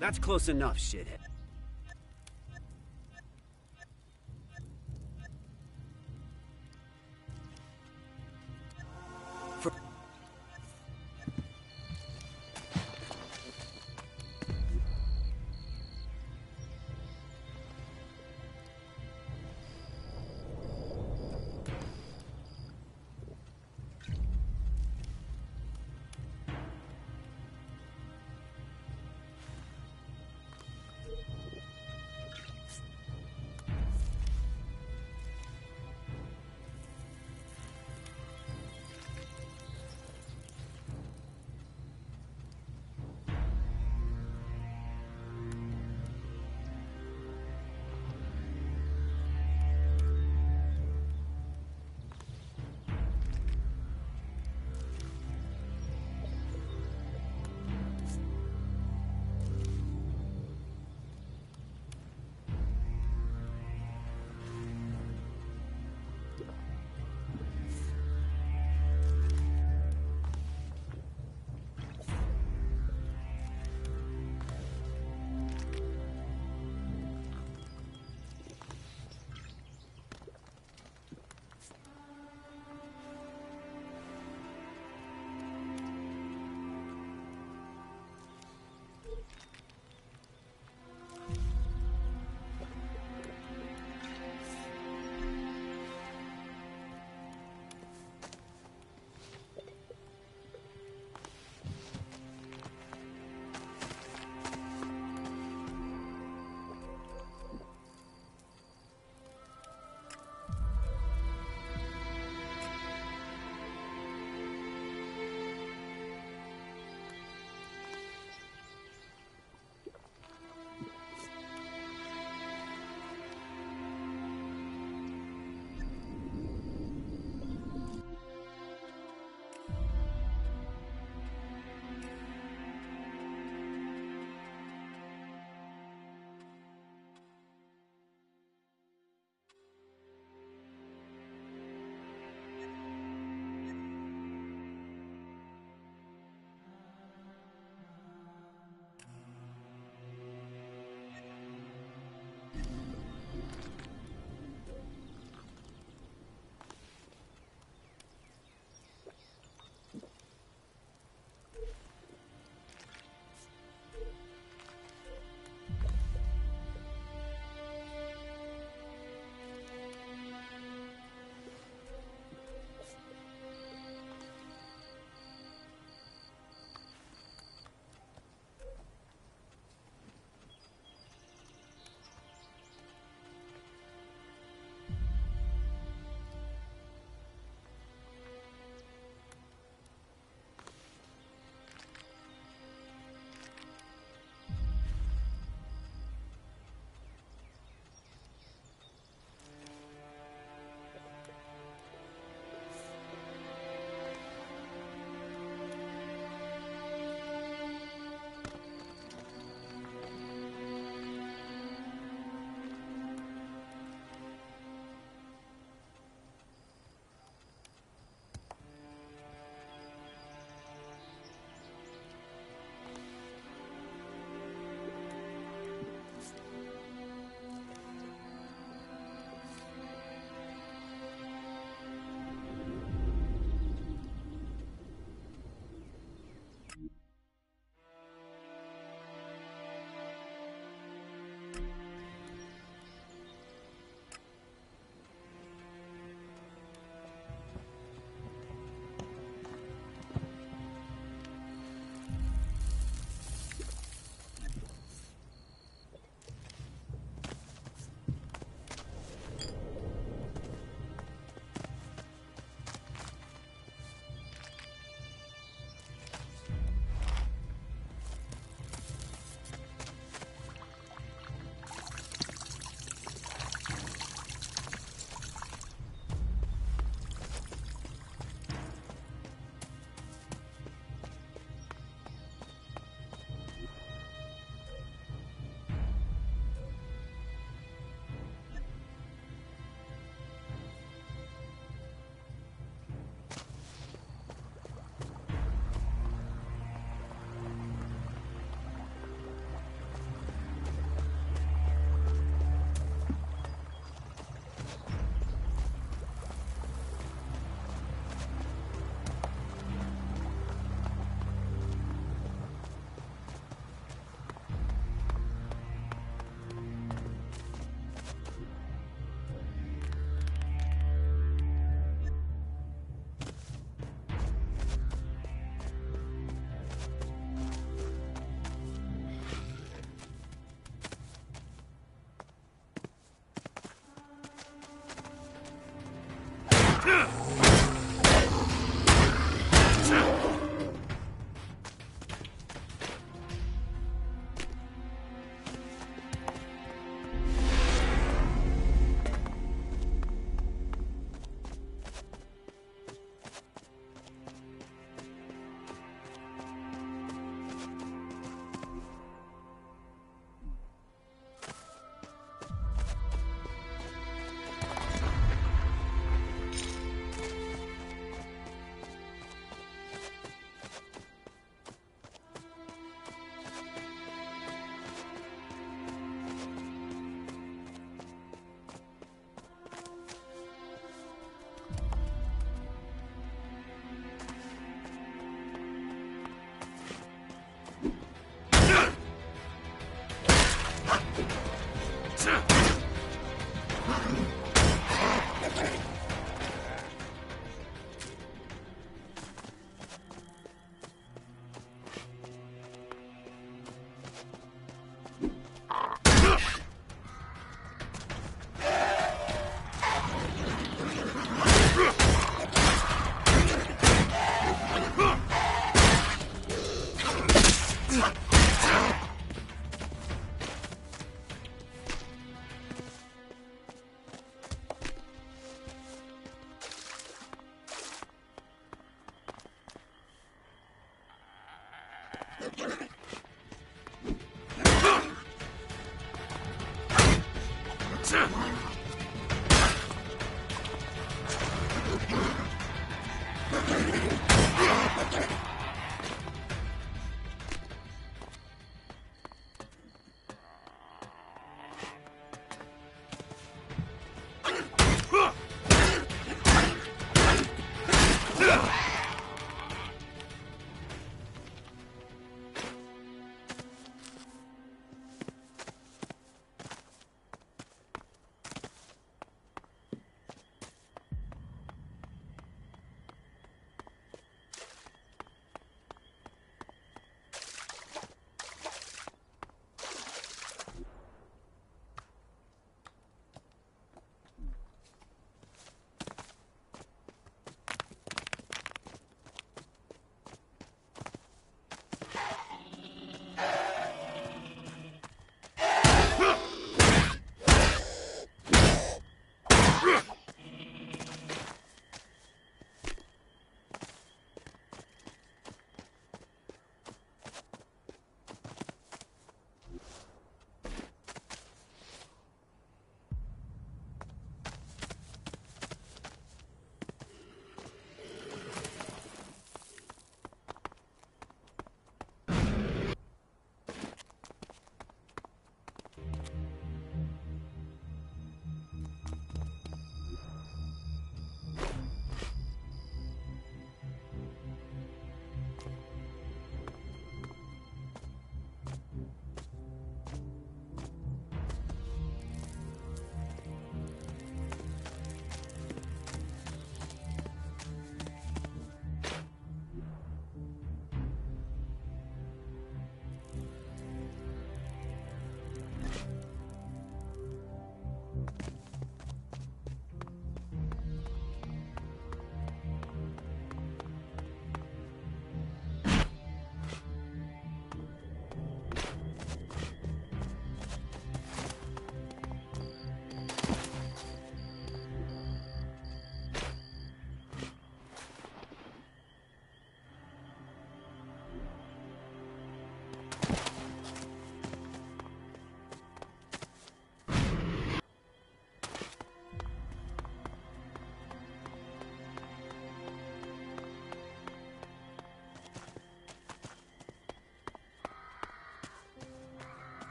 Speaker 8: That's close enough, shithead.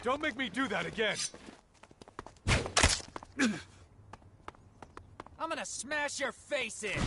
Speaker 7: Don't make me do that again!
Speaker 6: I'm gonna smash your face in!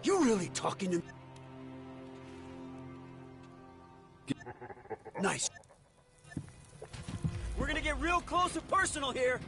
Speaker 8: You really talking to... Nice. We're gonna get real close and personal here.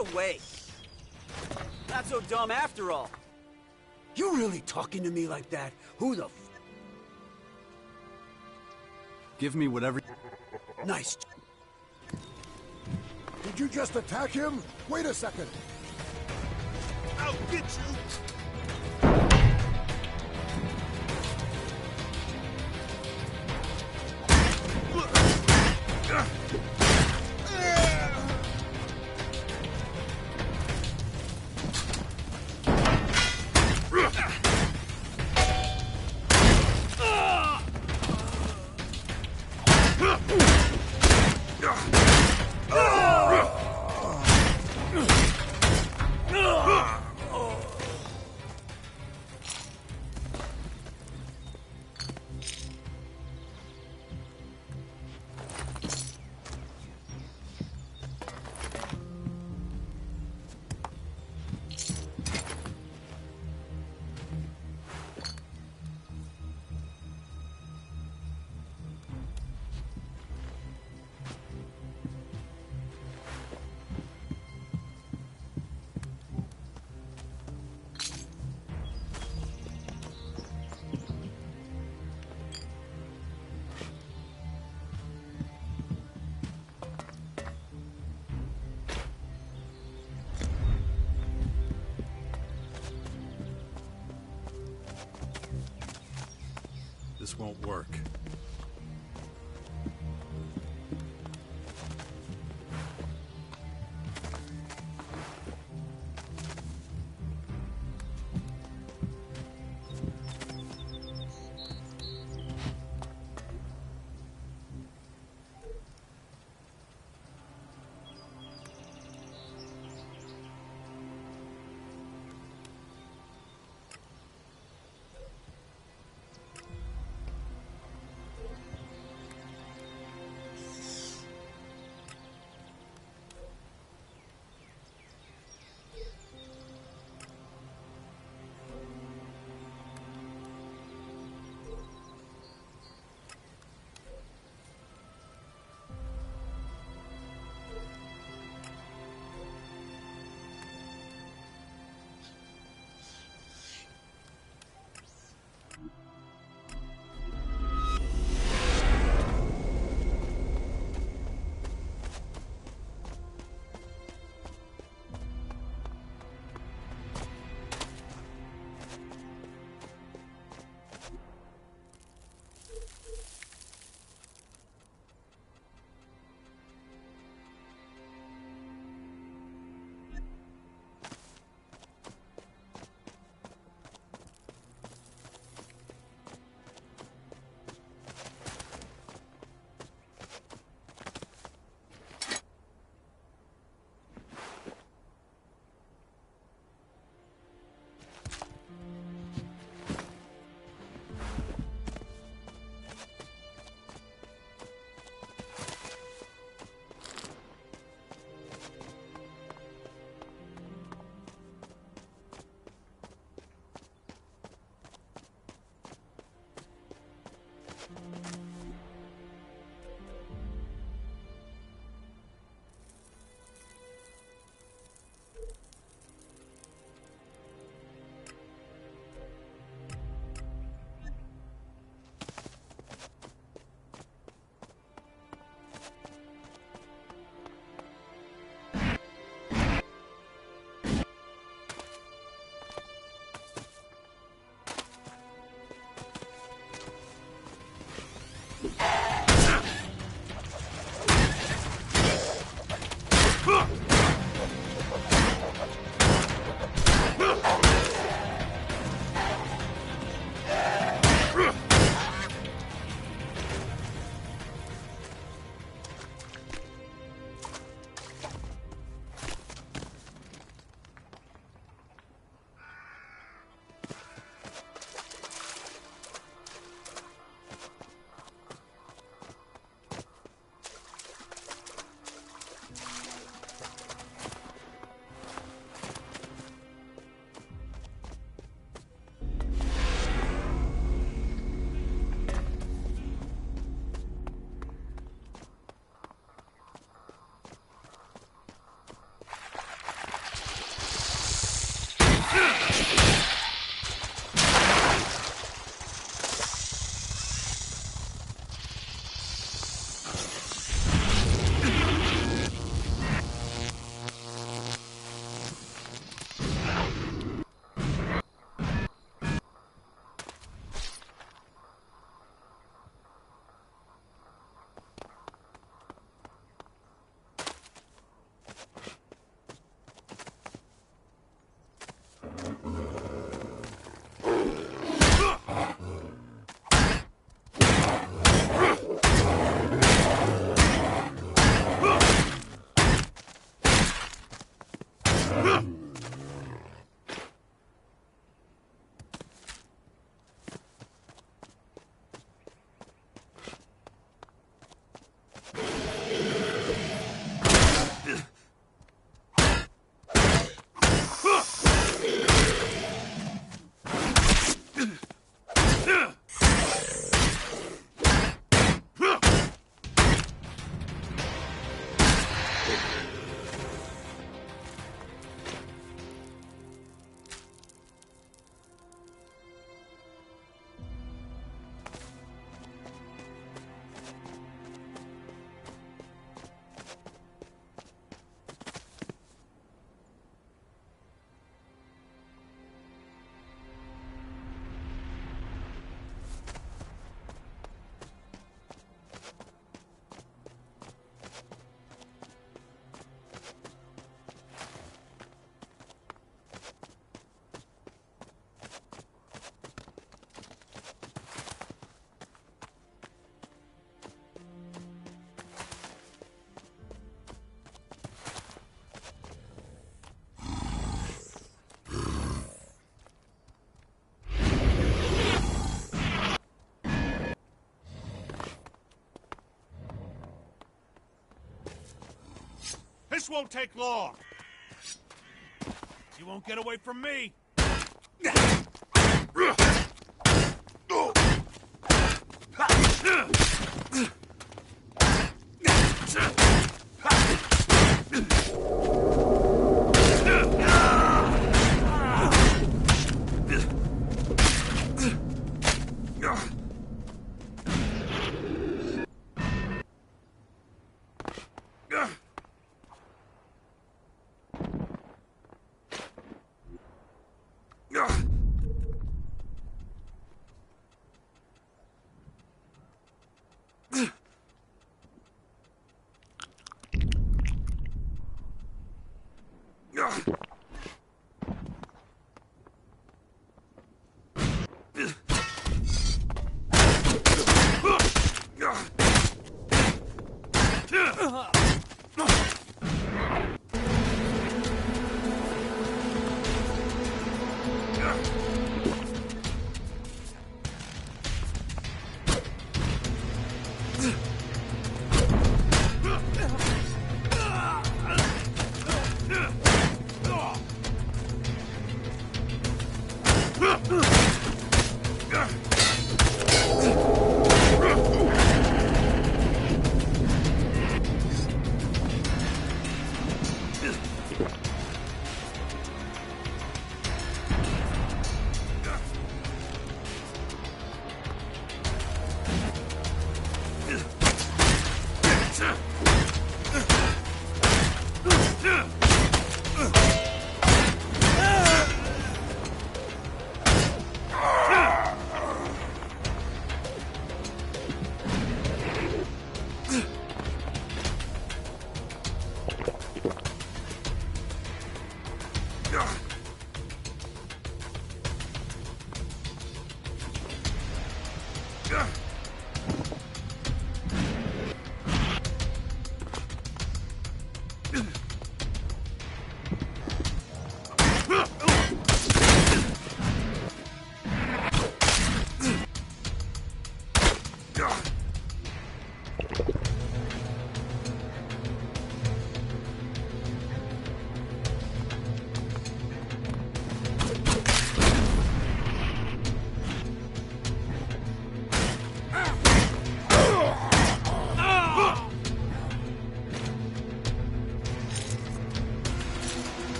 Speaker 8: away! Not so dumb after all. You really talking to me like that? Who the f—
Speaker 1: Give me whatever...
Speaker 8: Nice.
Speaker 16: Did you just attack him? Wait a second.
Speaker 10: I'll get you!
Speaker 1: This won't work.
Speaker 7: This won't take long. You won't get away from me.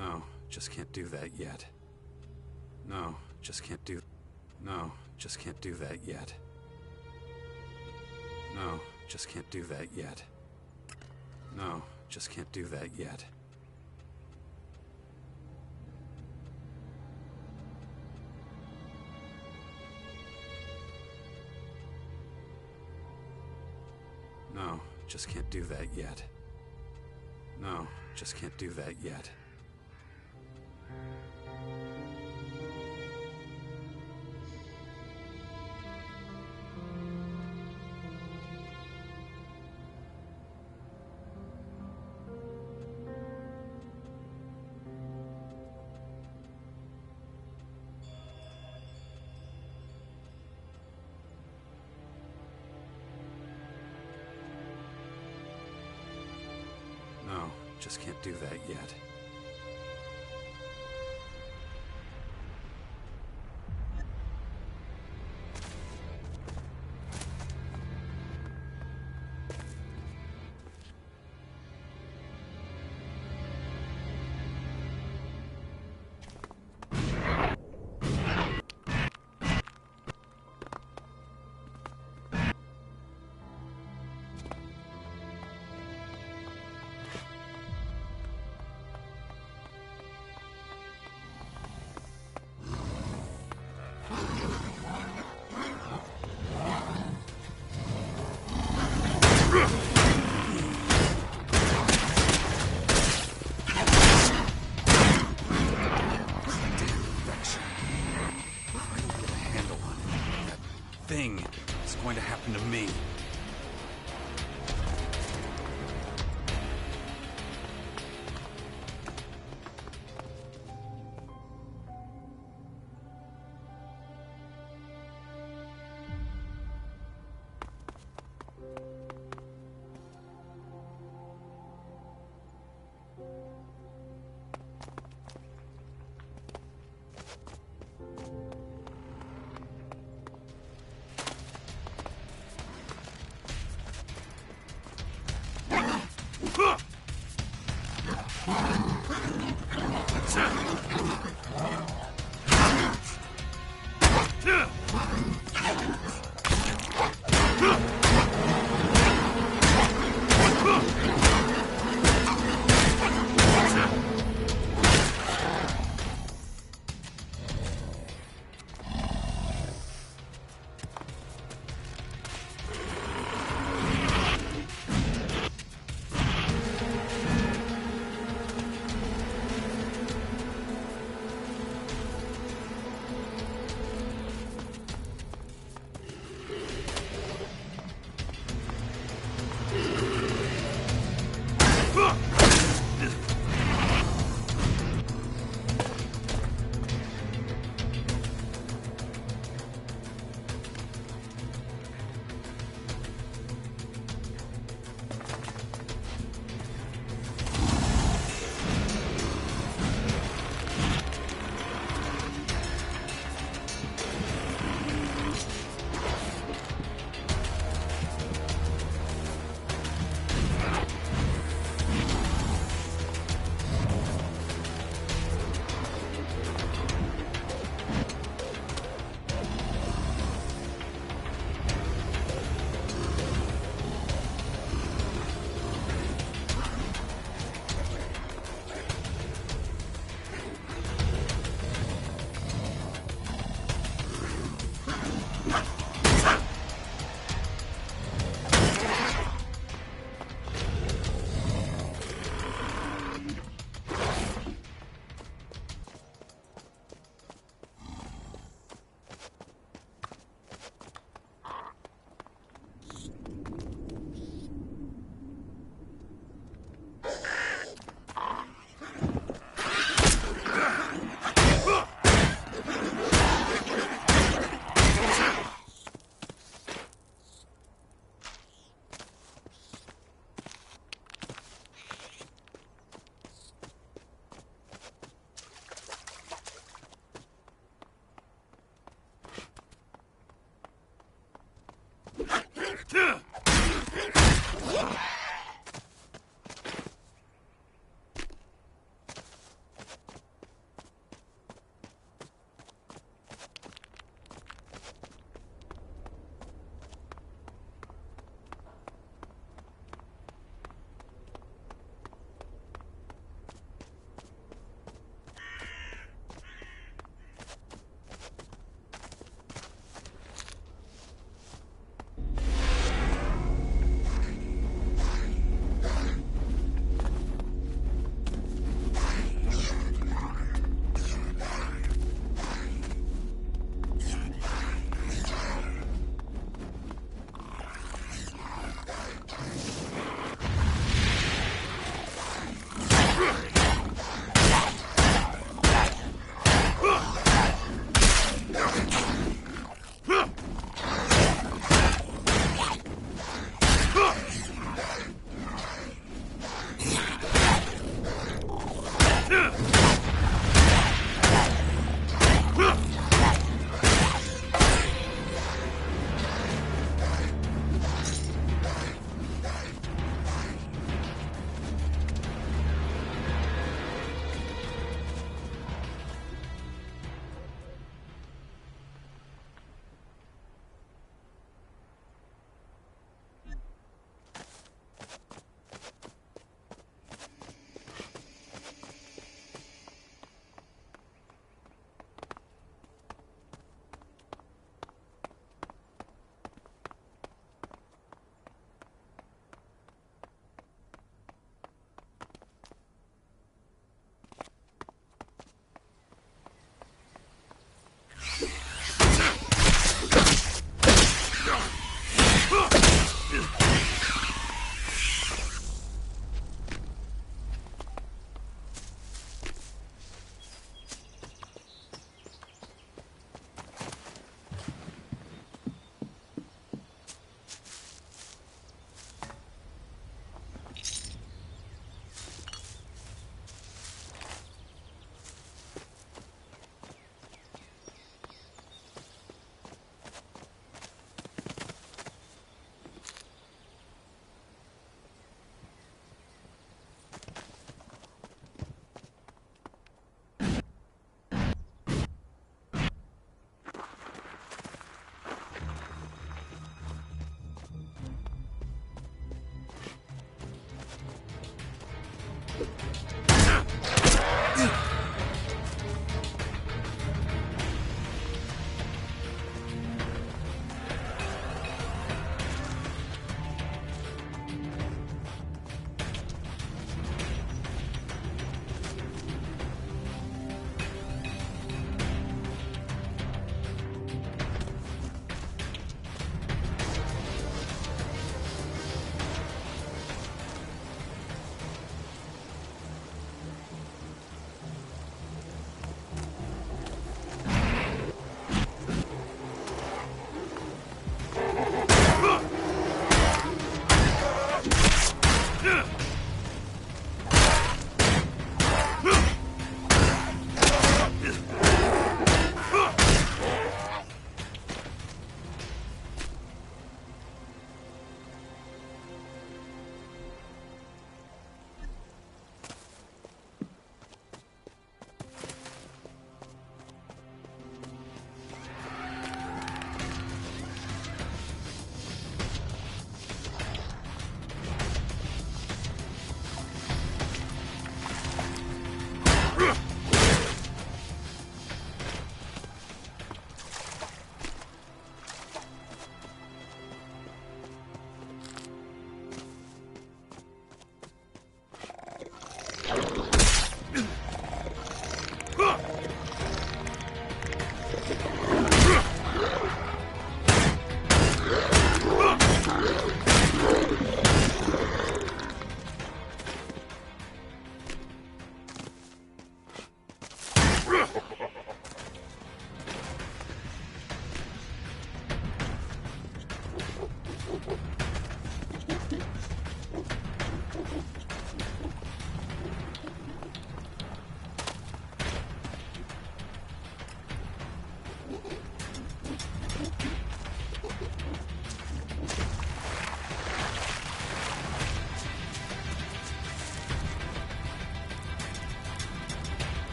Speaker 1: No, just can't do that yet. No, just can't do... No, just can't do that yet. No, just can't do that yet. No, just can't do that yet. No, just can't do that yet. No, just can't do that yet. No, just can't do that yet.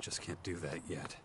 Speaker 1: Just can't do that yet.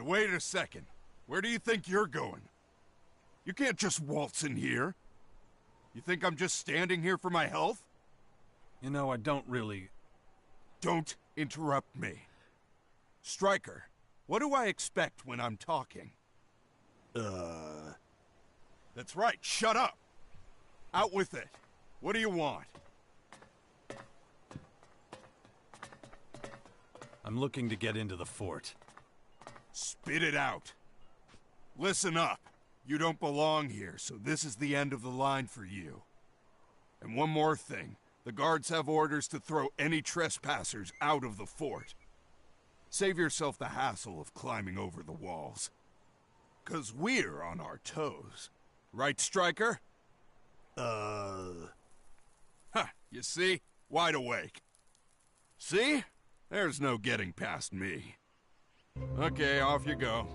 Speaker 17: wait a second. Where do you think you're going? You can't just waltz in here. You think I'm just standing here for my health?
Speaker 1: You know, I don't really...
Speaker 17: Don't interrupt me. Stryker, what do I expect when I'm talking? That's right, shut up! Out with it. What do you want?
Speaker 1: I'm looking to get into the fort.
Speaker 17: Spit it out. Listen up. You don't belong here, so this is the end of the line for you. And one more thing. The guards have orders to throw any trespassers out of the fort. Save yourself the hassle of climbing over the walls. 'Cause we're on our toes. Right, Stryker? You see? Wide awake. See? There's no getting past me. Okay, off you go.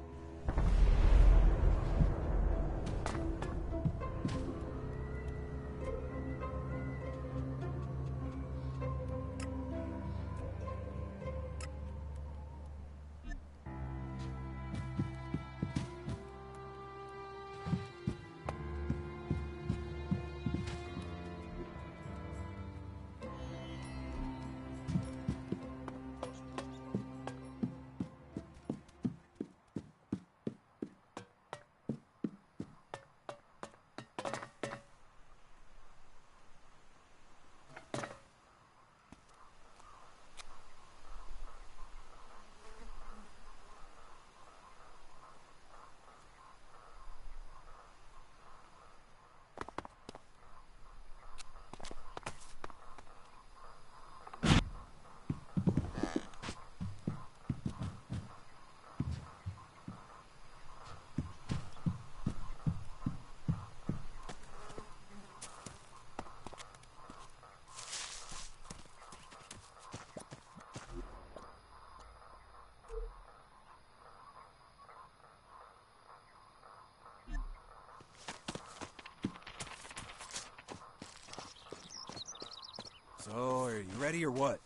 Speaker 14: So, are you ready or what?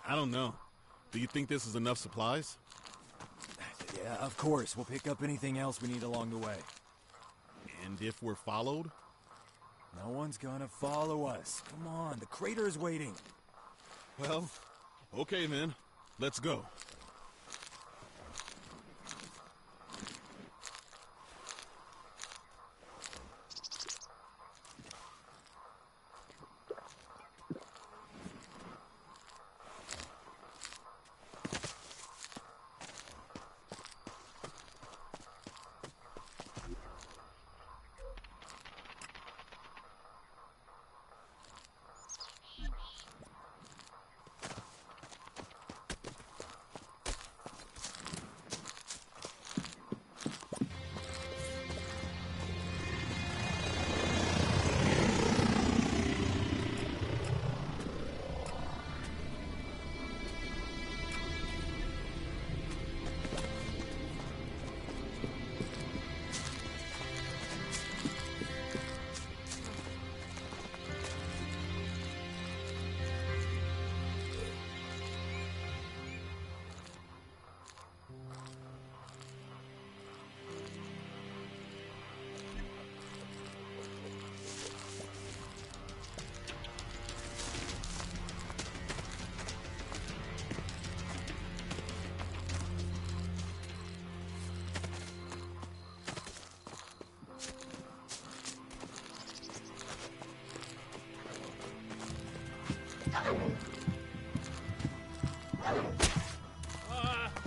Speaker 14: I don't know. Do you think this is enough supplies?
Speaker 18: Yeah, of course. We'll pick up anything else we need along the way.
Speaker 14: And if we're followed?
Speaker 18: No one's gonna follow us. Come on, the crater is waiting.
Speaker 14: Well, okay then. Let's go.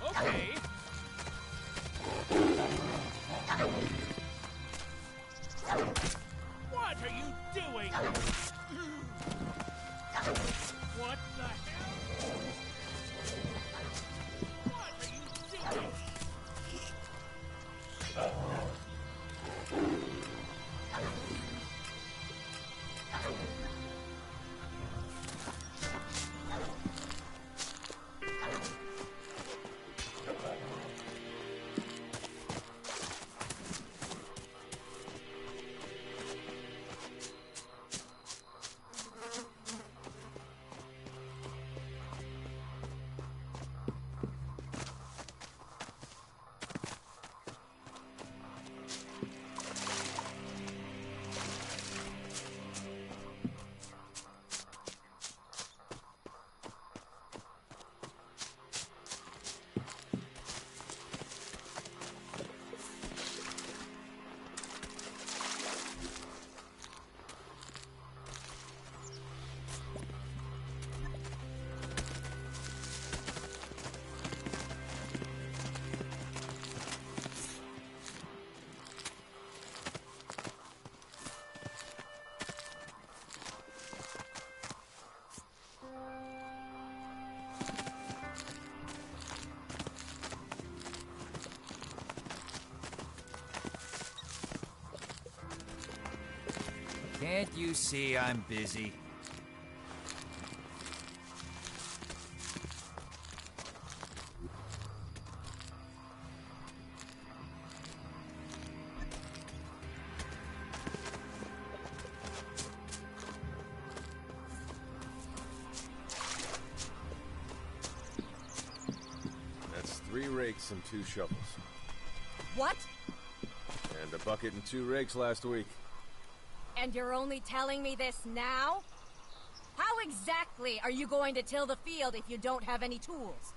Speaker 11: Okay.
Speaker 7: What are you doing? What the hell? What are you doing?
Speaker 6: Can't you see I'm busy?
Speaker 19: That's 3 rakes and 2 shovels.
Speaker 15: What?
Speaker 19: And a bucket and 2 rakes last week.
Speaker 15: And you're only telling me this now? How exactly are you going to till the field if you don't have any tools?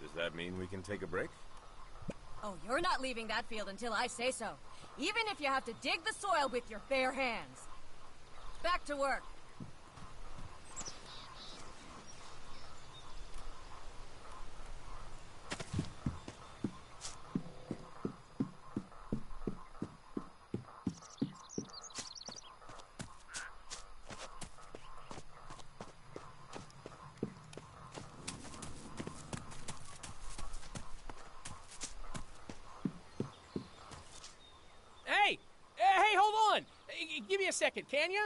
Speaker 19: Does that mean we can take a break?
Speaker 15: Oh, you're not leaving that field until I say so. Even if you have to dig the soil with your bare hands. Back to work.
Speaker 20: Hey, hold on! Give me a second, can ya?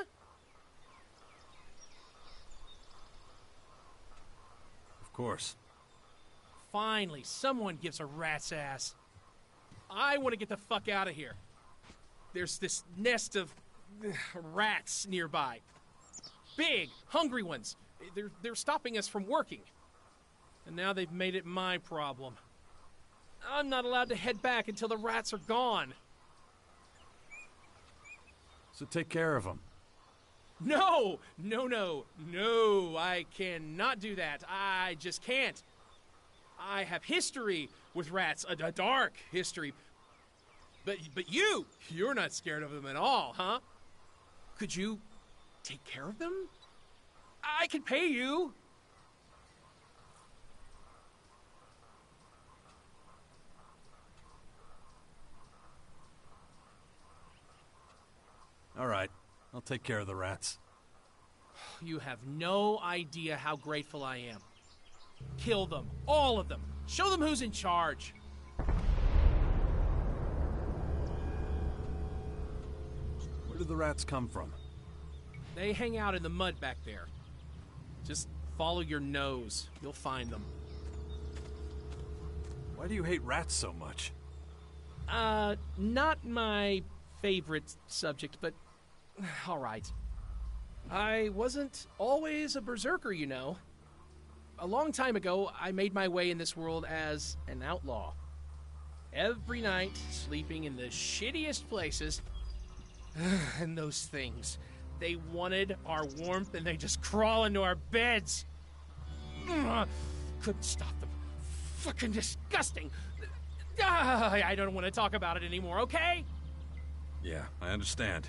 Speaker 1: Of course.
Speaker 20: Finally, someone gives a rat's ass. I want to get the fuck out of here. There's this nest of rats nearby. Big, hungry ones. They're stopping us from working. And now they've made it my problem. I'm not allowed to head back until the rats are gone.
Speaker 1: So take care of them.
Speaker 20: No, I cannot do that. I just can't. I have history with rats, a dark history. But you're not scared of them at all, huh? Could you take care of them? I could pay you.
Speaker 1: All right, I'll take care of the rats.
Speaker 20: You have no idea how grateful I am. Kill them, all of them. Show them who's in charge.
Speaker 1: Where do the rats come from?
Speaker 20: They hang out in the mud back there. Just follow your nose. You'll find them.
Speaker 1: Why do you hate rats so much?
Speaker 20: Not my favorite subject, but all right. I wasn't always a berserker, you know. A long time ago, I made my way in this world as an outlaw. Every night, sleeping in the shittiest places. And those things. They wanted our warmth and they just crawl into our beds. Couldn't stop them. Fucking disgusting. I don't want to talk about it anymore, okay?
Speaker 1: Yeah, I understand.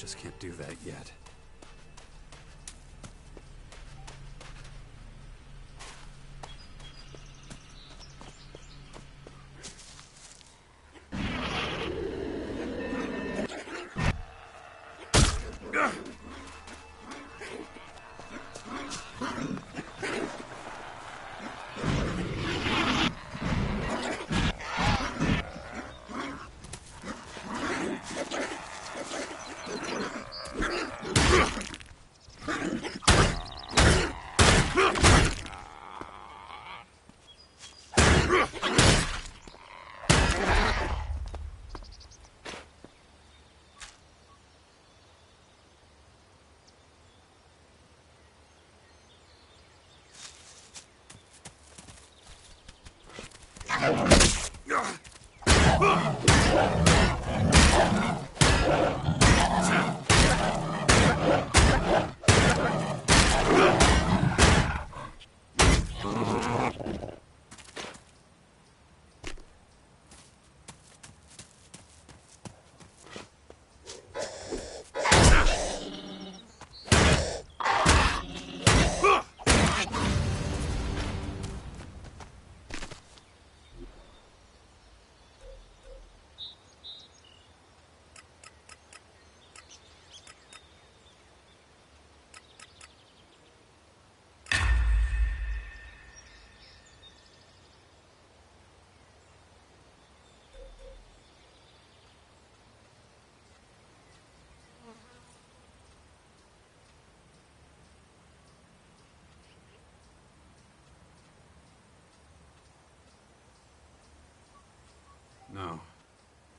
Speaker 1: just can't do that yet.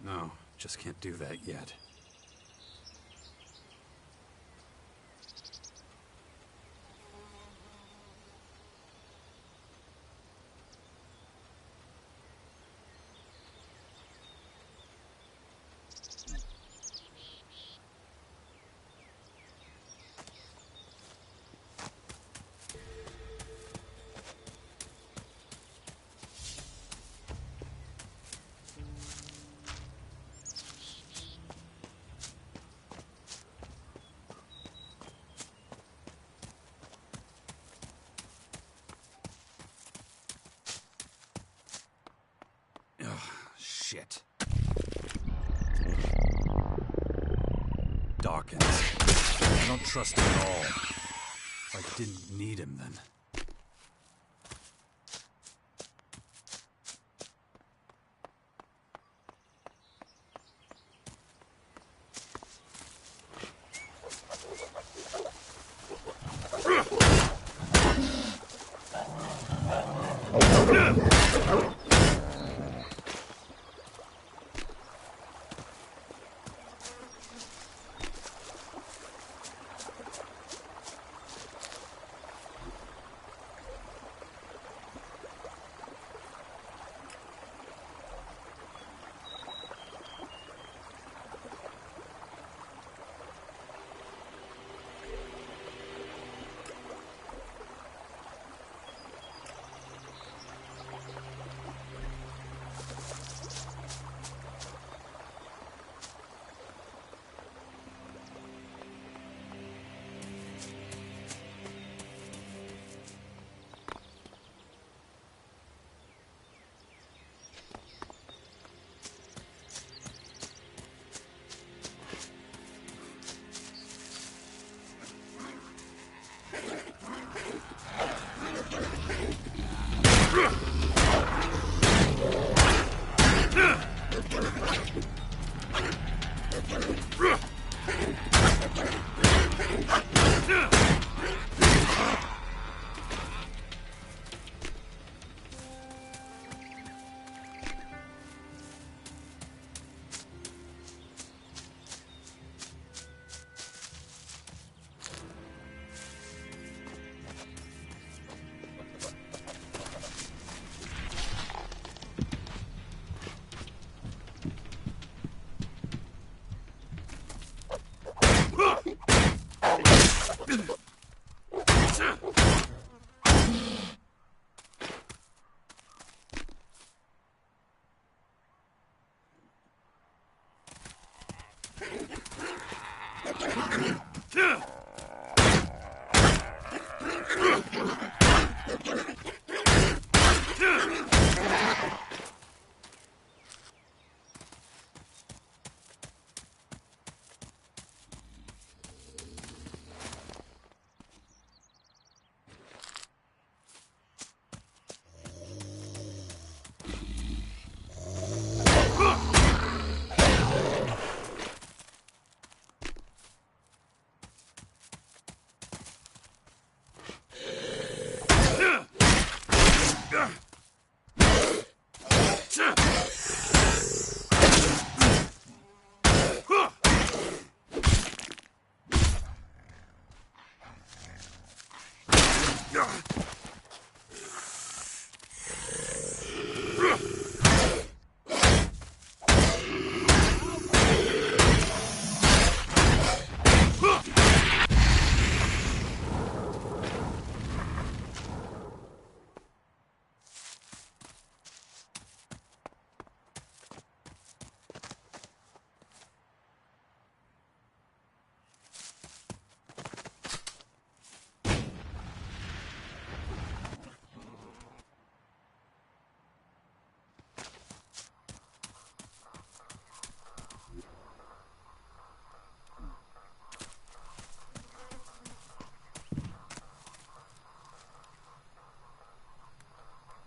Speaker 1: No, just can't do that yet. Shit. Dawkins. I don't trust him at all. If I didn't need him, then...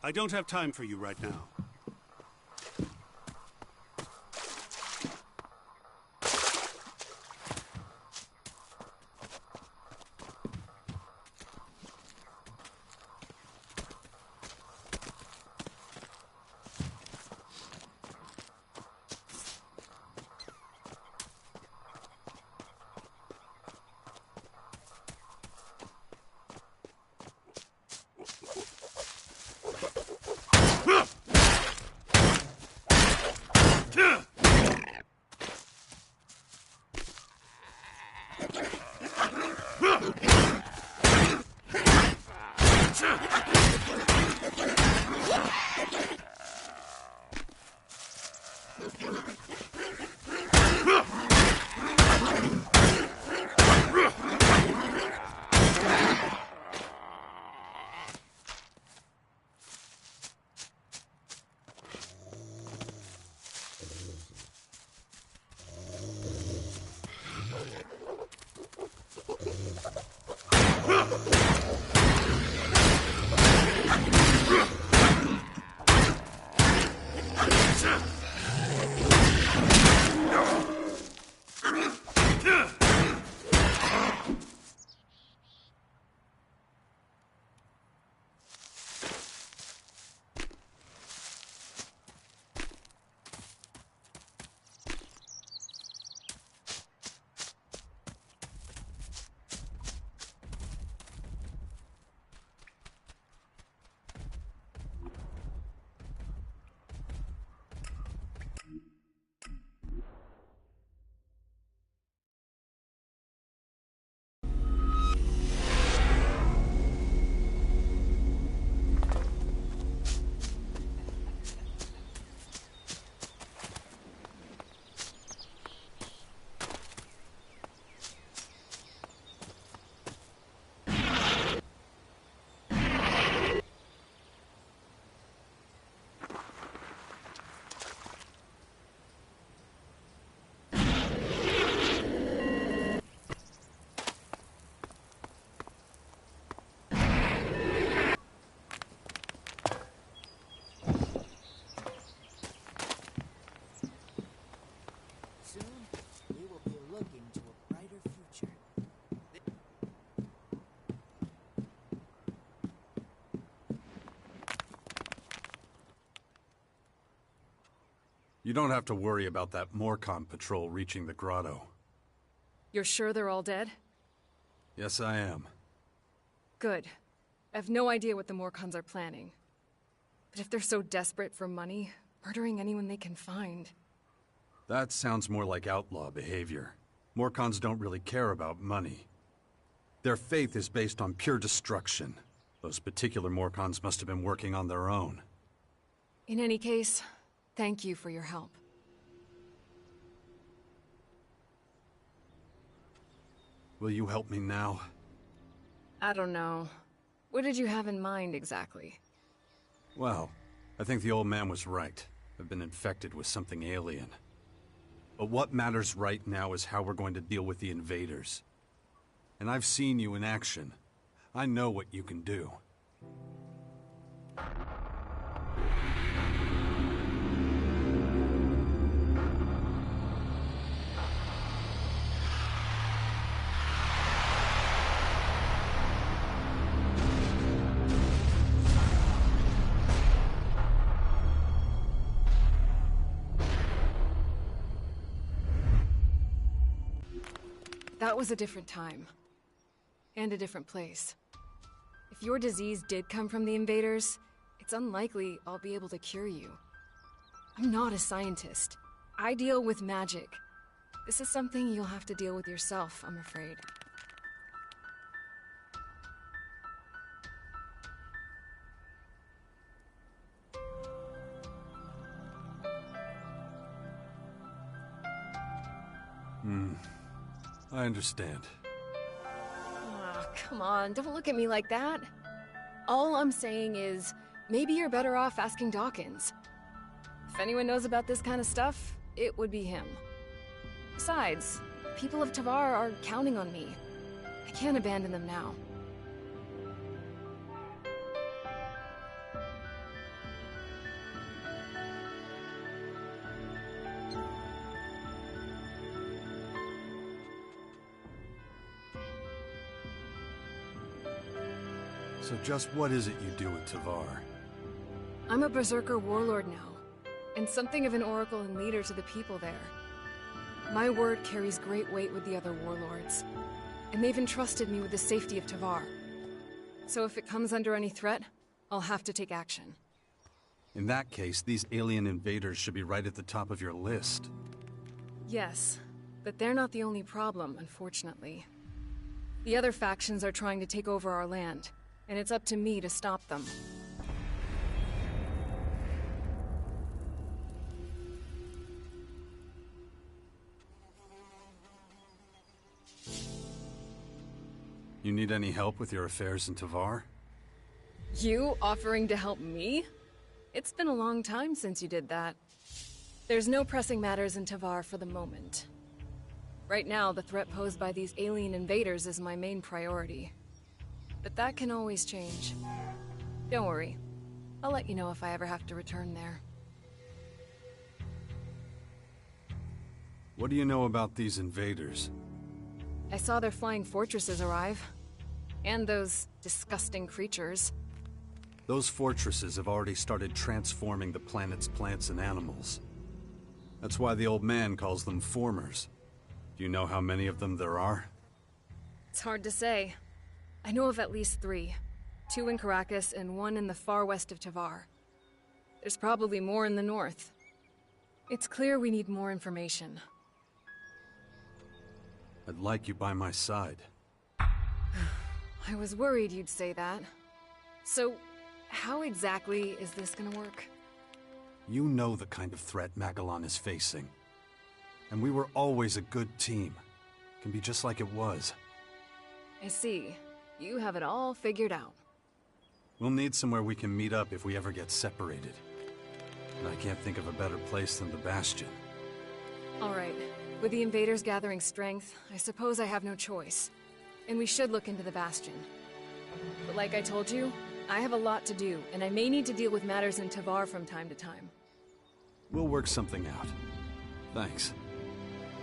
Speaker 9: I don't have time for you right now.
Speaker 1: You don't have to worry about that Morcon patrol reaching the grotto.
Speaker 5: You're sure they're all dead?
Speaker 1: Yes, I am.
Speaker 5: Good. I have no idea what the Morcons are planning. But if they're so desperate for money, murdering anyone they can find...
Speaker 1: That sounds more like outlaw behavior. Morcons don't really care about money. Their faith is based on pure destruction. Those particular Morcons must have been working on their own.
Speaker 5: In any case, thank you for your help.
Speaker 1: Will you help me now?
Speaker 5: I don't know. What did you have in mind, exactly?
Speaker 1: Well, I think the old man was right. I've been infected with something alien. But what matters right now is how we're going to deal with the invaders. And I've seen you in action. I know what you can do.
Speaker 5: that was a different time. And a different place. If your disease did come from the invaders, it's unlikely I'll be able to cure you. I'm not a scientist. I deal with magic. This is something you'll have to deal with yourself, I'm afraid.
Speaker 1: I understand.
Speaker 5: Oh, come on, don't look at me like that. All I'm saying is, maybe you're better off asking Dawkins. If anyone knows about this kind of stuff, it would be him. Besides, people of Tavar are counting on me. I can't abandon them now.
Speaker 1: So just what is it you do in Tavar?
Speaker 5: I'm a Berserker warlord now, and something of an oracle and leader to the people there. My word carries great weight with the other warlords, and they've entrusted me with the safety of Tavar. So if it comes under any threat, I'll have to take action.
Speaker 1: In that case, these alien invaders should be right at the top of your list.
Speaker 5: Yes, but they're not the only problem, unfortunately. The other factions are trying to take over our land, and it's up to me to stop them.
Speaker 1: You need any help with your affairs in Tavar?
Speaker 5: You offering to help me? It's been a long time since you did that. There's no pressing matters in Tavar for the moment. Right now, the threat posed by these alien invaders is my main priority. But that can always change. Don't worry. I'll let you know if I ever have to return there.
Speaker 1: What do you know about these invaders?
Speaker 5: I saw their flying fortresses arrive. And those disgusting creatures.
Speaker 1: Those fortresses have already started transforming the planet's plants and animals. That's why the old man calls them formers. Do you know how many of them there are?
Speaker 5: It's hard to say. I know of at least 3. 2 in Caracas and 1 in the far west of Tavar. There's probably more in the north. It's clear we need more information.
Speaker 1: I'd like you by my side.
Speaker 5: I was worried you'd say that. So, how exactly is this gonna work?
Speaker 1: You know the kind of threat Magellan is facing. And we were always a good team. Can be just like it was.
Speaker 5: I see. You have it all figured out.
Speaker 1: We'll need somewhere we can meet up if we ever get separated. And I can't think of a better place than the Bastion.
Speaker 5: Alright. With the invaders gathering strength, I suppose I have no choice. And we should look into the Bastion. But like I told you, I have a lot to do, and I may need to deal with matters in Tavar from time to time.
Speaker 1: We'll work something out. Thanks.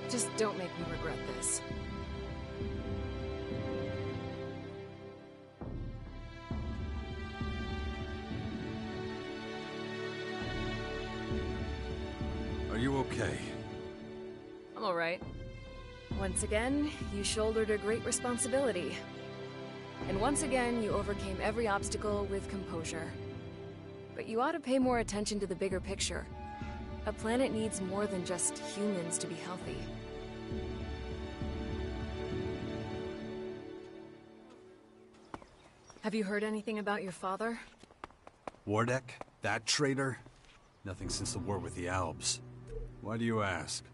Speaker 5: Just don't make me regret this.
Speaker 1: Are you okay?
Speaker 5: I'm alright. Once again, you shouldered a great responsibility. And once again, you overcame every obstacle with composure. But you ought to pay more attention to the bigger picture. A planet needs more than just humans to be healthy. Have you heard anything about your father?
Speaker 1: Wardek? That traitor? Nothing since the war with the Albs. Why do you ask?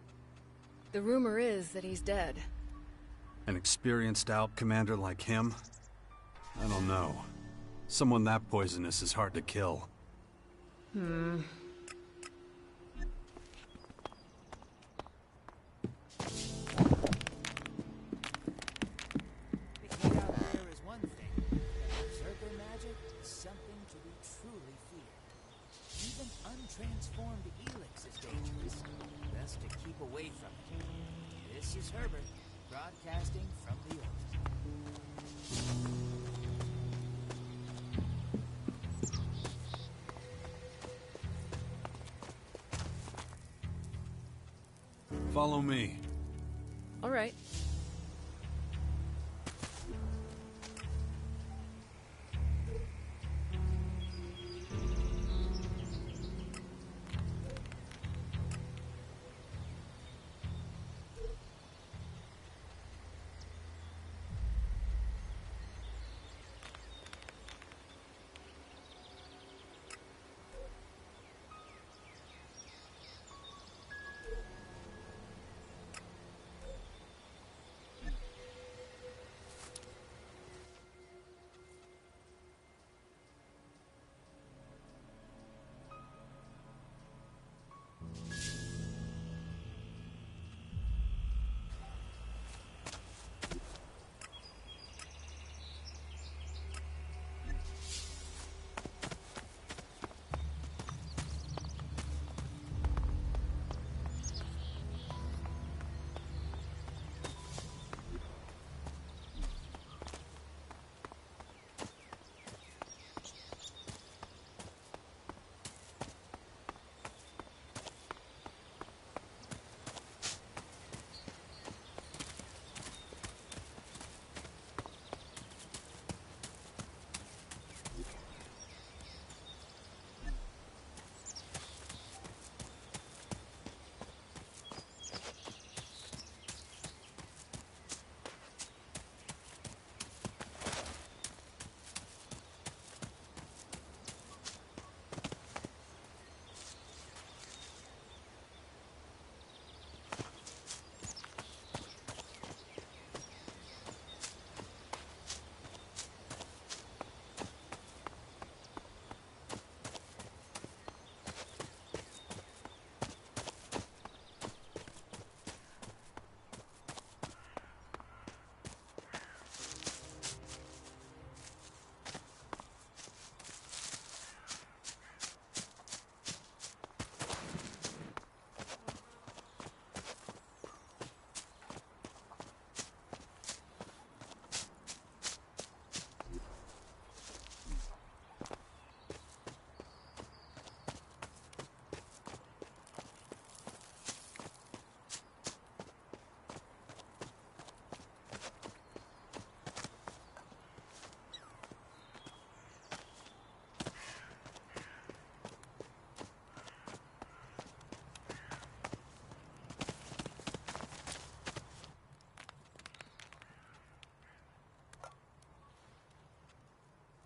Speaker 5: The rumor is that he's dead.
Speaker 1: An experienced Alp commander like him? I don't know. Someone that poisonous is hard to kill.
Speaker 6: The heat out there is one thing, but berserker magic is something to be truly feared. Even untransformed Elex is dangerous. Best to keep away from it. This is Herbert, broadcasting from the Earth.
Speaker 1: Follow me.
Speaker 5: Alright.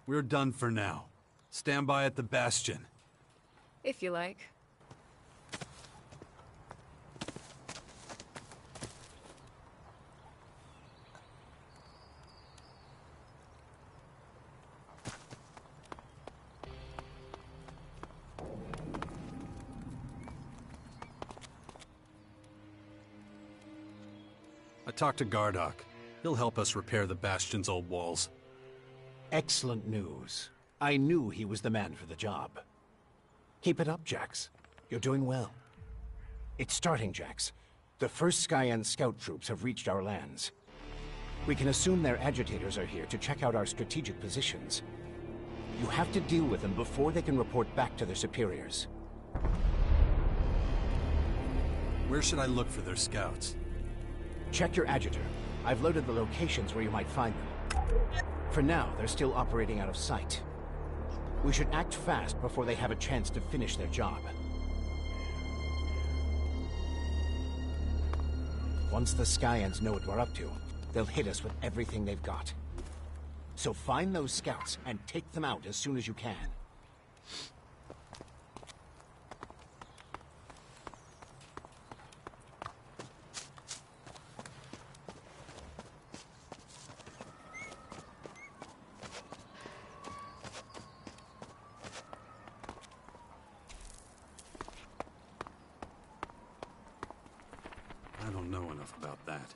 Speaker 1: We're done for now. Stand by at the Bastion.
Speaker 5: If you like.
Speaker 1: I talked to Gardock. He'll help us repair the Bastion's old walls.
Speaker 2: Excellent news. I knew he was the man for the job. Keep it up, Jax. You're doing well. It's starting, Jax. The first Skyan scout troops have reached our lands. We can assume their agitators are here to check out our strategic positions. You have to deal with them before they can report back to their superiors.
Speaker 1: Where should I look for their scouts?
Speaker 2: Check your agitator. I've loaded the locations where you might find them. For now, they're still operating out of sight. We should act fast before they have a chance to finish their job. Once the Skyans know what we're up to, they'll hit us with everything they've got. So find those scouts and take them out as soon as you can.
Speaker 1: I don't know enough about that.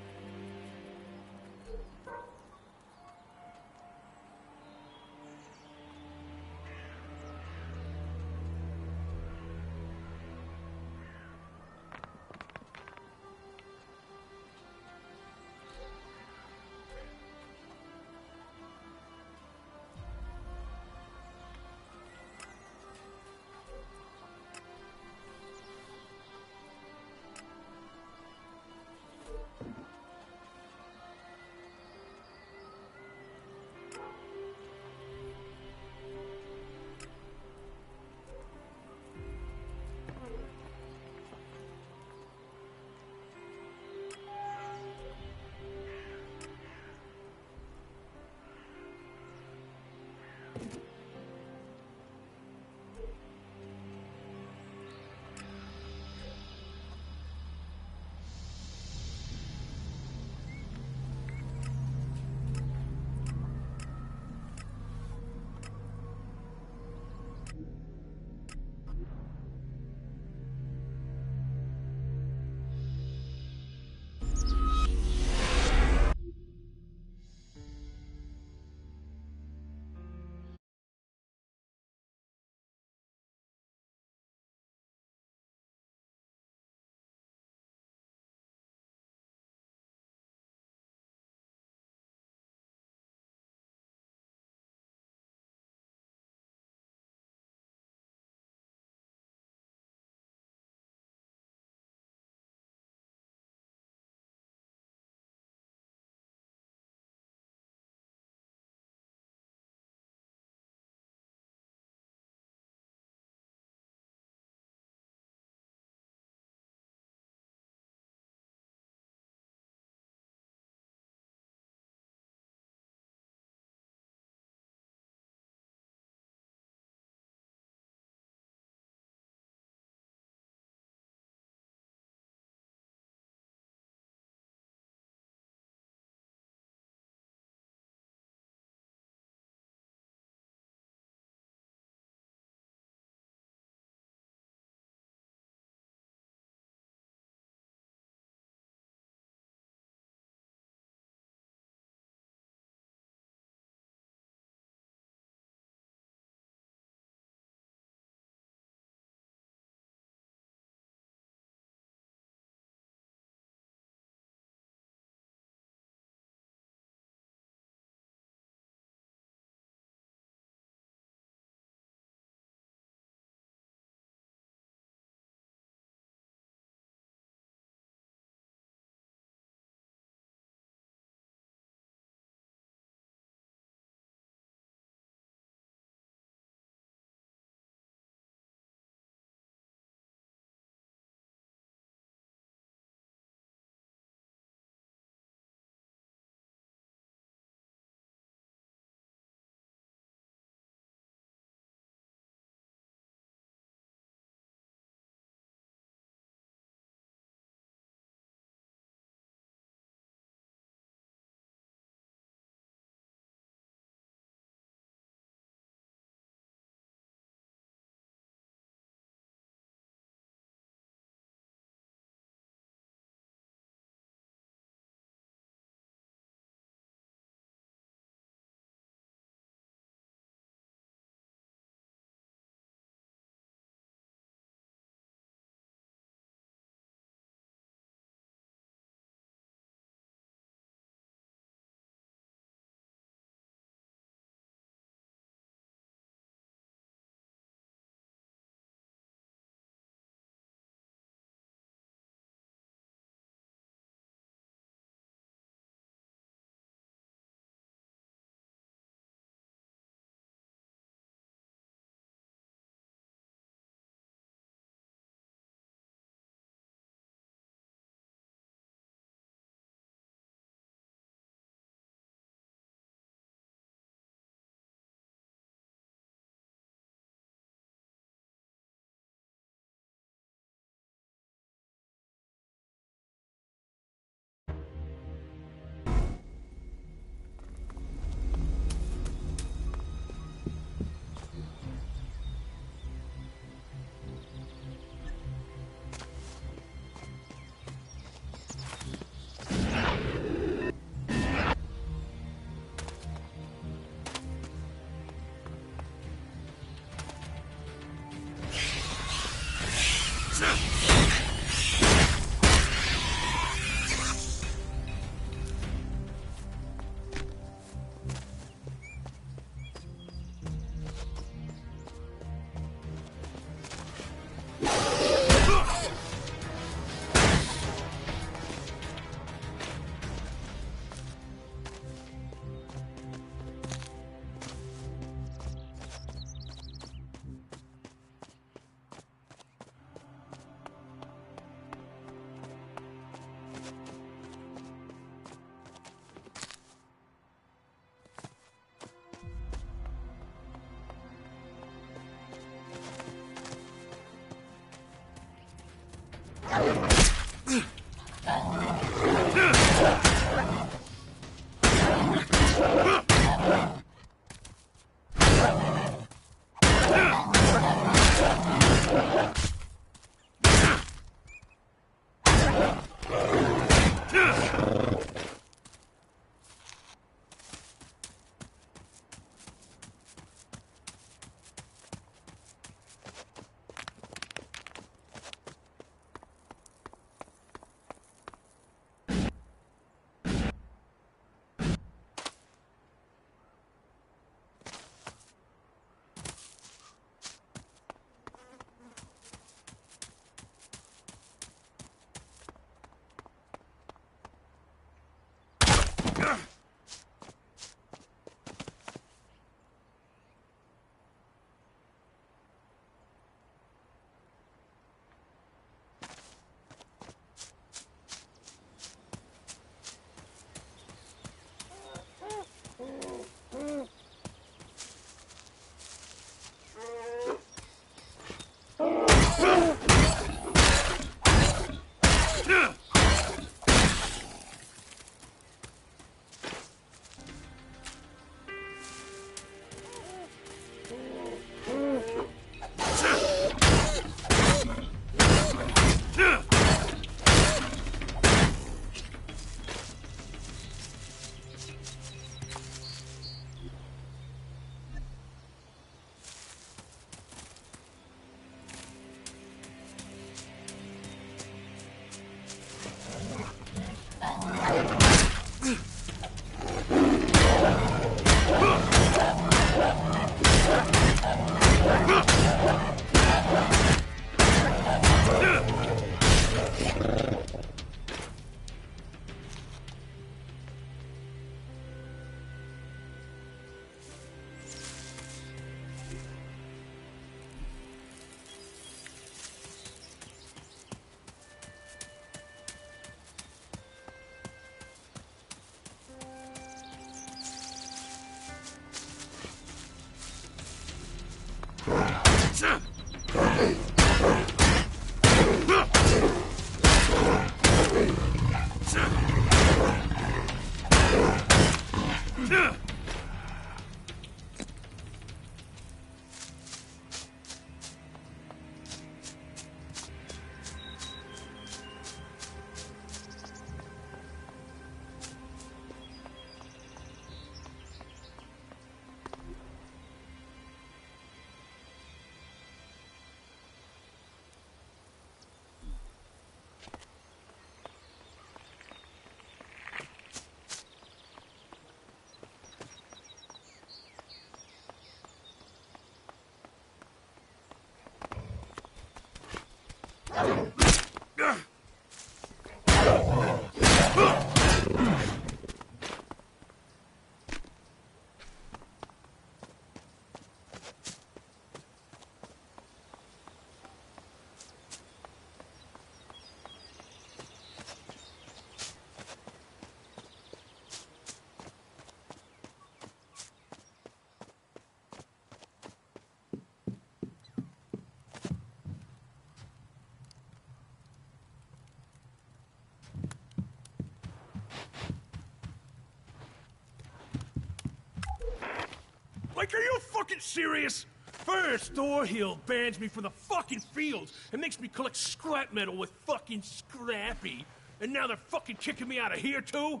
Speaker 12: Like, are you fucking serious? First, Thorhill bans me from the fucking fields and makes me collect scrap metal with fucking Scrappy. And now they're fucking kicking me out of here, too?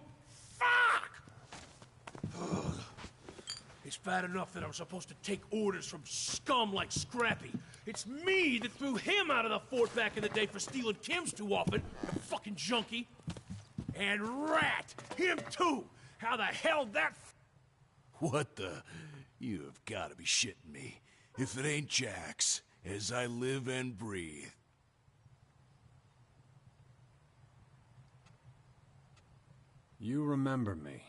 Speaker 12: Fuck! Ugh. It's bad enough that I'm supposed to take orders from scum like Scrappy. It's me that threw him out of the fort back in the day for stealing chems too often, the fucking junkie. And Rat, him too! How the hell that...
Speaker 2: What the... You have got to be shitting me. If it ain't Jax, as I live and breathe.
Speaker 1: You remember me?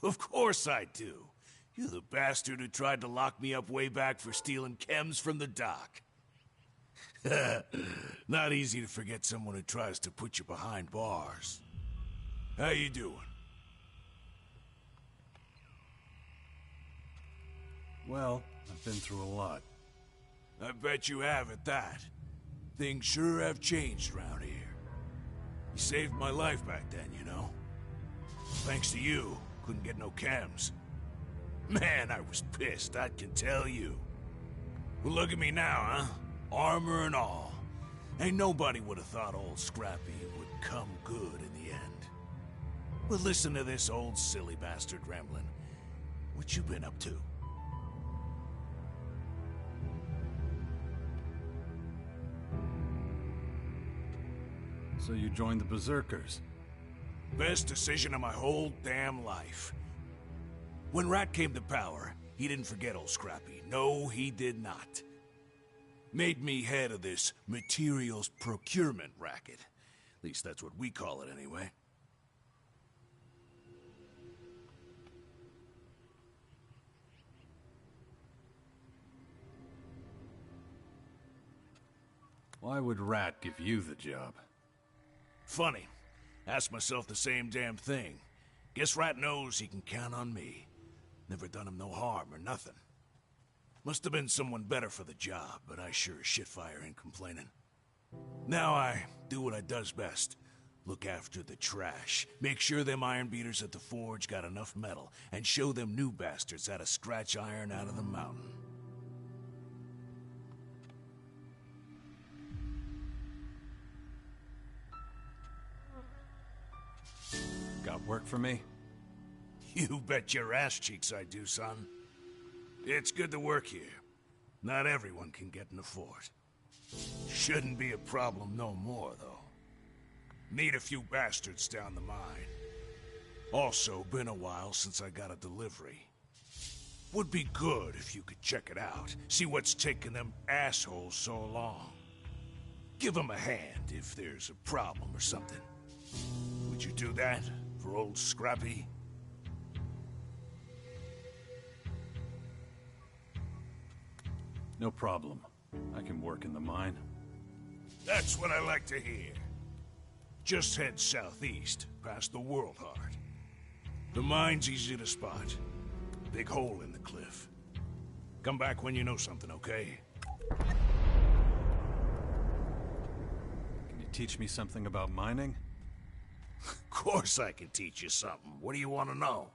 Speaker 2: Of course I do. You're the bastard who tried to lock me up way back for stealing chems from the dock. Not easy to forget someone who tries to put you behind bars. How you doing?
Speaker 1: Well, I've been through a lot.
Speaker 2: I bet you have at that. Things sure have changed around here. You saved my life back then, you know. Thanks to you, couldn't get no chems. Man, I was pissed, I can tell you. Well, look at me now, huh? Armor and all. Ain't nobody would have thought old Scrappy would come good in the end. Well, listen to this old silly bastard rambling. What you been up to?
Speaker 1: So you joined the Berserkers?
Speaker 2: Best decision of my whole damn life. When Rat came to power, he didn't forget old Scrappy. No, he did not. Made me head of this materials procurement racket. At least that's what we call it anyway.
Speaker 1: Why would Rat give you the job?
Speaker 2: Funny. Ask myself the same damn thing. Guess Rat knows he can count on me. Never done him no harm or nothing. Must have been someone better for the job, but I sure as shitfire ain't complaining. Now I do what I does best. Look after the trash. Make sure them iron beaters at the forge got enough metal, and show them new bastards how to scratch iron out of the mountain.
Speaker 1: Got work for me?
Speaker 2: You bet your ass cheeks I do, son. It's good to work here. Not everyone can get in the fort. Shouldn't be a problem no more, though. Need a few bastards down the mine. Also, been a while since I got a delivery. Would be good if you could check it out. See what's taking them assholes so long. Give them a hand if there's a problem or something. Would you do that for old Scrappy?
Speaker 1: No problem. I can work in the mine.
Speaker 2: That's what I like to hear. Just head southeast, past the World Heart. The mine's easy to spot. Big hole in the cliff.
Speaker 12: Come back when you know something, okay?
Speaker 1: Can you teach me something about mining?
Speaker 12: Of course I can teach you something. What do you want to know?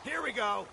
Speaker 7: Here we go.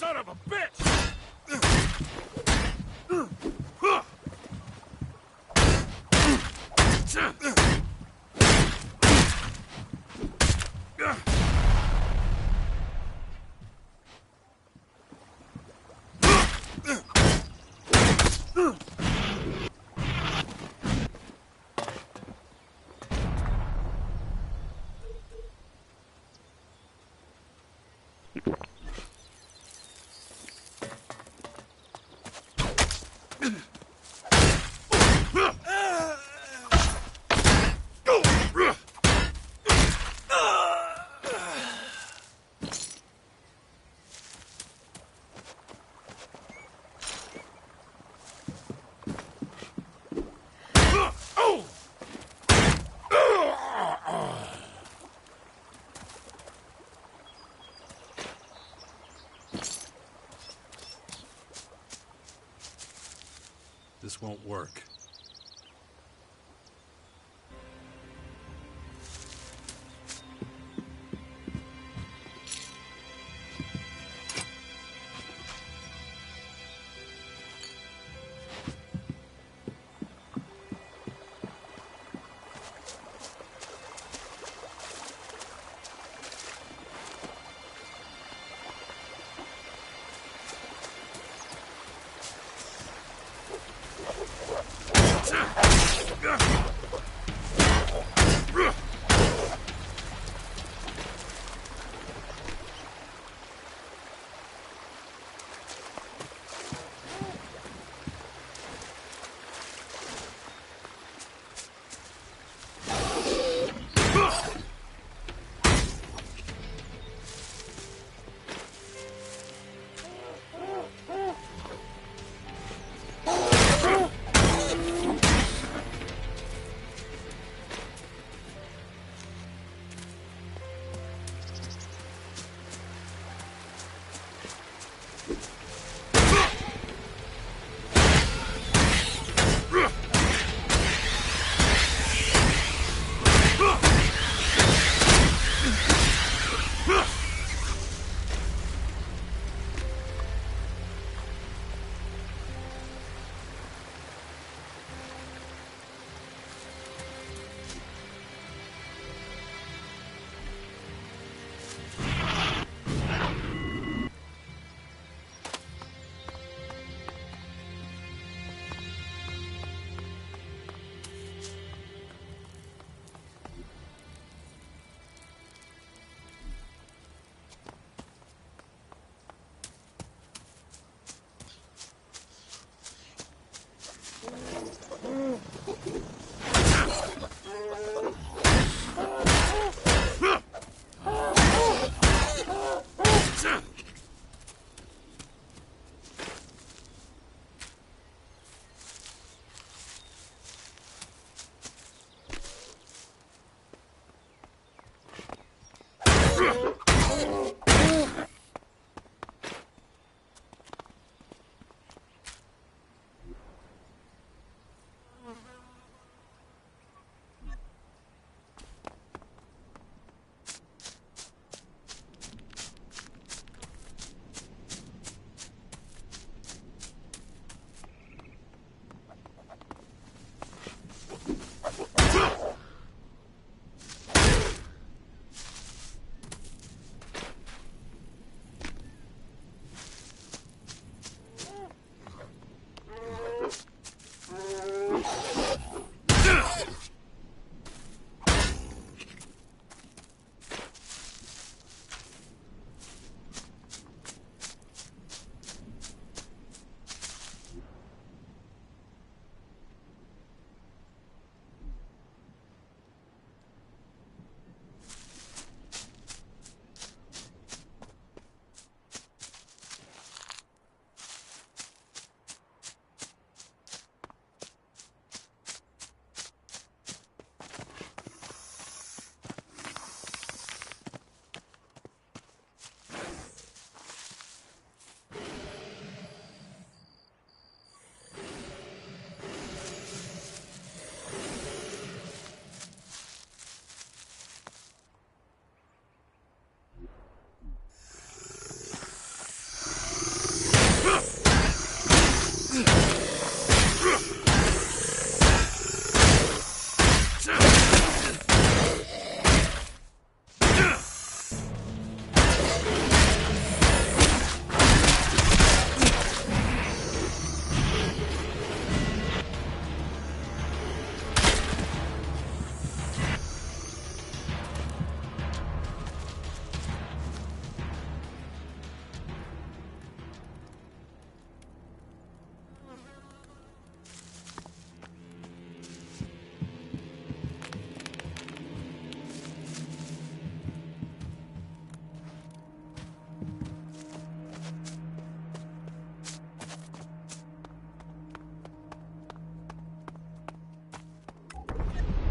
Speaker 7: Son of a bitch!
Speaker 1: This won't work.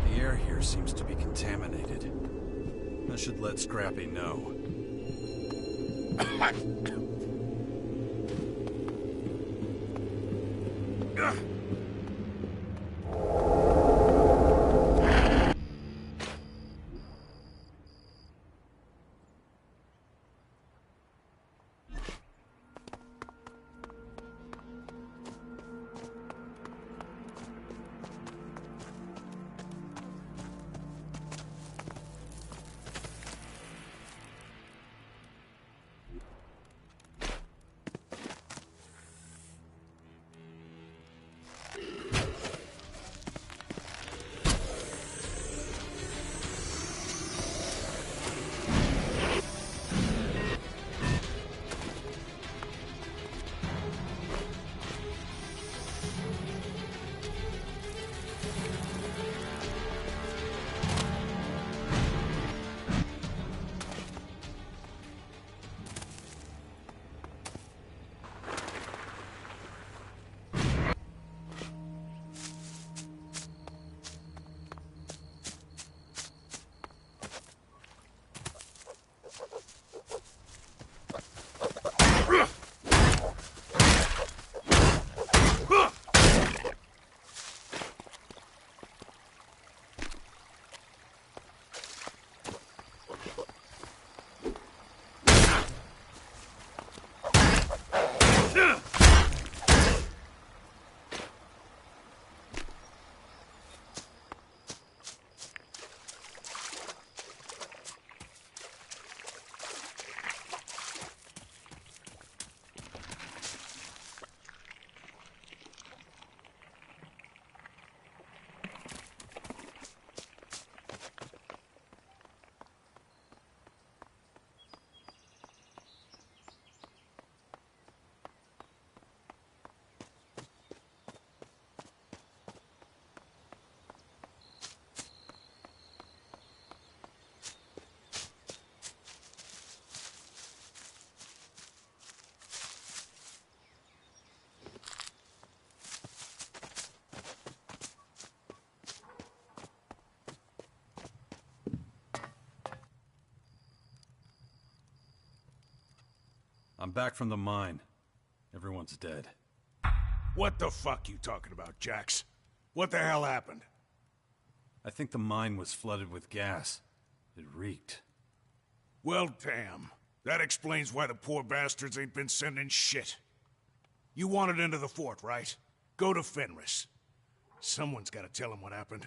Speaker 1: The air here seems to be contaminated. I should let Scrappy know. I'm back from the mine. Everyone's dead.
Speaker 7: What the fuck you talking about, Jax? What the hell happened?
Speaker 1: I think the mine was flooded with gas. It reeked.
Speaker 7: Well, damn. That explains why the poor bastards ain't been sending shit. You wanted into the fort, right? Go to Fenris. Someone's gotta tell him what happened.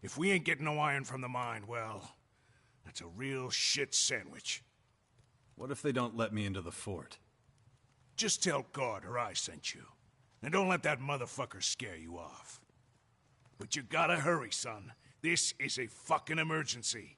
Speaker 7: If we ain't getting no iron from the mine, well, that's a real shit sandwich.
Speaker 1: What if they don't let me into the fort?
Speaker 7: Just tell Carter I sent you. And don't let that motherfucker scare you off. But you gotta hurry, son. This is a fucking emergency.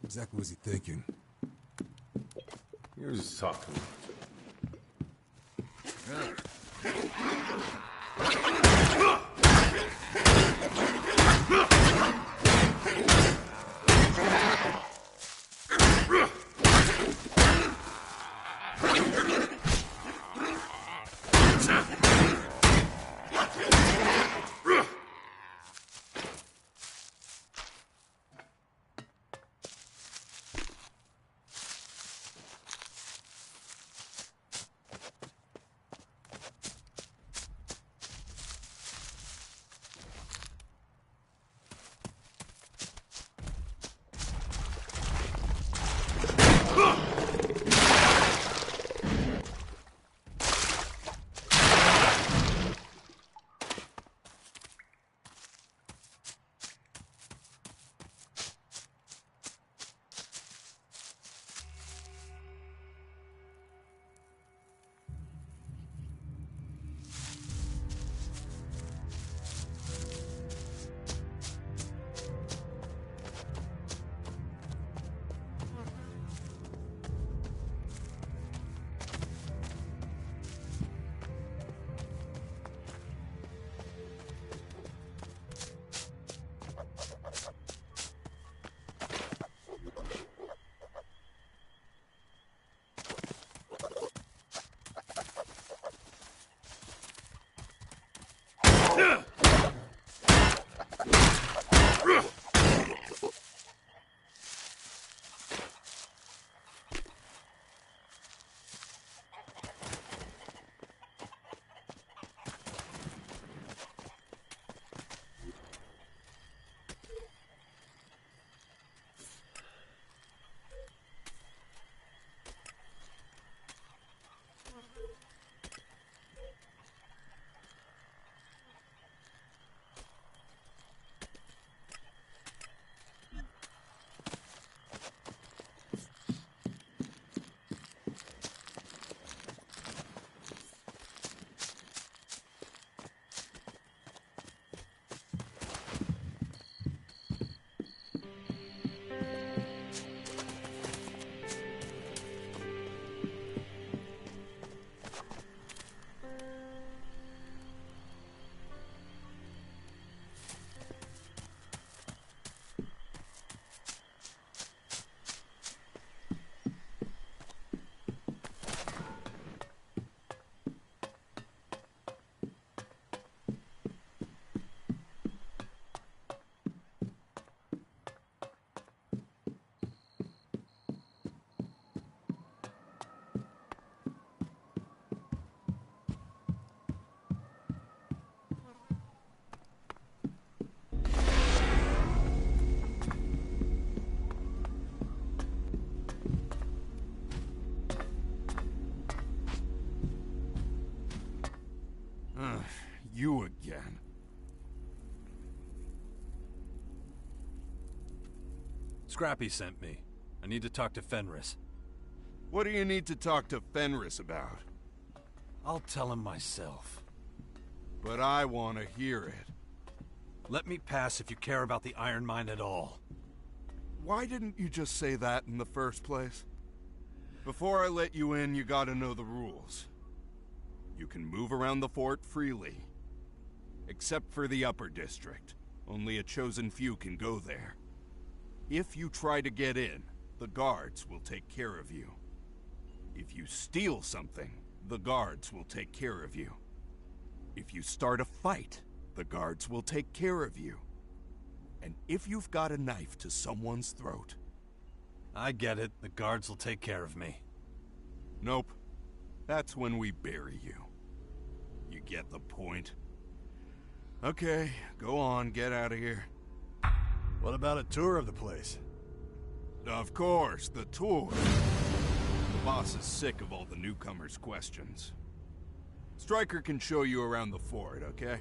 Speaker 16: Exactly was he thinking?
Speaker 19: He was just talking.
Speaker 1: Scrappy sent me. I need to talk to Fenris.
Speaker 17: What do you need to talk to Fenris about?
Speaker 1: I'll tell him myself.
Speaker 17: But I want to hear it.
Speaker 1: Let me pass if you care about the Iron Mine at all.
Speaker 17: Why didn't you just say that in the first place? Before I let you in, you gotta know the rules. You can move around the fort freely. Except for the upper district. Only a chosen few can go there. If you try to get in, the guards will take care of you. If you steal something, the guards will take care of you. If you start a fight, the guards will take care of you. And if you've got a knife to someone's throat...
Speaker 1: I get it. The guards will take care of me.
Speaker 17: Nope. That's when we bury you. You get the point? Okay, go on, get out of here.
Speaker 21: What about a tour of the place?
Speaker 17: Of course, the tour. The boss is sick of all the newcomers' questions. Stryker can show you around the fort, okay?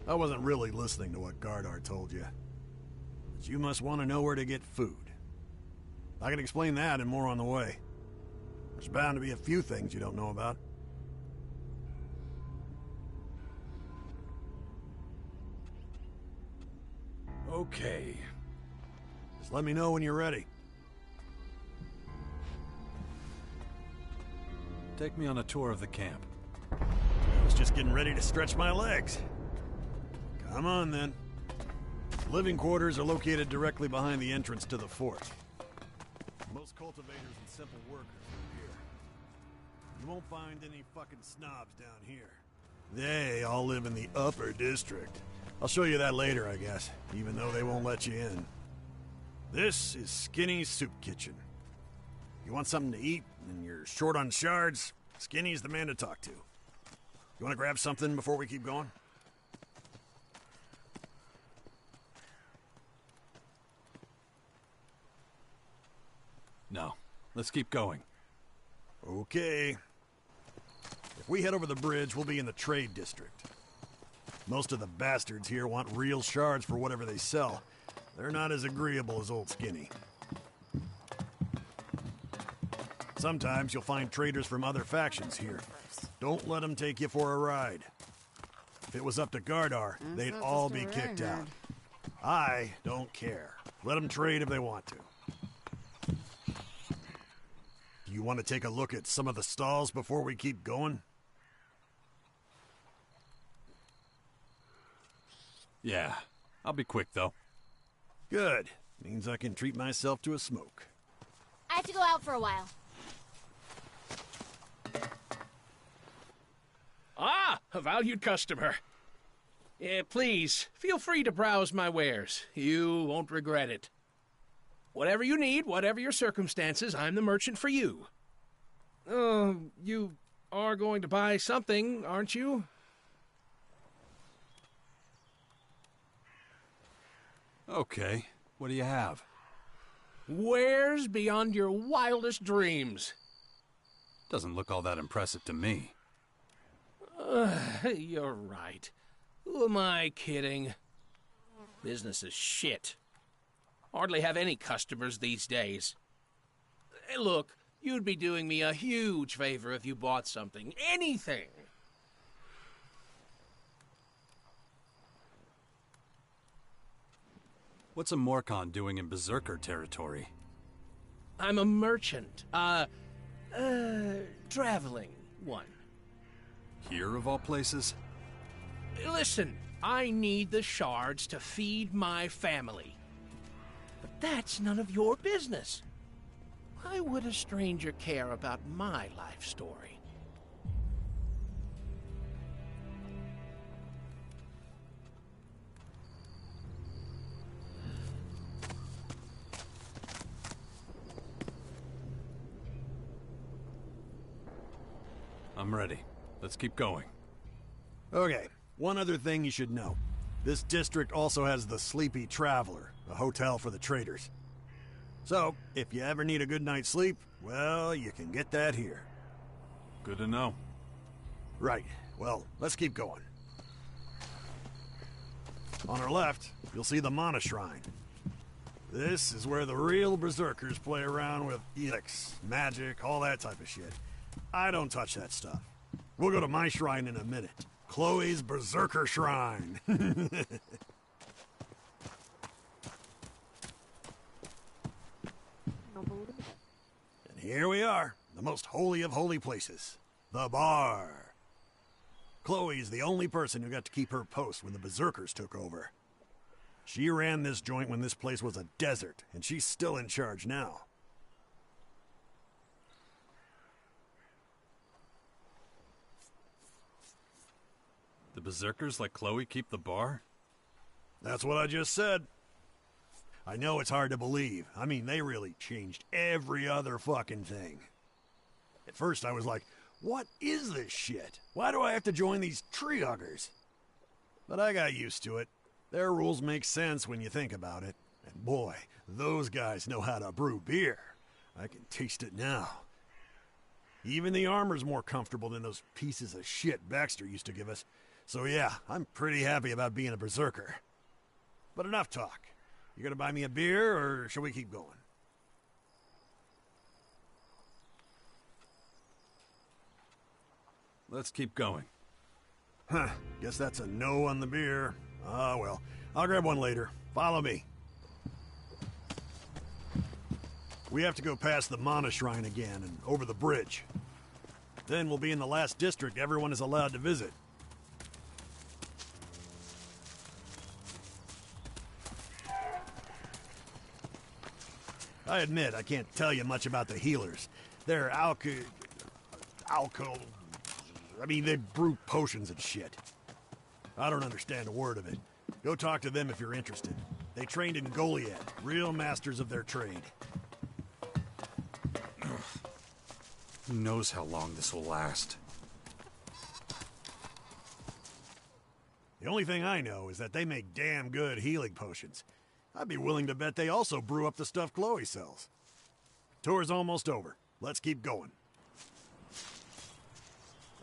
Speaker 21: I wasn't really listening to what Gardar told you. But you must want to know where to get food. I can explain that and more on the way. There's bound to be a few things you don't know about.
Speaker 1: Okay.
Speaker 21: Just let me know when you're ready.
Speaker 1: Take me on a tour of the camp.
Speaker 21: I was just getting ready to stretch my legs. Come on, then. Living quarters are located directly behind the entrance to the fort. Most cultivators and simple workers are here. You won't find any fucking snobs down here. They all live in the upper district. I'll show you that later, I guess, even though they won't let you in. This is Skinny's Soup Kitchen. You want something to eat and you're short on shards, Skinny's the man to talk to. You want to grab something before we keep going?
Speaker 1: No. Let's keep going.
Speaker 21: Okay. If we head over the bridge, we'll be in the trade district. Most of the bastards here want real shards for whatever they sell. They're not as agreeable as old Skinny. Sometimes you'll find traders from other factions here. Don't let them take you for a ride. If it was up to Gardar, they'd all be kicked out. I don't care. Let them trade if they want to. Do you want to take a look at some of the stalls before we keep going?
Speaker 1: Yeah. I'll be quick, though.
Speaker 21: Good. Means I can treat myself to a smoke.
Speaker 3: I have to go out for a while.
Speaker 20: Ah, a valued customer. Please, feel free to browse my wares. You won't regret it. Whatever you need, whatever your circumstances, I'm the merchant for you. You are going to buy something, aren't you?
Speaker 1: Okay. What do you have?
Speaker 20: Wares beyond your wildest dreams.
Speaker 1: Doesn't look all that impressive to me.
Speaker 20: You're right. Who am I kidding? Business is shit. Hardly have any customers these days. Hey, look, you'd be doing me a huge favor if you bought something. Anything.
Speaker 1: What's a Morcon doing in Berserker territory?
Speaker 20: I'm a merchant. Traveling one.
Speaker 1: Here, of all places?
Speaker 20: Listen, I need the shards to feed my family. But that's none of your business. Why would a stranger care about my life story?
Speaker 1: I'm ready. Let's keep going.
Speaker 21: Okay, one other thing you should know. This district also has the Sleepy Traveler, a hotel for the traders. So, if you ever need a good night's sleep, well, you can get that here.
Speaker 1: Good to know.
Speaker 21: Right. Well, let's keep going. On our left, you'll see the Mana Shrine. This is where the real berserkers play around with Elex, magic, all that type of shit. I don't touch that stuff. We'll go to my shrine in a minute. Chloe's Berserker Shrine. And here we are, the most holy of holy places, the bar. Chloe's the only person who got to keep her post when the Berserkers took over. She ran this joint when this place was a desert, and she's still in charge now.
Speaker 1: The Berserkers like Chloe keep the bar?
Speaker 21: That's what I just said. I know it's hard to believe. I mean, they really changed every other fucking thing. At first I was like, what is this shit? Why do I have to join these tree huggers? But I got used to it. Their rules make sense when you think about it. And boy, those guys know how to brew beer. I can taste it now. Even the armor's more comfortable than those pieces of shit Baxter used to give us. So yeah, I'm pretty happy about being a berserker. But enough talk. You gonna buy me a beer, or shall we keep going?
Speaker 1: Let's keep going.
Speaker 21: Huh, guess that's a no on the beer. Ah, well, I'll grab one later. Follow me. We have to go past the Mana Shrine again and over the bridge. Then we'll be in the last district everyone is allowed to visit. I admit, I can't tell you much about the healers. They're they brew potions and shit. I don't understand a word of it. Go talk to them if you're interested. They trained in Goliad, real masters of their trade.
Speaker 1: Who knows how long this will last?
Speaker 21: The only thing I know is that they make damn good healing potions. I'd be willing to bet they also brew up the stuff Chloe sells. Tour's almost over. Let's keep going.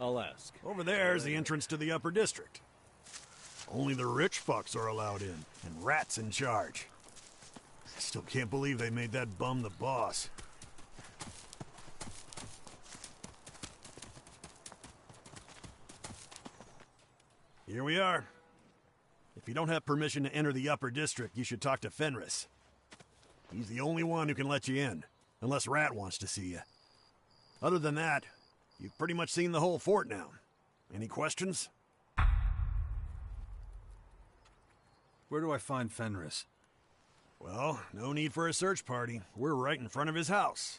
Speaker 4: I'll ask.
Speaker 21: Over there's the entrance to the upper district. Only the rich fucks are allowed in, and Rat's in charge. I still can't believe they made that bum the boss. Here we are. If you don't have permission to enter the upper district, you should talk to Fenris. He's the only one who can let you in, unless Rat wants to see you. Other than that, you've pretty much seen the whole fort now. Any questions?
Speaker 1: Where do I find Fenris?
Speaker 21: Well, no need for a search party. We're right in front of his house.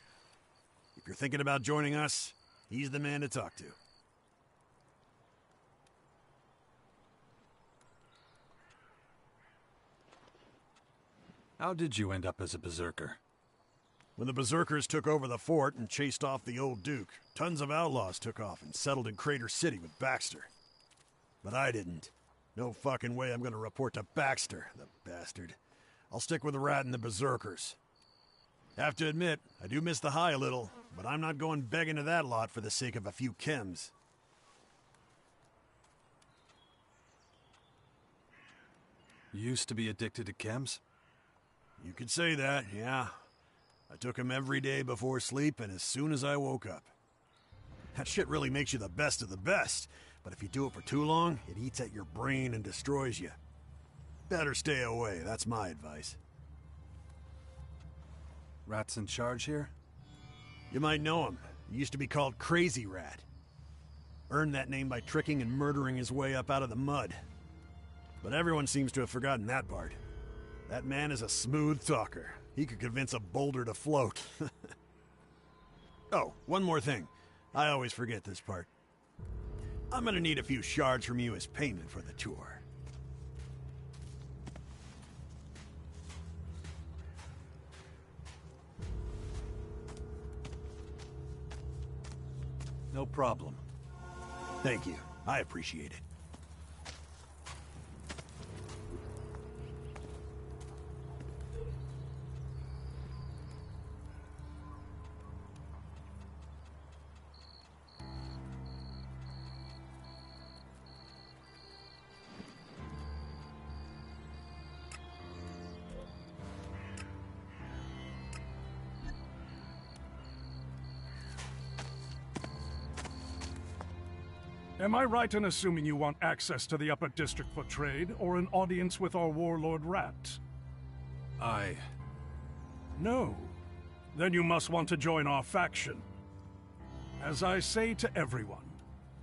Speaker 21: If you're thinking about joining us, he's the man to talk to.
Speaker 1: How did you end up as a berserker?
Speaker 21: When the berserkers took over the fort and chased off the old duke, tons of outlaws took off and settled in Crater City with Baxter. But I didn't. No fucking way I'm gonna report to Baxter, the bastard. I'll stick with the Rat and the berserkers. Have to admit, I do miss the high a little, but I'm not going begging to that lot for the sake of a few chems.
Speaker 1: You used to be addicted to chems?
Speaker 21: You could say that, yeah. I took them every day before sleep and as soon as I woke up. That shit really makes you the best of the best, but if you do it for too long, it eats at your brain and destroys you. Better stay away, that's my advice.
Speaker 1: Rat's in charge here?
Speaker 21: You might know him. He used to be called Crazy Rat. Earned that name by tricking and murdering his way up out of the mud. But everyone seems to have forgotten that part. That man is a smooth talker. He could convince a boulder to float. Oh, one more thing. I always forget this part. I'm gonna need a few shards from you as payment for the tour.
Speaker 1: No problem.
Speaker 21: Thank you. I appreciate it.
Speaker 12: Am I right in assuming you want access to the Upper District for trade, or an audience with our warlord Rat? No. Then you must want to join our faction. As I say to everyone,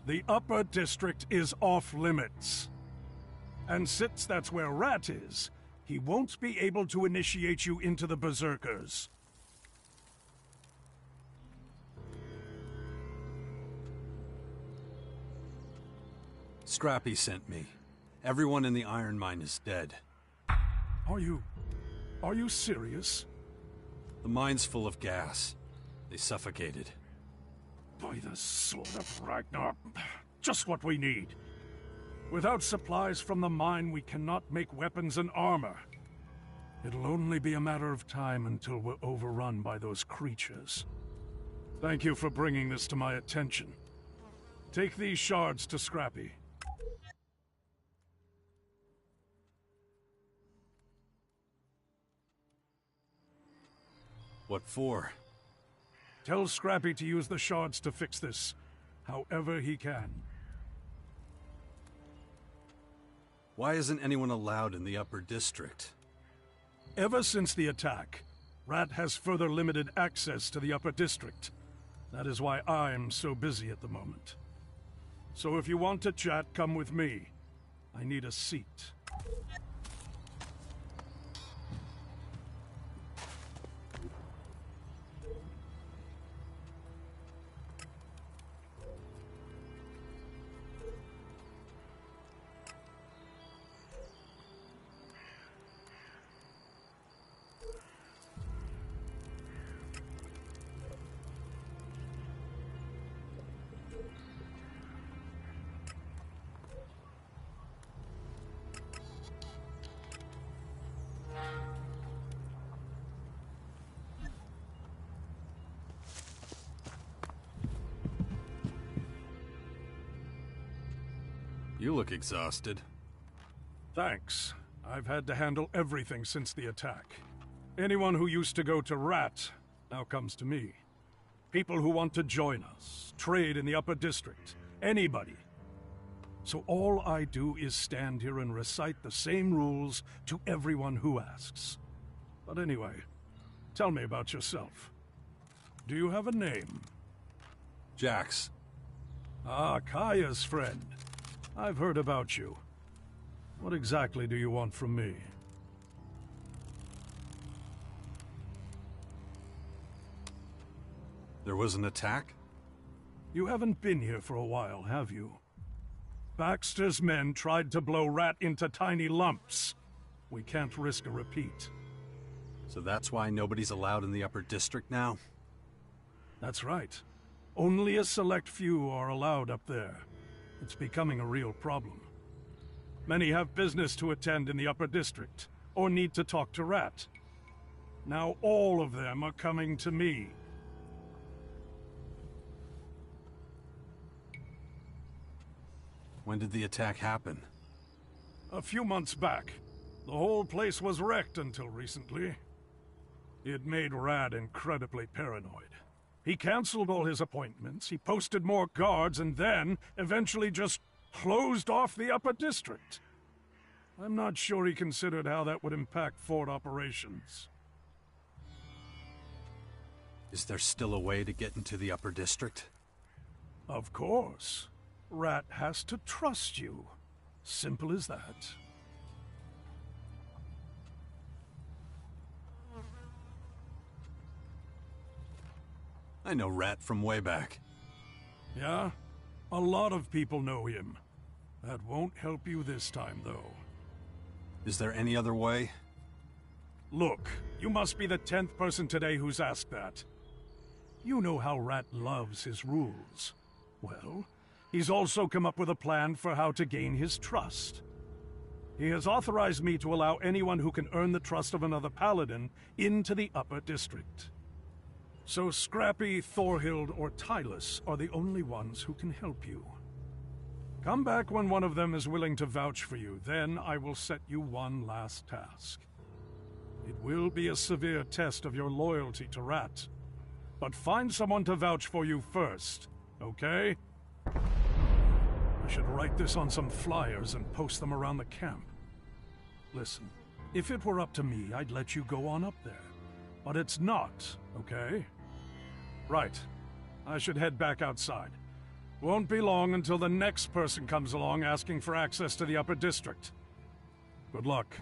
Speaker 12: the Upper District is off limits. And since that's where Rat is, he won't be able to initiate you into the Berserkers.
Speaker 1: Scrappy sent me. Everyone in the iron mine is dead.
Speaker 12: Are you serious?
Speaker 1: The mine's full of gas. They suffocated.
Speaker 12: By the sword of Ragnar, just what we need. Without supplies from the mine, we cannot make weapons and armor. It'll only be a matter of time until we're overrun by those creatures. Thank you for bringing this to my attention. Take these shards to Scrappy.
Speaker 1: What for?
Speaker 12: Tell Scrappy to use the shards to fix this, however he can.
Speaker 1: Why isn't anyone allowed in the Upper District?
Speaker 12: Ever since the attack, Rat has further limited access to the Upper District. That is why I'm so busy at the moment. So if you want to chat, come with me. I need a seat.
Speaker 1: You look exhausted.
Speaker 12: Thanks. I've had to handle everything since the attack. Anyone who used to go to Rat now comes to me. People who want to join us, trade in the Upper District, anybody. So all I do is stand here and recite the same rules to everyone who asks. But anyway, tell me about yourself. Do you have a name?
Speaker 1: Jax.
Speaker 12: Ah, Kaya's friend. I've heard about you. What exactly do you want from me?
Speaker 1: There was an attack?
Speaker 12: You haven't been here for a while, have you? Baxter's men tried to blow Rat into tiny lumps. We can't risk a repeat.
Speaker 1: So that's why nobody's allowed in the Upper District now?
Speaker 12: That's right. Only a select few are allowed up there. It's becoming a real problem. Many have business to attend in the Upper District, or need to talk to Rat. Now all of them are coming to me.
Speaker 1: When did the attack happen?
Speaker 12: A few months back. The whole place was wrecked until recently. It made Rat incredibly paranoid. He canceled all his appointments, he posted more guards, and then, eventually just closed off the Upper District. I'm not sure he considered how that would impact Fort operations.
Speaker 1: Is there still a way to get into the Upper District?
Speaker 12: Of course. Rat has to trust you. Simple as that.
Speaker 1: I know Rat from way back.
Speaker 12: Yeah? A lot of people know him. That won't help you this time, though.
Speaker 1: Is there any other way?
Speaker 12: Look, you must be the 10th person today who's asked that. You know how Rat loves his rules. Well, he's also come up with a plan for how to gain his trust. He has authorized me to allow anyone who can earn the trust of another paladin into the Upper District. So Scrappy, Thorhild, or Tylus are the only ones who can help you. Come back when one of them is willing to vouch for you, then I will set you one last task. It will be a severe test of your loyalty to Rat, but find someone to vouch for you first, okay? should write this on some flyers and post them around the camp. Listen, if it were up to me, I'd let you go on up there. But it's not, okay? Right. I should head back outside. Won't be long until the next person comes along asking for access to the upper district. Good luck.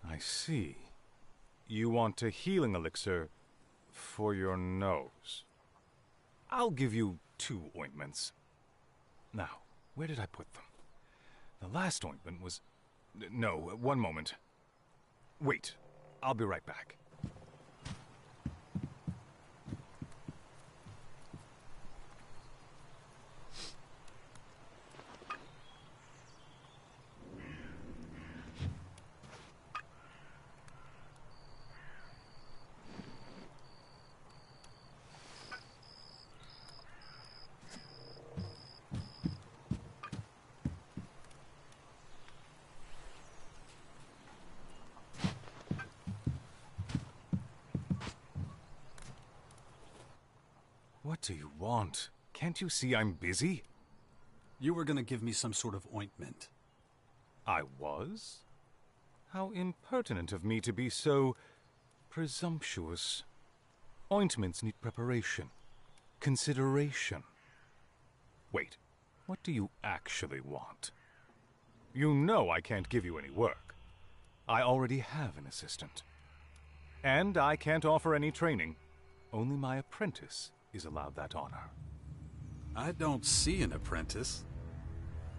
Speaker 19: I see. You want a healing elixir for your nose. I'll give you 2 ointments. Now, where did I put them? The last ointment was... No, one moment. Wait, I'll be right back. What do you want? Can't you see I'm busy?
Speaker 1: You were gonna give me some sort of ointment.
Speaker 19: I was? How impertinent of me to be so presumptuous. Ointments need preparation, consideration. Wait, what do you actually want? You know I can't give you any work. I already have an assistant. And I can't offer any training. Only my apprentice is allowed that honor.
Speaker 1: I don't see an apprentice.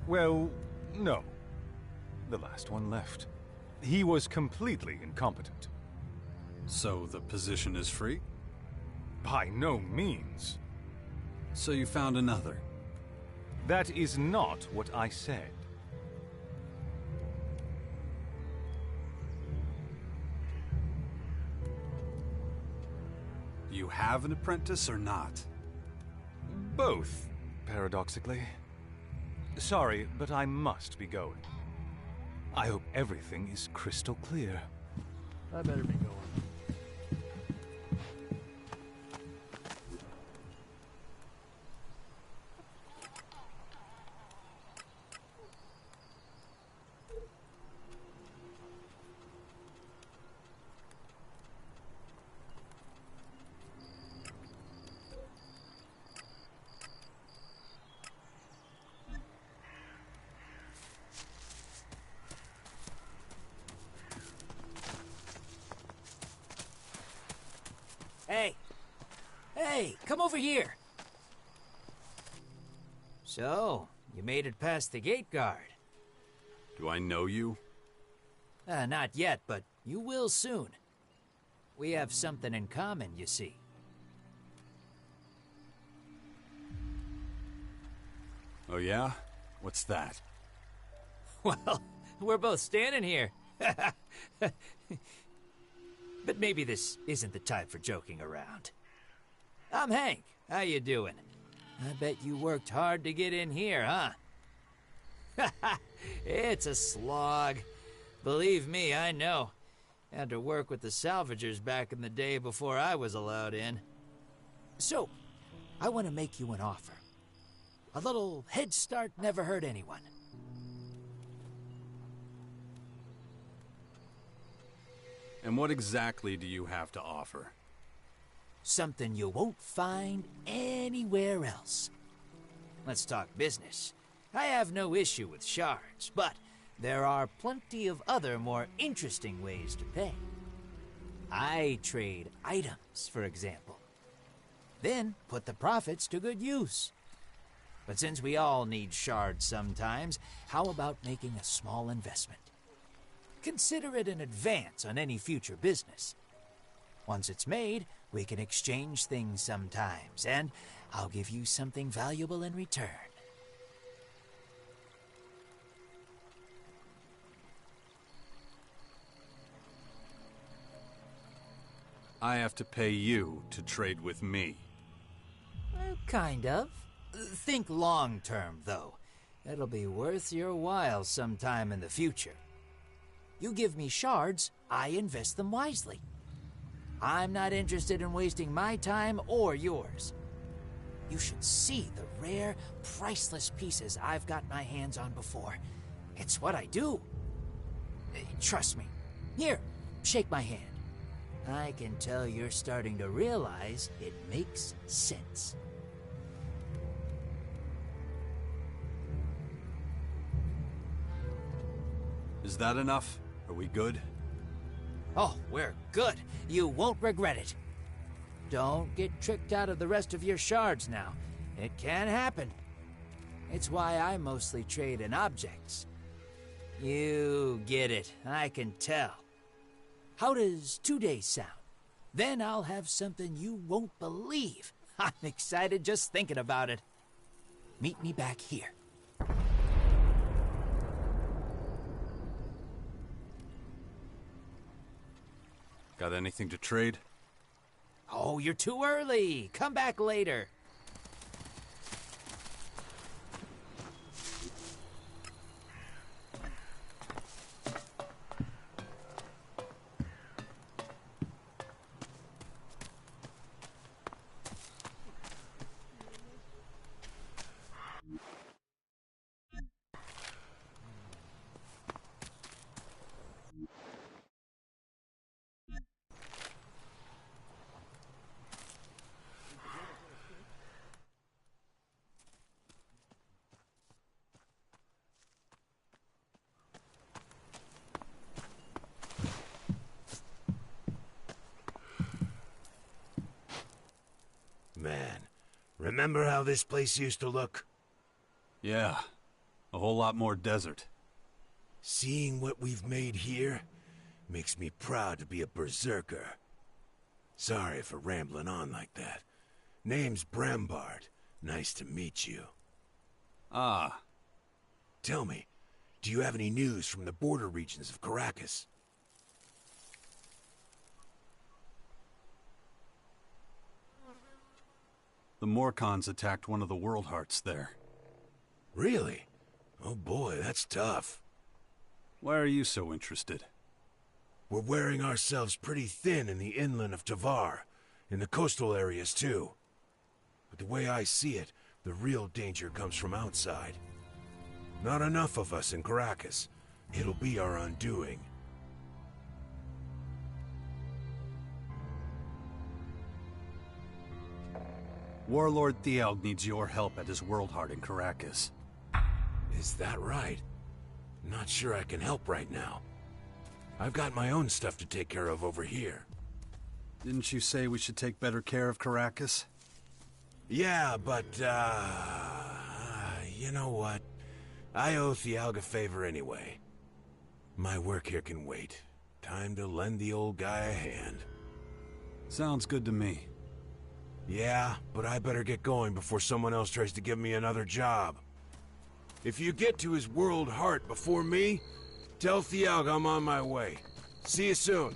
Speaker 19: Well, no. The last one left. He was completely incompetent.
Speaker 1: So the position is free?
Speaker 19: By no means.
Speaker 1: So you found another?
Speaker 19: That is not what I said.
Speaker 1: You have an apprentice or not?
Speaker 19: Both, paradoxically. Sorry, but I must be going. I hope everything is crystal clear.
Speaker 12: I better be going.
Speaker 6: Hey! Hey, come over here! So, you made it past the gate guard.
Speaker 1: Do I know you?
Speaker 6: Not yet, but you will soon. We have something in common, you see.
Speaker 1: Oh yeah? What's that?
Speaker 6: Well, we're both standing here. But maybe this isn't the time for joking around. I'm Hank. How you doing? I bet you worked hard to get in here, huh? It's a slog. Believe me, I know. Had to work with the salvagers back in the day before I was allowed in. So, I want to make you an offer. A little head start never hurt anyone.
Speaker 1: And what exactly do you have to offer?
Speaker 6: Something you won't find anywhere else. Let's talk business. I have no issue with shards, but there are plenty of other more interesting ways to pay. I trade items, for example. Then put the profits to good use. But since we all need shards sometimes, how about making a small investment? Consider it an advance on any future business. Once it's made, We can exchange things sometimes, and I'll give you something valuable in return.
Speaker 1: I have to pay you to trade with me.
Speaker 6: Kind of. Think long term, though. It'll be worth your while sometime in the future. You give me shards, I invest them wisely. I'm not interested in wasting my time or yours. You should see the rare, priceless pieces I've got my hands on before. It's what I do. Trust me. Here, shake my hand. I can tell you're starting to realize it makes sense.
Speaker 1: Is that enough? Are we good?
Speaker 6: Oh, we're good. You won't regret it. Don't get tricked out of the rest of your shards now. It can happen. It's why I mostly trade in objects. You get it, I can tell. How does 2 days sound? Then I'll have something you won't believe. I'm excited just thinking about it. Meet me back here.
Speaker 1: Got anything to trade?
Speaker 6: Oh, you're too early. Come back later.
Speaker 2: Man, remember how this place used to look?
Speaker 1: Yeah, a whole lot more desert.
Speaker 2: Seeing what we've made here makes me proud to be a berserker. Sorry for rambling on like that. Name's Brambard. Nice to meet you.
Speaker 1: Ah.
Speaker 2: Tell me, do you have any news from the border regions of Caracas?
Speaker 1: The Morcons attacked one of the World Hearts there.
Speaker 2: Really? Oh boy, that's tough.
Speaker 1: Why are you so interested?
Speaker 2: We're wearing ourselves pretty thin in the inland of Tavar, in the coastal areas too. But the way I see it, the real danger comes from outside. Not enough of us in Caracas. It'll be our undoing.
Speaker 1: Warlord Thialg needs your help at his World Heart in Caracas.
Speaker 2: Is that right? Not sure I can help right now. I've got my own stuff to take care of over here.
Speaker 1: Didn't you say we should take better care of Caracas?
Speaker 2: Yeah, but, you know what? I owe Thialg a favor anyway. My work here can wait. Time to lend the old guy a hand.
Speaker 1: Sounds good to me.
Speaker 2: Yeah, but I better get going before someone else tries to give me another job. If you get to his World Heart before me, tell Thialg I'm on my way. See you soon.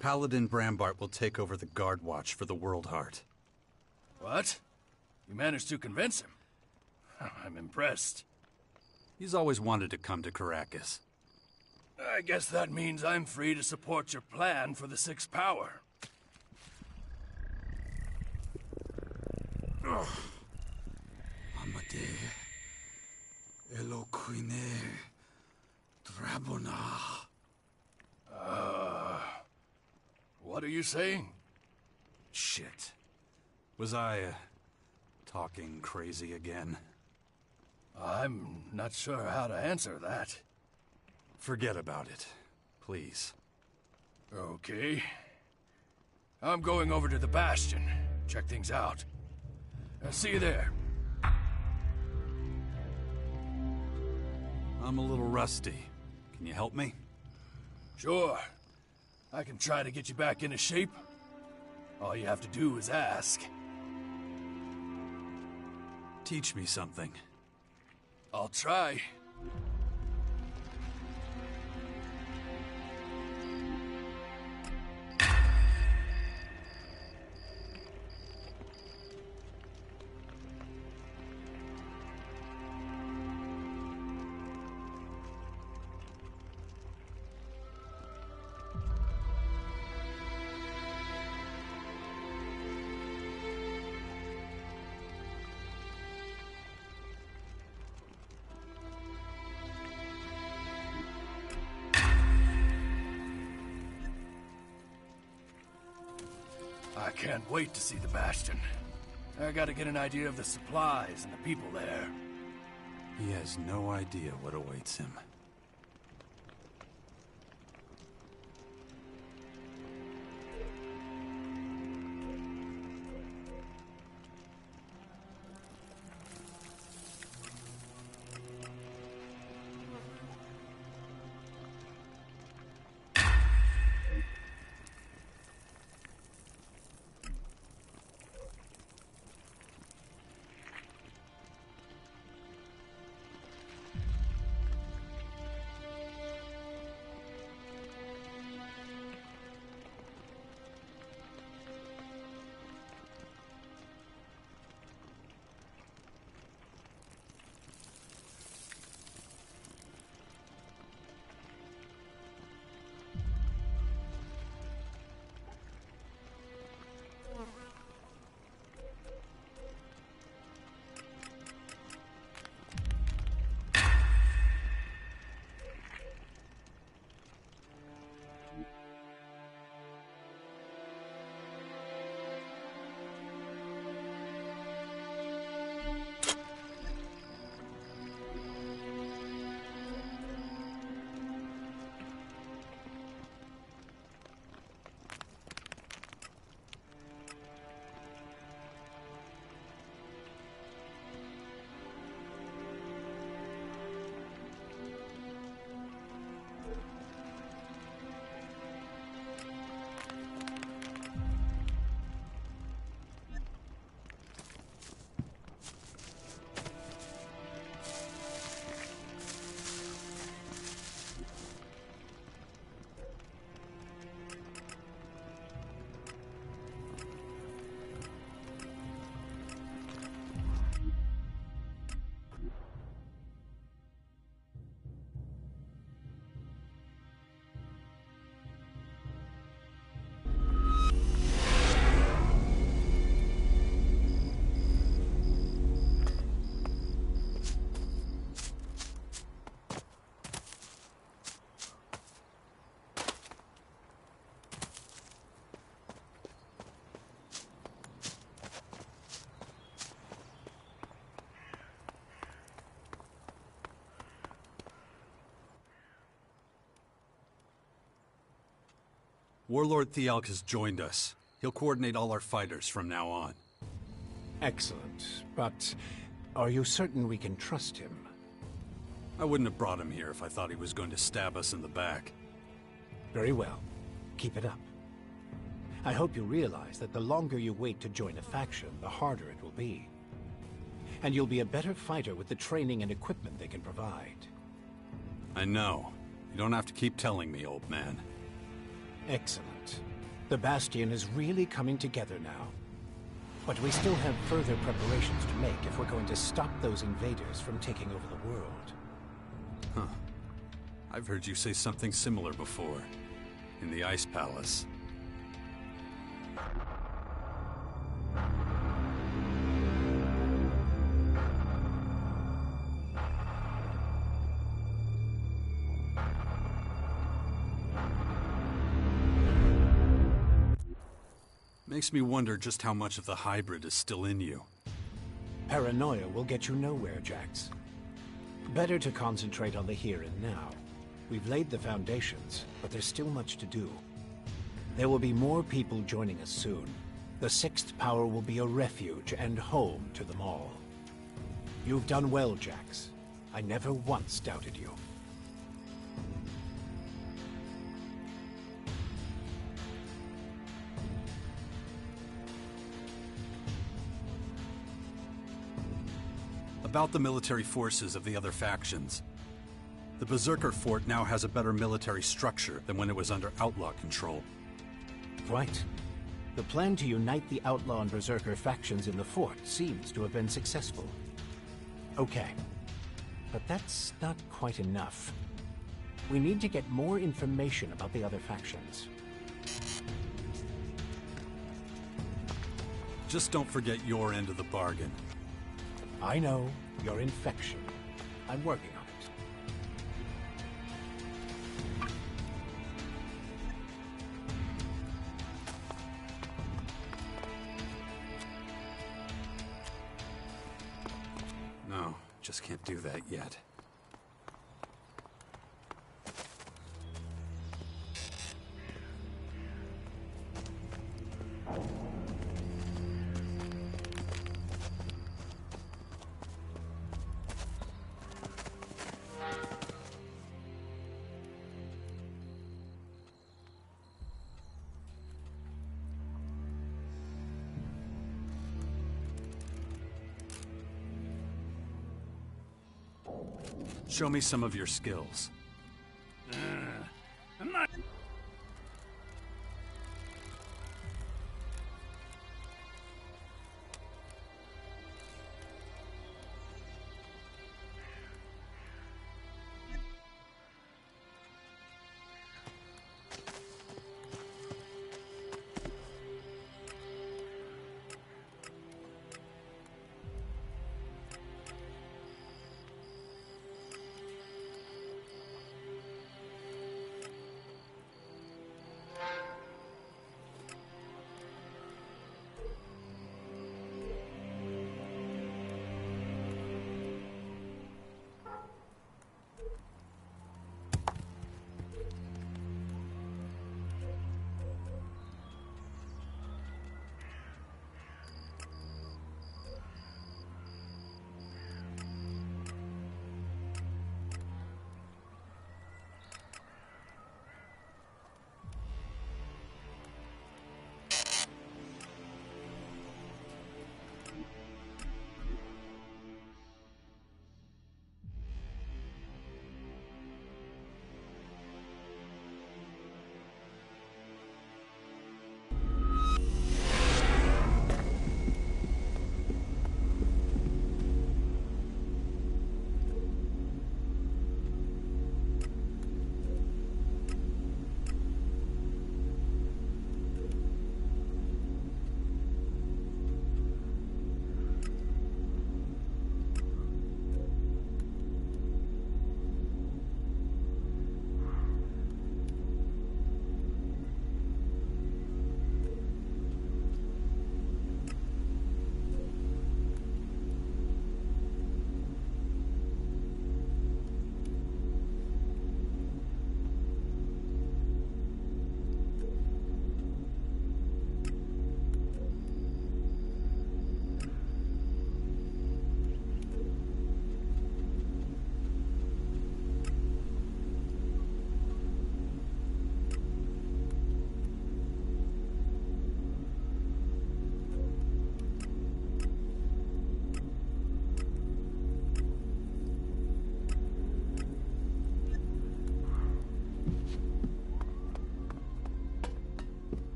Speaker 1: Paladin Brambart will take over the guard watch for the World Heart.
Speaker 4: What? You managed to convince him? I'm impressed.
Speaker 1: He's always wanted to come to Caracas.
Speaker 4: I guess that means I'm free to support your plan for the Sixth Power.
Speaker 16: Amade. Eloquine. Drabona.
Speaker 4: What are you saying?
Speaker 1: Shit. Was I, talking crazy again?
Speaker 4: I'm not sure how to answer that.
Speaker 1: Forget about it, please.
Speaker 4: Okay. I'm going over to the Bastion. Check things out. I'll see you there.
Speaker 1: I'm a little rusty. Can you help me?
Speaker 4: Sure. I can try to get you back into shape. All you have to do is ask.
Speaker 1: Teach me something.
Speaker 4: I'll try. I can't wait to see the Bastion. I gotta get an idea of the supplies and the people there.
Speaker 1: He has no idea what awaits him. Warlord Thialk has joined us. He'll coordinate all our fighters from now on.
Speaker 2: Excellent. But are you certain we can trust him?
Speaker 1: I wouldn't have brought him here if I thought he was going to stab us in the back.
Speaker 2: Very well. Keep it up. I hope you realize that the longer you wait to join a faction, the harder it will be. And you'll be a better fighter with the training and equipment they can provide.
Speaker 1: I know. You don't have to keep telling me, old man.
Speaker 2: Excellent. The Bastion is really coming together now. But we still have further preparations to make if we're going to stop those invaders from taking over the world.
Speaker 1: Huh. I've heard you say something similar before. In the Ice Palace. Makes me wonder just how much of the hybrid is still in you.
Speaker 2: Paranoia will get you nowhere, Jax. Better to concentrate on the here and now. We've laid the foundations, but there's still much to do. There will be more people joining us soon. The Sixth Power will be a refuge and home to them all. You've done well, Jax. I never once doubted you.
Speaker 1: About the military forces of the other factions. The Berserker Fort now has a better military structure than when it was under Outlaw control.
Speaker 2: Right. The plan to unite the Outlaw and Berserker factions in the fort seems to have been successful. Okay. But that's not quite enough. We need to get more information about the other factions.
Speaker 1: Just don't forget your end of the bargain.
Speaker 2: I know, your infection. I'm working on it.
Speaker 1: No, just can't do that yet. Show me some of your skills.
Speaker 12: I'm not...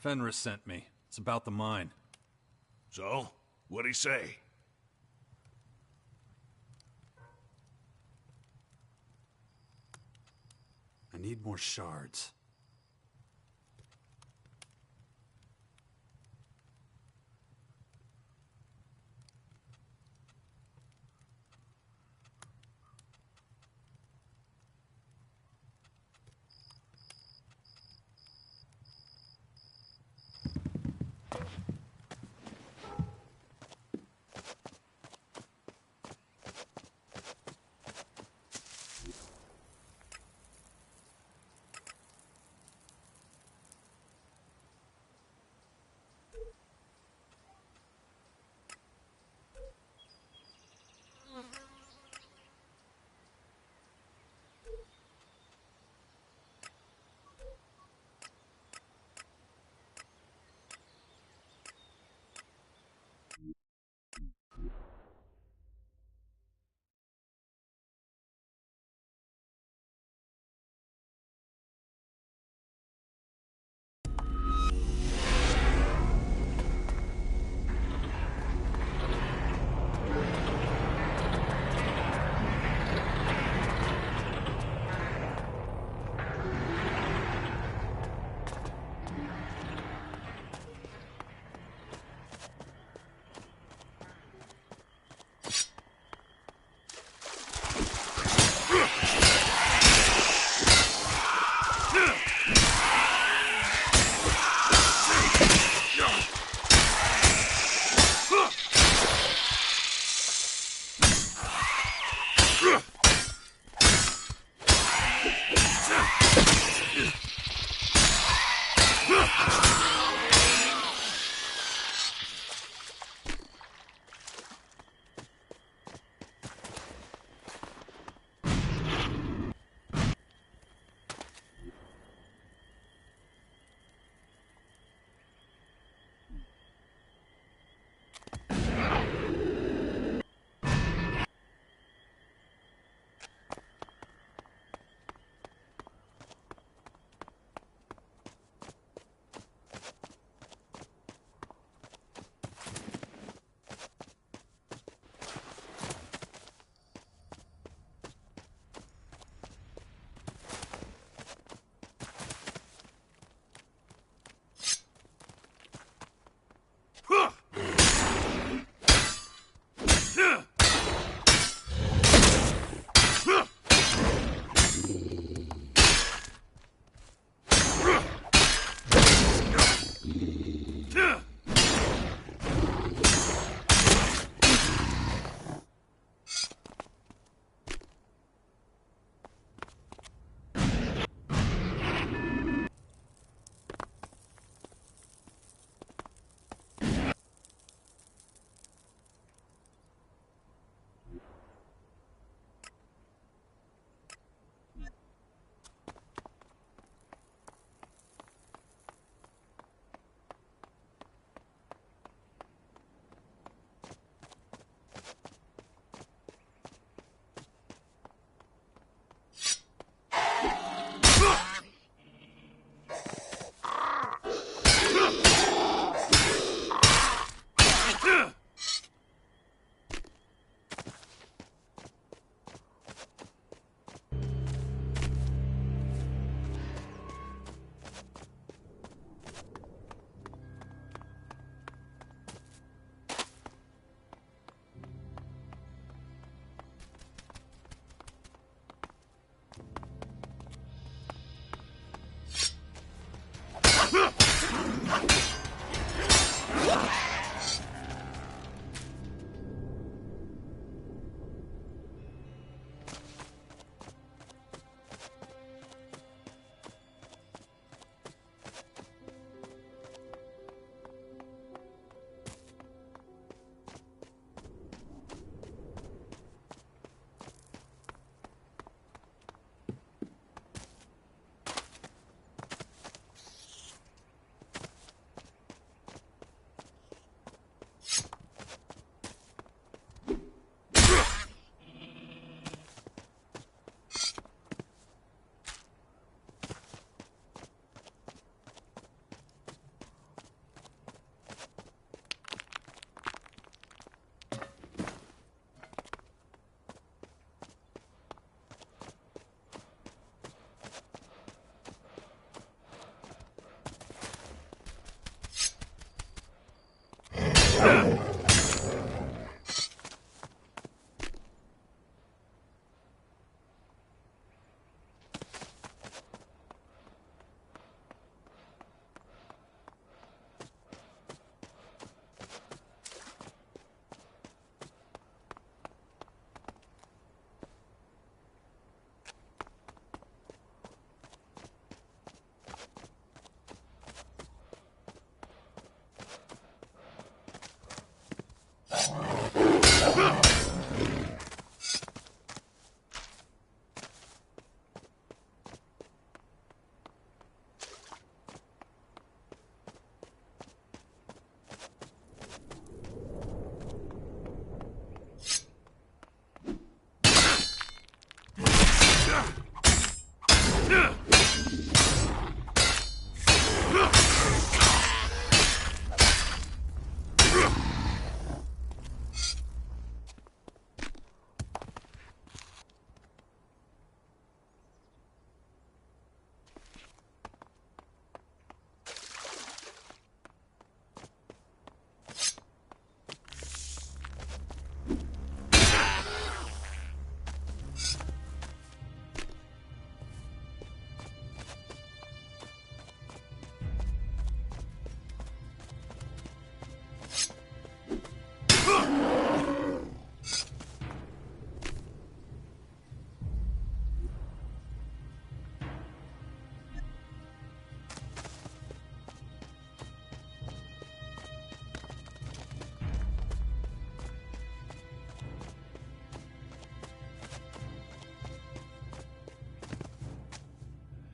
Speaker 1: Fenris sent me. It's about the mine.
Speaker 7: So? What'd he say?
Speaker 1: I need more shards.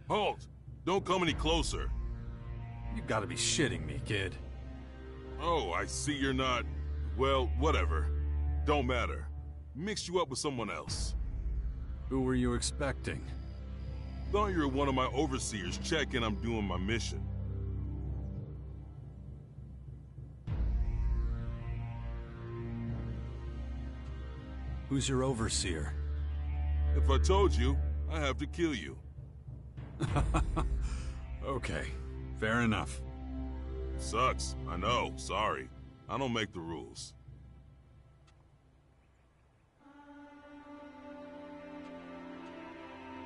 Speaker 13: Halt! Don't come any closer.
Speaker 1: You gotta be shitting me, kid.
Speaker 13: Oh, I see you're not... Well, whatever. Don't matter. Mixed you up with someone else.
Speaker 1: Who were you expecting?
Speaker 13: Thought you were one of my overseers checking I'm doing my mission.
Speaker 1: Who's your overseer?
Speaker 13: If I told you, I have to kill you.
Speaker 1: Okay, fair enough.
Speaker 13: Sucks, I know, sorry. I don't make the rules.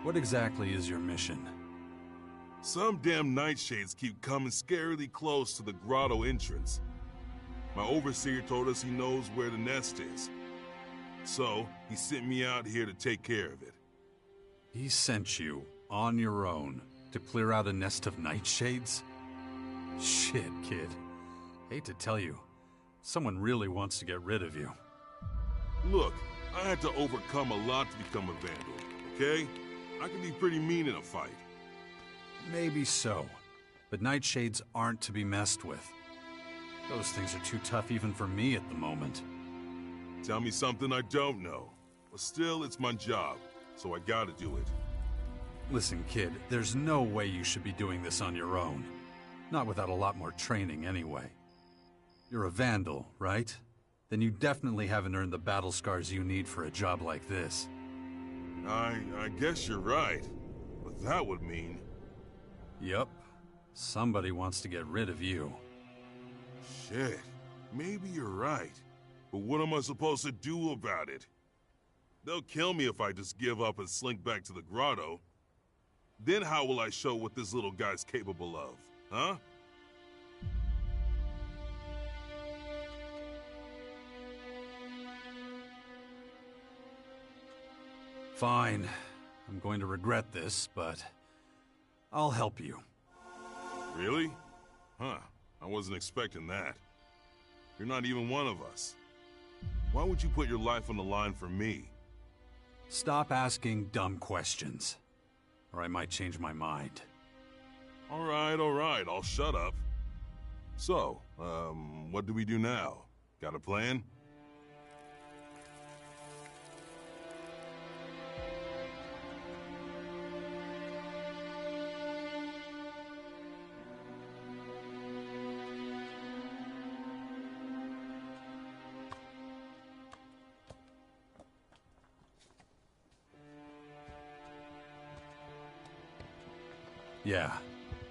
Speaker 1: What exactly is your mission?
Speaker 13: Some damn nightshades keep coming scarily close to the grotto entrance. My overseer told us he knows where the nest is. So, he sent me out here to take care of it.
Speaker 1: He sent you, on your own, to clear out a nest of nightshades? Shit, kid. Hate to tell you, someone really wants to get rid of you.
Speaker 13: Look, I had to overcome a lot to become a vandal, okay? I can be pretty mean in a fight.
Speaker 1: Maybe so, but nightshades aren't to be messed with. Those things are too tough even for me at the moment.
Speaker 13: Tell me something I don't know. But still, it's my job, so I gotta do it.
Speaker 1: Listen, kid, there's no way you should be doing this on your own. Not without a lot more training, anyway. You're a vandal, right? Then you definitely haven't earned the battle scars you need for a job like this.
Speaker 13: I guess you're right. But that would mean...
Speaker 1: Yup. Somebody wants to get rid of you.
Speaker 13: Shit. Maybe you're right. But what am I supposed to do about it? They'll kill me if I just give up and slink back to the grotto. Then how will I show what this little guy's capable of, huh?
Speaker 1: Fine. I'm going to regret this, but I'll help you.
Speaker 13: Really? Huh. I wasn't expecting that. You're not even one of us. Why would you put your life on the line for me?
Speaker 1: Stop asking dumb questions, or I might change my mind.
Speaker 13: All right, I'll shut up. So, what do we do now? Got a plan?
Speaker 1: Yeah.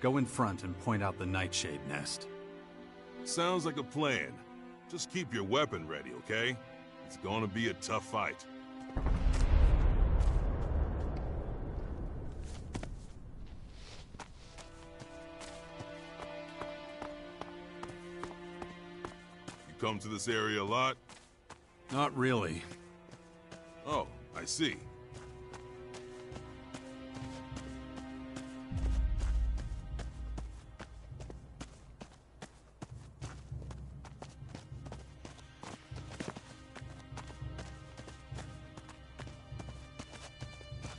Speaker 1: Go in front and point out the nightshade nest.
Speaker 13: Sounds like a plan. Just keep your weapon ready, okay? It's gonna be a tough fight. You come to this area a lot?
Speaker 1: Not really.
Speaker 13: Oh, I see.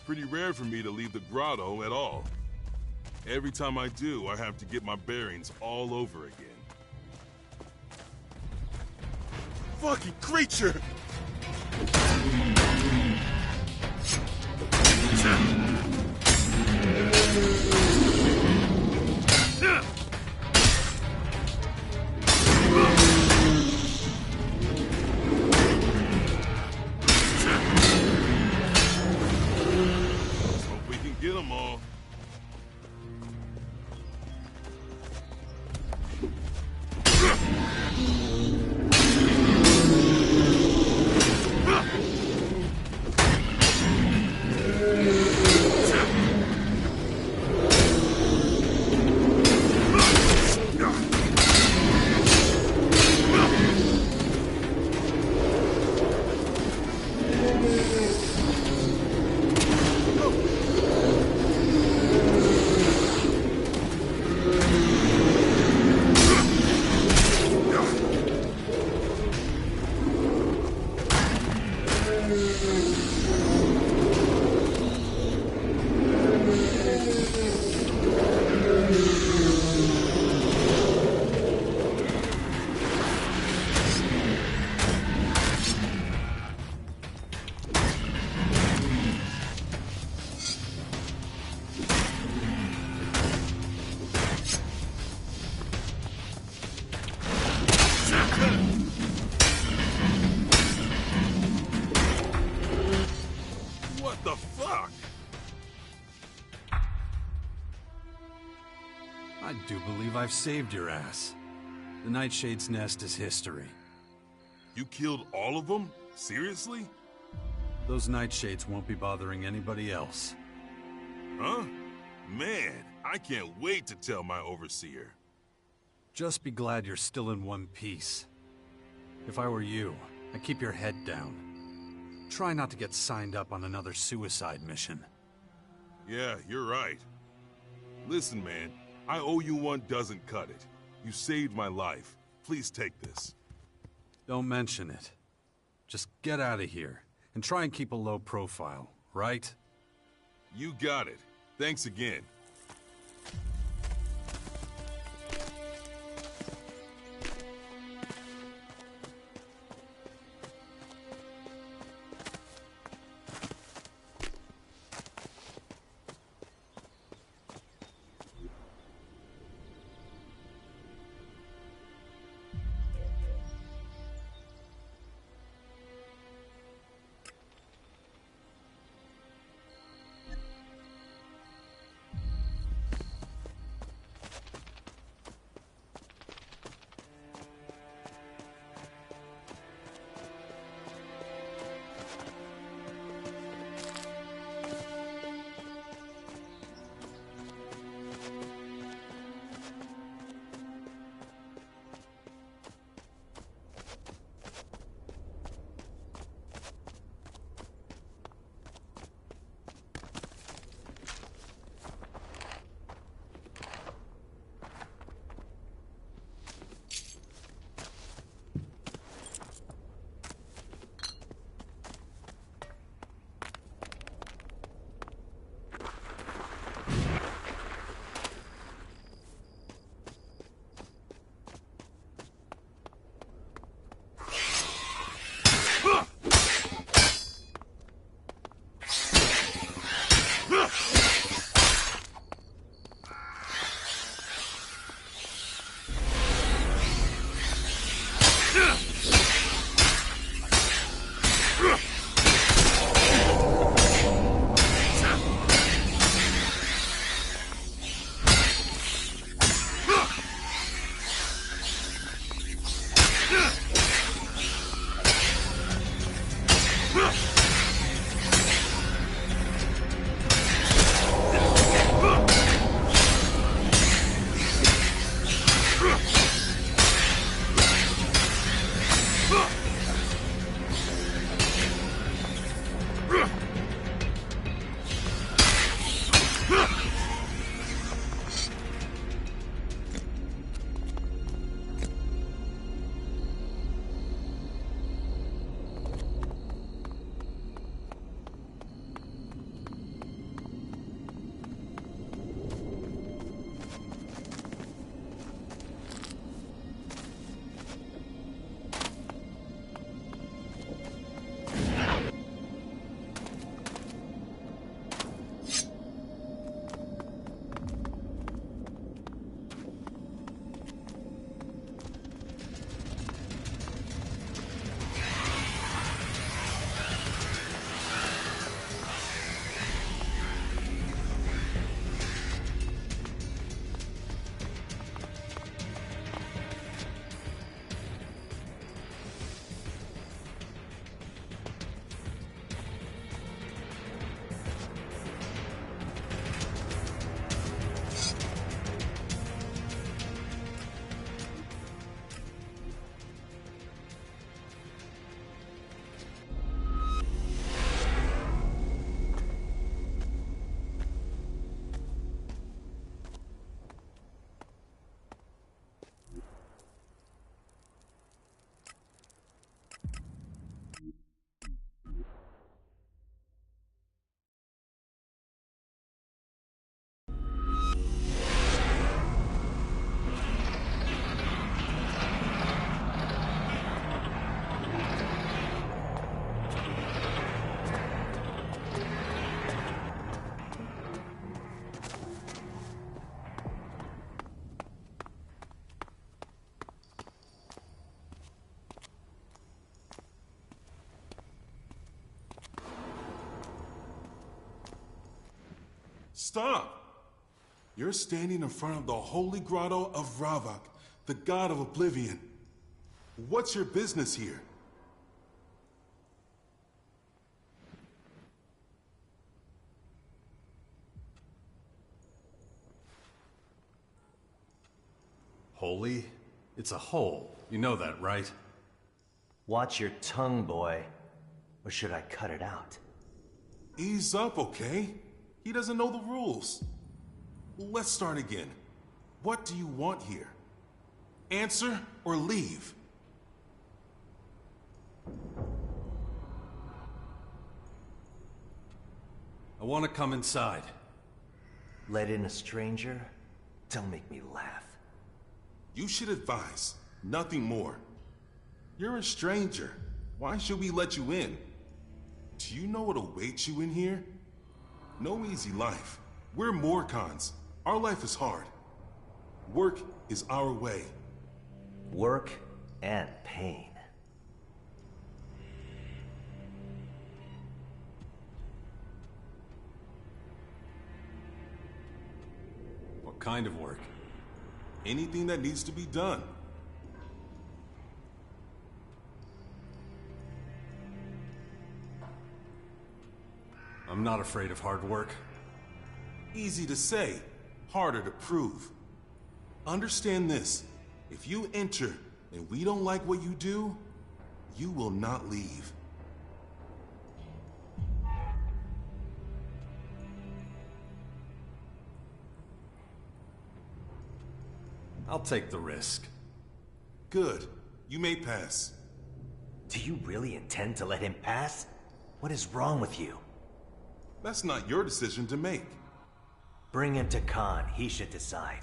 Speaker 13: Pretty rare for me to leave the grotto at all. Every time I do, I have to get my bearings all over again. Fucking creature! Hope we can get them all. What the fuck?
Speaker 1: I do believe I've saved your ass. The Nightshade's nest is history.
Speaker 13: You killed all of them? Seriously?
Speaker 1: Those Nightshades won't be bothering anybody else.
Speaker 13: Huh? Man, I can't wait to tell my overseer.
Speaker 1: Just be glad you're still in one piece. If I were you, I'd keep your head down. Try not to get signed up on another suicide mission.
Speaker 13: Yeah, you're right. Listen, man, I owe you one doesn't cut it. You saved my life. Please take this.
Speaker 1: Don't mention it. Just get out of here, and try and keep a low profile, right?
Speaker 13: You got it. Thanks again. Stop! You're standing in front of the holy grotto of Ravak, the god of oblivion. What's your business here?
Speaker 1: Holy? It's a hole. You know that, right?
Speaker 8: Watch your tongue, boy. Or should I cut it out?
Speaker 13: Ease up, okay? He doesn't know the rules. Let's start again. What do you want here? Answer or leave?
Speaker 1: I want to come inside.
Speaker 8: Let in a stranger? Don't make me laugh.
Speaker 13: You should advise, nothing more. You're a stranger. Why should we let you in? Do you know what awaits you in here? No easy life. We're Morcons. Our life is hard. Work is our way.
Speaker 8: Work and pain.
Speaker 1: What kind of work?
Speaker 13: Anything that needs to be done.
Speaker 1: I'm not afraid of hard work.
Speaker 13: Easy to say, harder to prove. Understand this. If you enter and we don't like what you do, you will not leave.
Speaker 1: I'll take the risk.
Speaker 13: Good. You may pass.
Speaker 8: Do you really intend to let him pass? What is wrong with you?
Speaker 13: That's not your decision to make.
Speaker 8: Bring him to Khan. He should decide.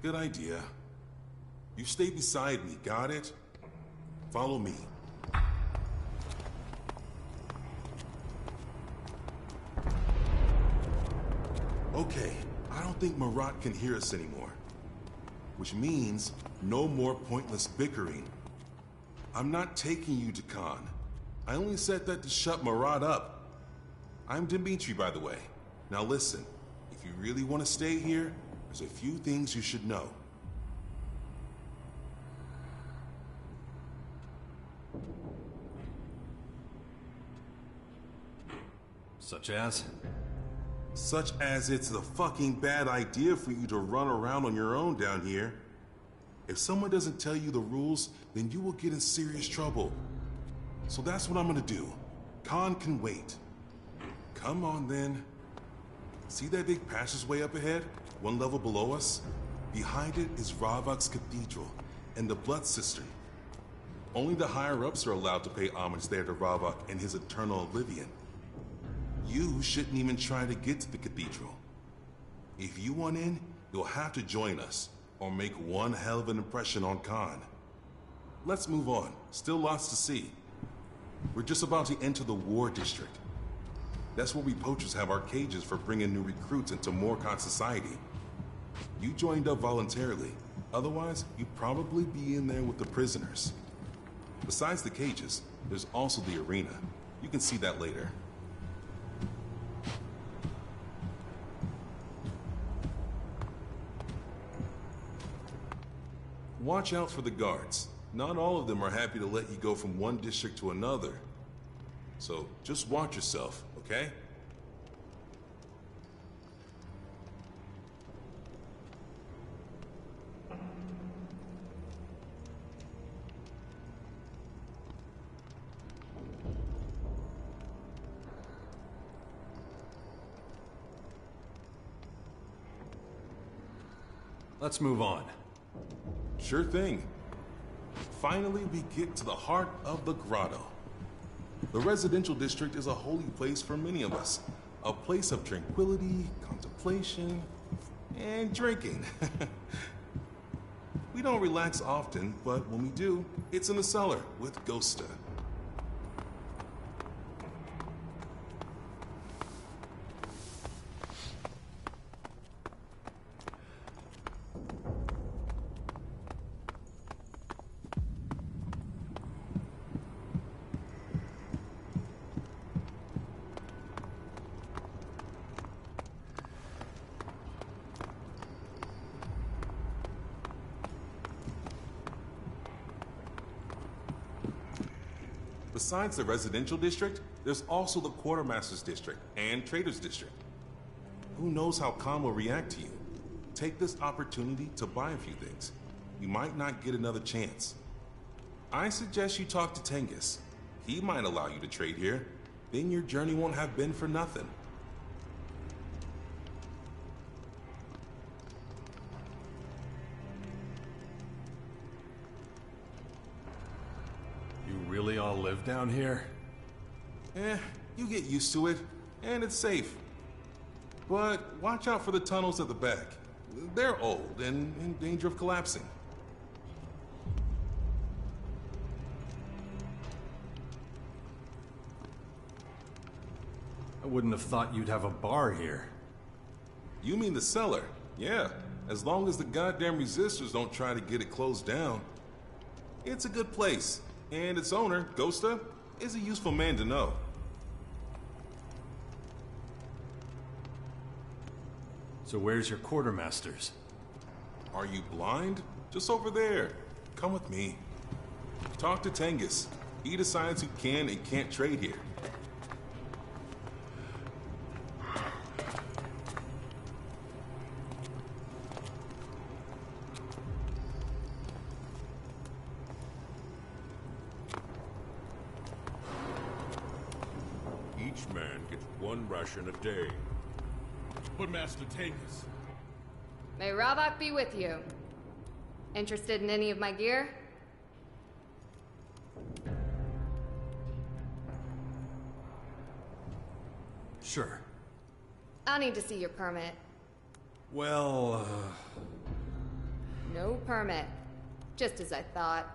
Speaker 13: Good idea. You stay beside me, got it? Follow me. Okay, I don't think Marat can hear us anymore. Which means no more pointless bickering. I'm not taking you to Khan. I only said that to shut Marat up. I'm Dimitri, by the way. Now listen, if you really want to stay here, there's a few things you should know.
Speaker 1: Such as?
Speaker 13: Such as it's a fucking bad idea for you to run around on your own down here. If someone doesn't tell you the rules, then you will get in serious trouble. So that's what I'm gonna do. Khan can wait. Come on then. See that big passageway up ahead? One level below us? Behind it is Ravak's cathedral and the Blood Cistern. Only the higher-ups are allowed to pay homage there to Ravak and his eternal oblivion. You shouldn't even try to get to the cathedral. If you want in, you'll have to join us, or make one hell of an impression on Khan. Let's move on. Still lots to see. We're just about to enter the War District. That's where we poachers have our cages for bringing new recruits into Morcon society. You joined up voluntarily. Otherwise, you'd probably be in there with the prisoners. Besides the cages, there's also the arena. You can see that later. Watch out for the guards. Not all of them are happy to let you go from one district to another. So just watch yourself, okay?
Speaker 1: Let's move on.
Speaker 13: Sure thing. Finally, we get to the heart of the grotto. The residential district is a holy place for many of us. A place of tranquility, contemplation, and drinking. We don't relax often, but when we do, it's in the cellar with Ghosta. Besides the residential district, there's also the quartermaster's district and trader's district. Who knows how Khan will react to you? Take this opportunity to buy a few things. You might not get another chance. I suggest you talk to Tengus. He might allow you to trade here. Then your journey won't have been for nothing.
Speaker 21: You really all live down here?
Speaker 13: You get used to it, and it's safe. But watch out for the tunnels at the back. They're old and in danger of collapsing.
Speaker 21: I wouldn't have thought you'd have a bar here.
Speaker 13: You mean the cellar? Yeah, as long as the goddamn resistors don't try to get it closed down. It's a good place, and its owner, Ghosta, is a useful man to know.
Speaker 21: So where's your quartermasters?
Speaker 13: Are you blind? Just over there. Come with me. Talk to Tengus. He decides who can and can't trade here.
Speaker 10: Each man gets one ration a day.
Speaker 21: But Master Tengus.
Speaker 5: May Ravak be with you. Interested in any of my gear?
Speaker 21: Sure.
Speaker 5: I'll need to see your permit.
Speaker 21: Well,
Speaker 5: No permit. Just as I thought.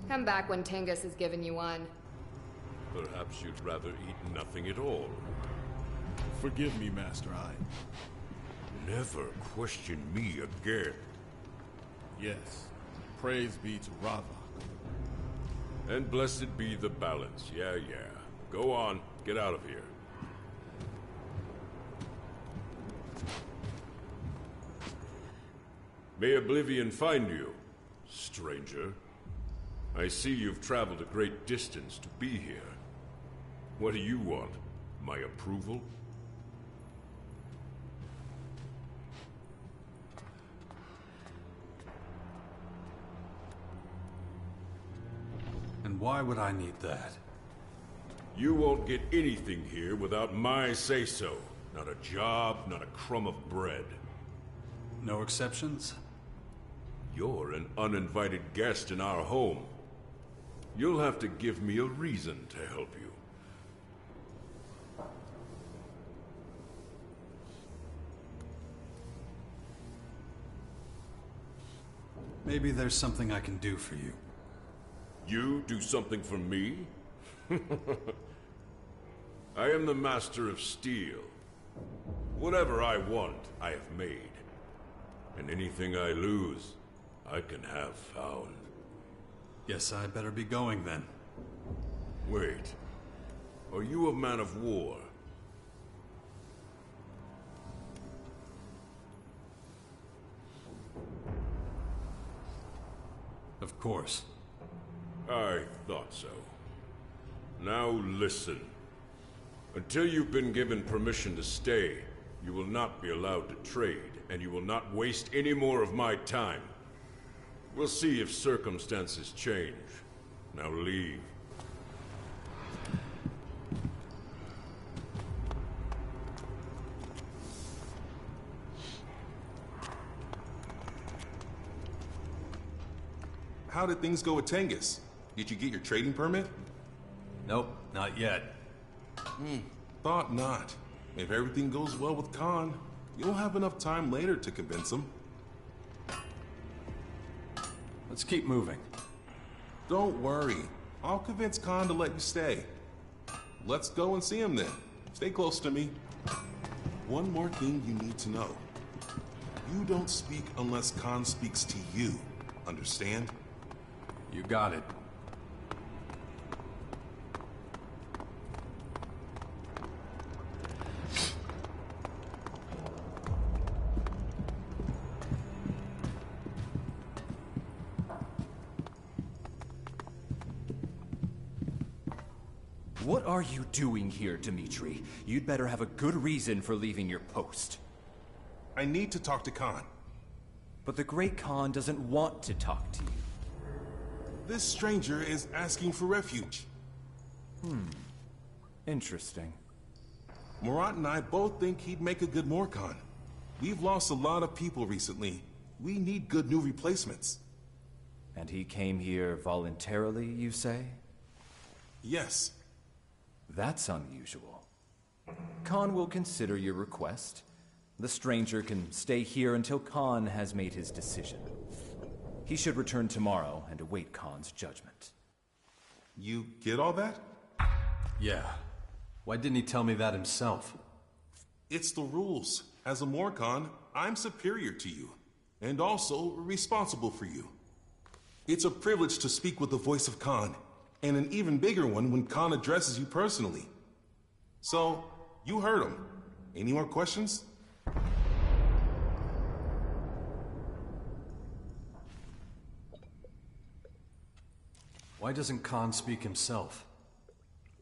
Speaker 5: Come back when Tengus has given you one.
Speaker 10: Perhaps you'd rather eat nothing at all.
Speaker 21: Forgive me, Master I.
Speaker 10: Never question me again.
Speaker 21: Yes. Praise be to Ravak.
Speaker 10: And blessed be the balance. Yeah. Go on. Get out of here. May oblivion find you, stranger. I see you've traveled a great distance to be here. What do you want? My approval?
Speaker 1: And why would I need that?
Speaker 10: You won't get anything here without my say-so. Not a job, not a crumb of bread.
Speaker 1: No exceptions?
Speaker 10: You're an uninvited guest in our home. You'll have to give me a reason to help you.
Speaker 1: Maybe there's something I can do for you.
Speaker 10: You do something for me? I am the master of steel. Whatever I want, I have made. And anything I lose, I can have found.
Speaker 1: Guess I better be going then.
Speaker 10: Wait. Are you a man of war?
Speaker 1: Of course.
Speaker 10: I thought so. Now listen. Until you've been given permission to stay, you will not be allowed to trade, and you will not waste any more of my time. We'll see if circumstances change. Now leave.
Speaker 13: How did things go with Tengus? Did you get your trading permit?
Speaker 21: Nope, not yet.
Speaker 13: Thought not. If everything goes well with Khan, you'll have enough time later to convince him.
Speaker 21: Let's keep moving.
Speaker 13: Don't worry. I'll convince Khan to let you stay. Let's go and see him then. Stay close to me. One more thing you need to know. You don't speak unless Khan speaks to you. Understand?
Speaker 21: You got it.
Speaker 18: What are you doing here, Dimitri? You'd better have a good reason for leaving your post.
Speaker 22: I need to talk to Khan.
Speaker 18: But the Great Khan doesn't want to talk to you.
Speaker 22: This stranger is asking for refuge.
Speaker 18: Interesting.
Speaker 22: Murat and I both think he'd make a good Morcon. We've lost a lot of people recently. We need good new replacements.
Speaker 18: And he came here voluntarily, you say?
Speaker 22: Yes.
Speaker 18: That's unusual. Khan will consider your request. The stranger can stay here until Khan has made his decision. He should return tomorrow and await Khan's judgment.
Speaker 22: You get all that?
Speaker 1: Yeah. Why didn't he tell me that himself?
Speaker 22: It's the rules. As a Morcon, I'm superior to you, and also responsible for you. It's a privilege to speak with the voice of Khan, and an even bigger one when Khan addresses you personally. So, you heard him. Any more questions?
Speaker 1: Why doesn't Khan speak himself?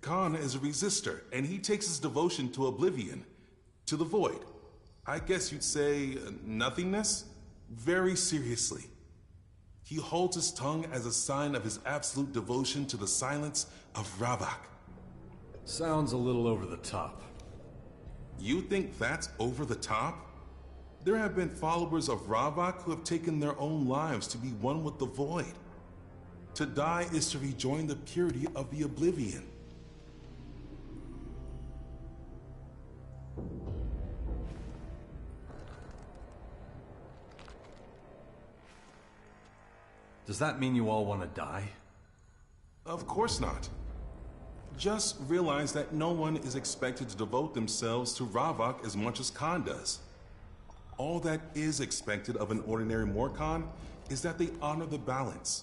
Speaker 22: Khan is a resistor, and he takes his devotion to oblivion, to the void. I guess you'd say nothingness? Very seriously. He holds his tongue as a sign of his absolute devotion to the silence of Ravak.
Speaker 1: Sounds a little over the top.
Speaker 22: You think that's over the top? There have been followers of Ravak who have taken their own lives to be one with the void. To die is to rejoin the purity of the oblivion.
Speaker 1: Does that mean you all want to die?
Speaker 22: Of course not. Just realize that no one is expected to devote themselves to Ravak as much as Khan does. All that is expected of an ordinary Morcon is that they honor the balance.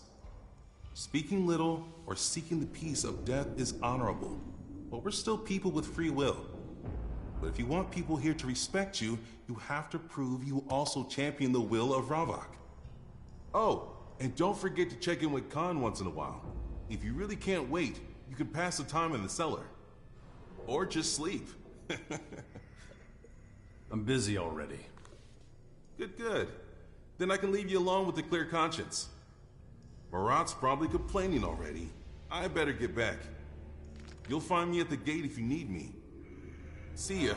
Speaker 22: Speaking little or seeking the peace of death is honorable, but we're still people with free will. But if you want people here to respect you, you have to prove you also champion the will of Ravak. Oh, and don't forget to check in with Khan once in a while. If you really can't wait, you can pass the time in the cellar. Or just sleep.
Speaker 1: I'm busy already.
Speaker 22: Good, good. Then I can leave you alone with a clear conscience. Murat's probably complaining already. I better get back. You'll find me at the gate if you need me. See ya.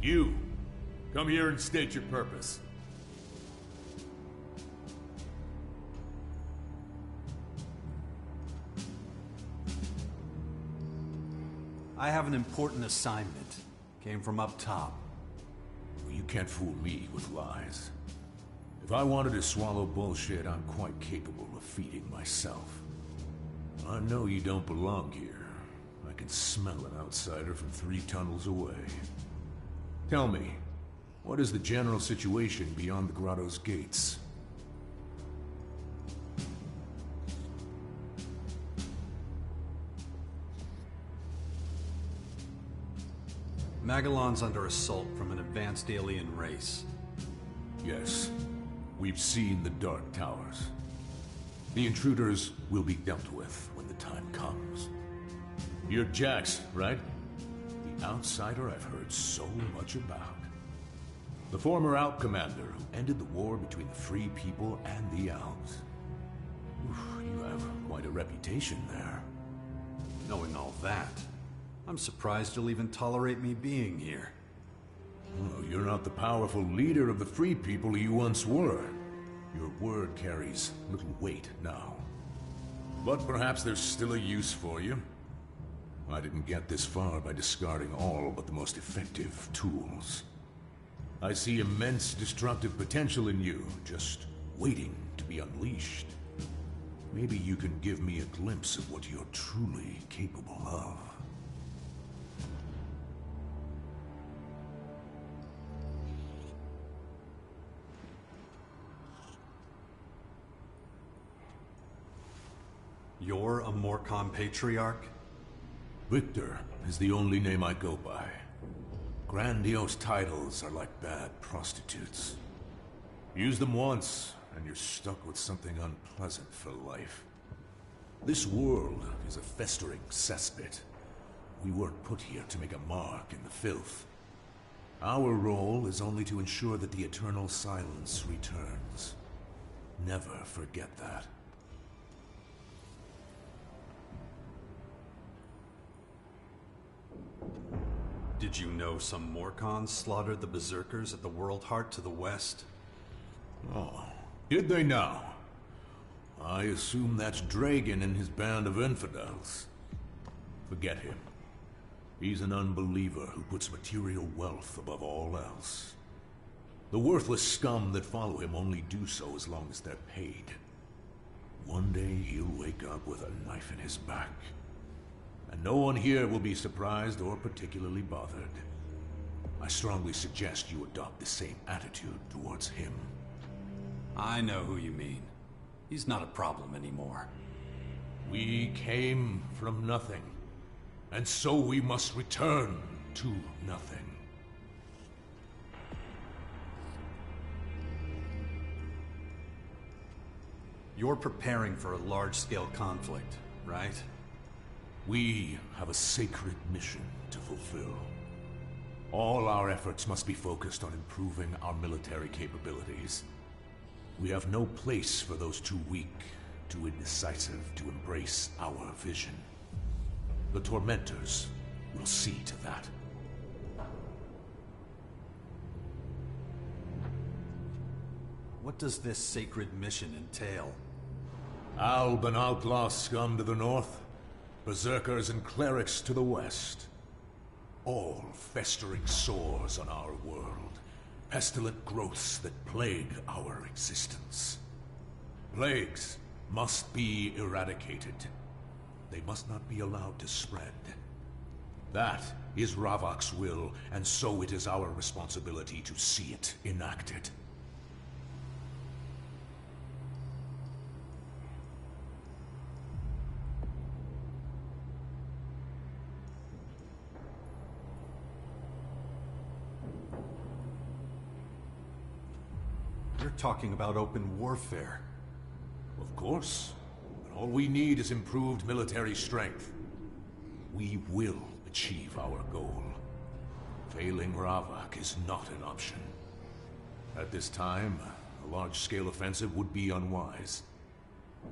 Speaker 10: You, come here and state your purpose.
Speaker 1: I have an important assignment. Came from up top.
Speaker 4: Well, you can't fool me with lies. If I wanted to swallow bullshit, I'm quite capable of feeding myself. I know you don't belong here. I can smell an outsider from 3 tunnels away. Tell me, what is the general situation beyond the grotto's gates?
Speaker 1: Magellan's under assault from an advanced alien race.
Speaker 4: Yes, we've seen the Dark Towers. The intruders will be dealt with when the time comes. You're Jax, right? The outsider I've heard so much about. The former Alp commander who ended the war between the Free People and the Alps. Oof, you have quite a reputation there.
Speaker 1: Knowing all that, I'm surprised you'll even tolerate me being here.
Speaker 4: Well, you're not the powerful leader of the Free People you once were. Your word carries little weight now. But perhaps there's still a use for you. I didn't get this far by discarding all but the most effective tools. I see immense destructive potential in you, just waiting to be unleashed. Maybe you can give me a glimpse of what you're truly capable of.
Speaker 1: You're a Morcom Patriarch?
Speaker 4: Victor is the only name I go by. Grandiose titles are like bad prostitutes. Use them once, and you're stuck with something unpleasant for life. This world is a festering cesspit. We weren't put here to make a mark in the filth. Our role is only to ensure that the eternal silence returns. Never forget that.
Speaker 1: Did you know some Morcons slaughtered the Berserkers at the World Heart to the west?
Speaker 4: Oh, did they now? I assume that's Dragon and his band of infidels. Forget him. He's an unbeliever who puts material wealth above all else. The worthless scum that follow him only do so as long as they're paid. One day he'll wake up with a knife in his back. And no one here will be surprised or particularly bothered. I strongly suggest you adopt the same attitude towards him.
Speaker 1: I know who you mean. He's not a problem anymore.
Speaker 4: We came from nothing, and so we must return to nothing.
Speaker 1: You're preparing for a large-scale conflict, right?
Speaker 4: We have a sacred mission to fulfill. All our efforts must be focused on improving our military capabilities. We have no place for those too weak, too indecisive to embrace our vision. The Tormentors will see to that.
Speaker 1: What does this sacred mission entail?
Speaker 4: Alb and outlaw scum to the north, Berserkers and clerics to the west. All festering sores on our world, pestilent growths that plague our existence. Plagues must be eradicated. They must not be allowed to spread. That is Ravok's will, and so it is our responsibility to see it enacted.
Speaker 1: You're talking about open warfare.
Speaker 4: Of course. But all we need is improved military strength. We will achieve our goal. Failing Ravok is not an option. At this time, a large-scale offensive would be unwise.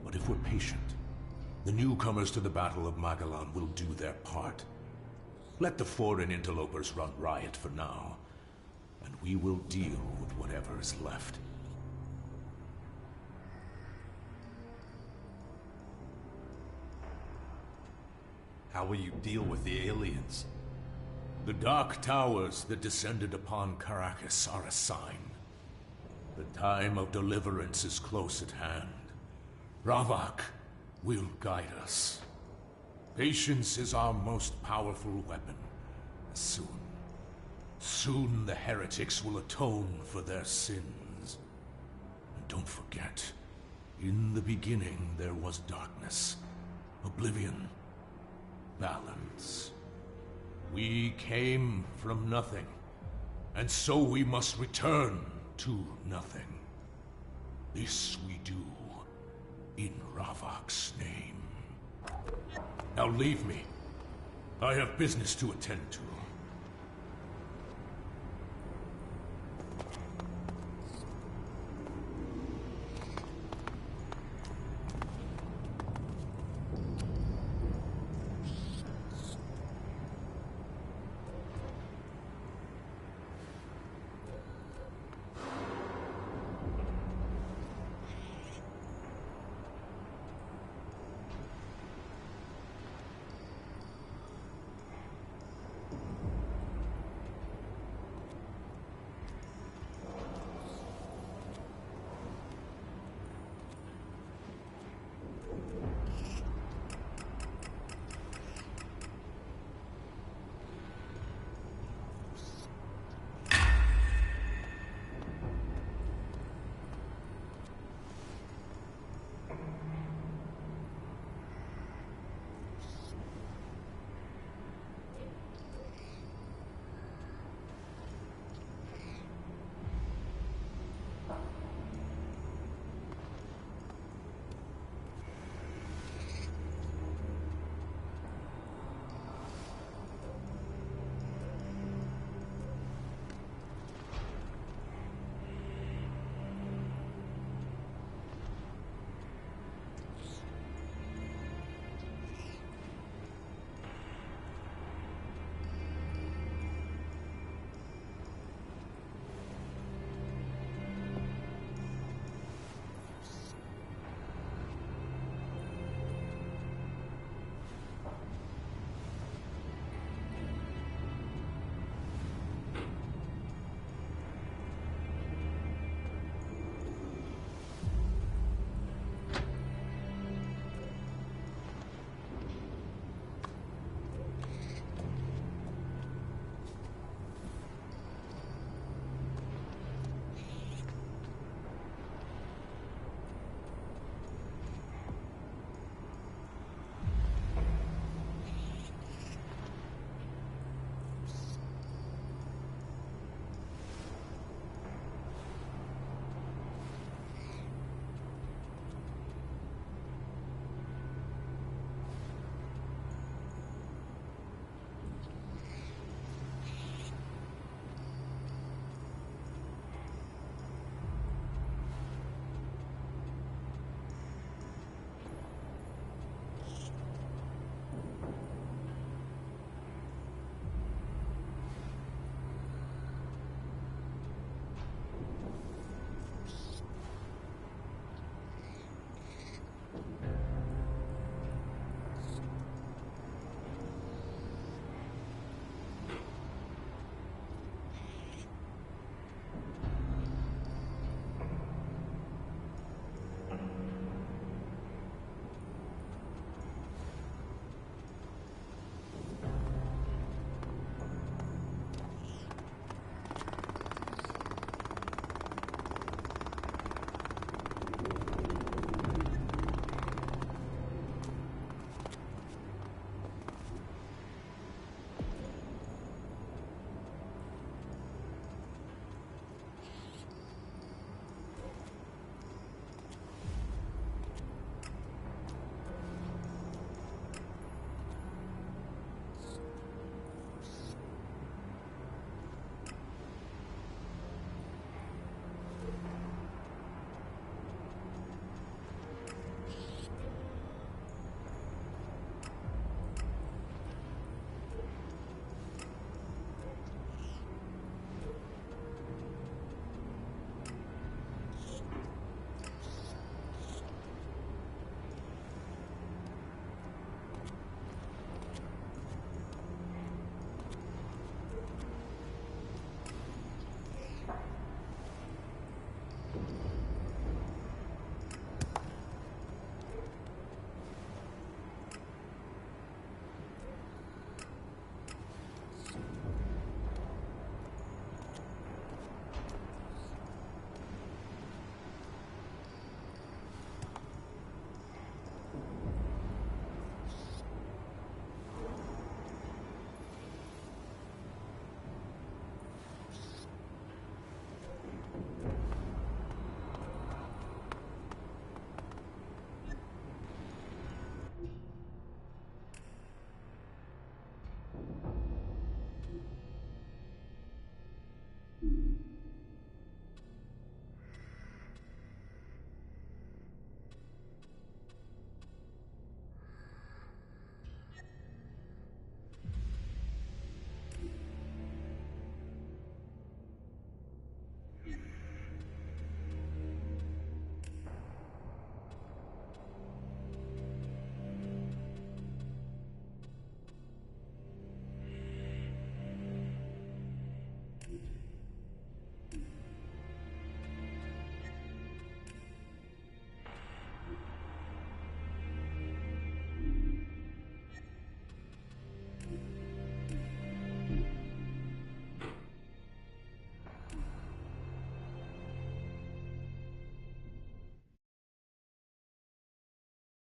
Speaker 4: But if we're patient, the newcomers to the Battle of Magellan will do their part. Let the foreign interlopers run riot for now, and we will deal with whatever is left.
Speaker 1: How will you deal with the aliens?
Speaker 4: The Dark Towers that descended upon Caracas are a sign. The time of deliverance is close at hand. Ravok will guide us. Patience is our most powerful weapon. Soon the heretics will atone for their sins. And don't forget, in the beginning there was darkness, oblivion, balance. We came from nothing, and so we must return to nothing. This we do in Ravok's name. Now leave me. I have business to attend to.